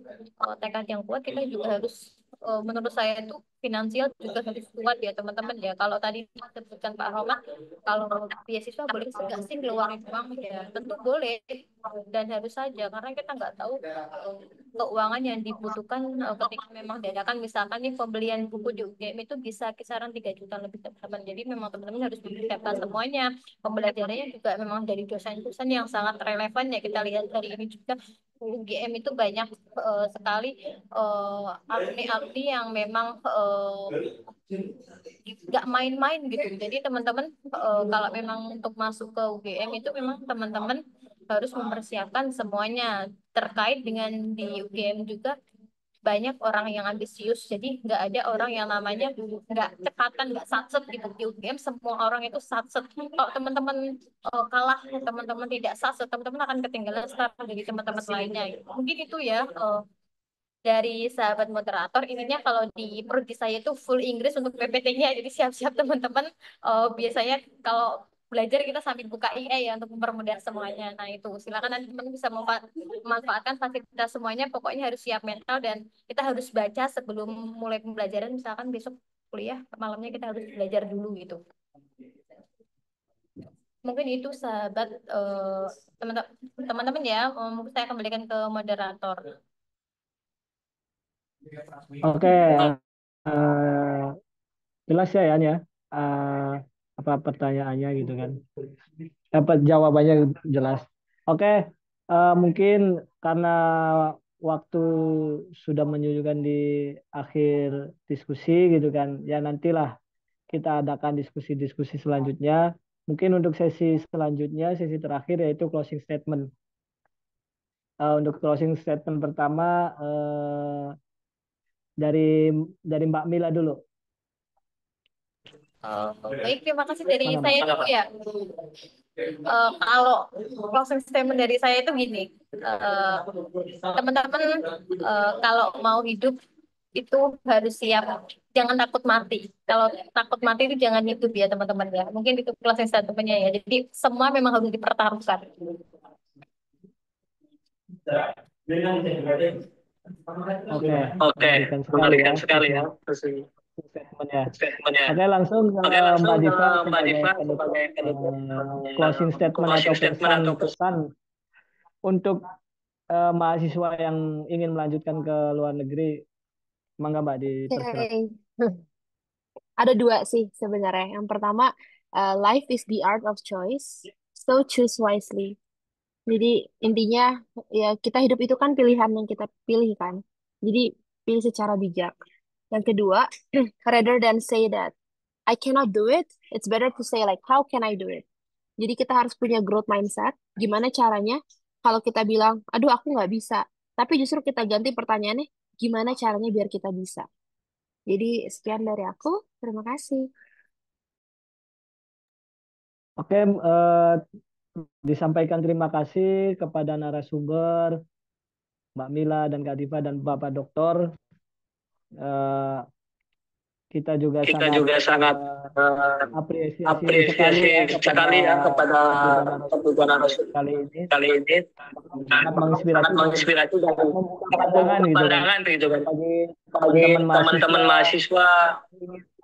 F: tekad yang kuat. Kita juga harus menurut saya itu finansial juga harus kuat ya teman-teman ya. Kalau tadi disebutkan Pak Roman, kalau beasiswa boleh nggak sih ngeluarin uang ya? Tentu boleh dan harus saja, karena kita nggak tahu keuangan yang dibutuhkan ketika memang dadakan. Misalkan nih pembelian buku di UGM itu bisa kisaran 3 juta lebih teman-teman. Jadi memang teman-teman harus mempersiapkan semuanya. Pembelajarannya juga memang dari dosen-dosen yang sangat relevan ya. Kita lihat hari ini juga UGM itu banyak sekali alumni-alumni yang memang nggak main-main gitu. Jadi teman-teman kalau memang untuk masuk ke UGM itu memang teman-teman harus mempersiapkan semuanya. Terkait dengan di UGM juga banyak orang yang ambisius, jadi nggak ada orang yang namanya nggak cepatan, nggak satset gitu. Di UGM semua orang itu satset. Kalau teman-teman kalah, teman-teman tidak satset, teman-teman akan ketinggalan start dari teman-teman lainnya. Mungkin itu ya dari sahabat moderator. Intinya kalau di prodi saya itu full Inggris untuk PPT-nya, jadi siap-siap teman-teman. Biasanya kalau belajar kita sambil buka IE ya untuk mempermudah semuanya. Nah itu silakan nanti teman bisa memanfaatkan fasilitas semuanya. Pokoknya harus siap mental, dan kita harus baca sebelum mulai pembelajaran. Misalkan besok kuliah malamnya kita harus belajar dulu gitu. Mungkin itu sahabat teman-teman ya. Mungkin saya kembalikan ke moderator.
D: Oke, jelas ya Yan ya, apa pertanyaannya gitu kan, dapat jawabannya jelas. Oke, mungkin karena waktu sudah menunjukkan di akhir diskusi gitu kan, ya nantilah kita adakan diskusi-diskusi selanjutnya. Mungkin untuk sesi selanjutnya, sesi terakhir yaitu closing statement. Untuk closing statement pertama dari Mbak Mila dulu.
F: Baik, terima kasih dari saya dulu ya. Kalau closing statement dari saya itu gini, teman-teman kalau mau hidup itu harus siap, jangan takut mati. Kalau takut mati itu jangan hidup ya teman-teman ya. Mungkin itu closing statementnya ya. Jadi semua memang harus dipertaruhkan.
D: Oke, mengerikan sekali ya statementnya. Oke, langsung ke Mbak Diva sebagai closing statement atau pesan untuk mahasiswa yang ingin melanjutkan ke luar negeri. Mangga Mbak dipersilakan.
E: Ada dua sih sebenarnya. Yang pertama, life is the art of choice, so choose wisely. Jadi intinya ya kita hidup itu kan pilihan yang kita pilih kan. Jadi pilih secara bijak. Yang kedua, rather than say that I cannot do it, it's better to say like how can I do it. Jadi kita harus punya growth mindset. Gimana caranya? Kalau kita bilang, aduh aku nggak bisa. Tapi justru kita ganti pertanyaannya, gimana caranya biar kita bisa. Jadi sekian dari aku. Terima kasih.
D: Oke, disampaikan terima kasih kepada narasumber Mbak Mila dan Kak Diva dan Bapak Doktor. Eh, kita juga sangat apresiasi sekali ya kepada kedua narasumber kali ini. Sangat menginspirasi dan membuka pandangan gitu kan bagi teman-teman mahasiswa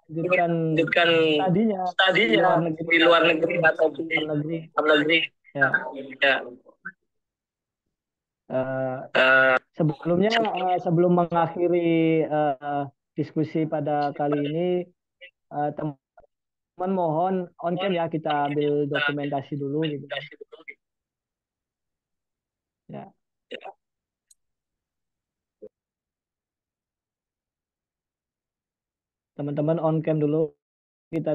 D: ingin melanjutkan studinya di luar negeri atau di dalam negeri. Ya. Sebelumnya sebelum mengakhiri diskusi pada kali ini, teman mohon on cam ya, kita ambil dokumentasi dulu gitu. Ya. Teman-teman on cam dulu, kita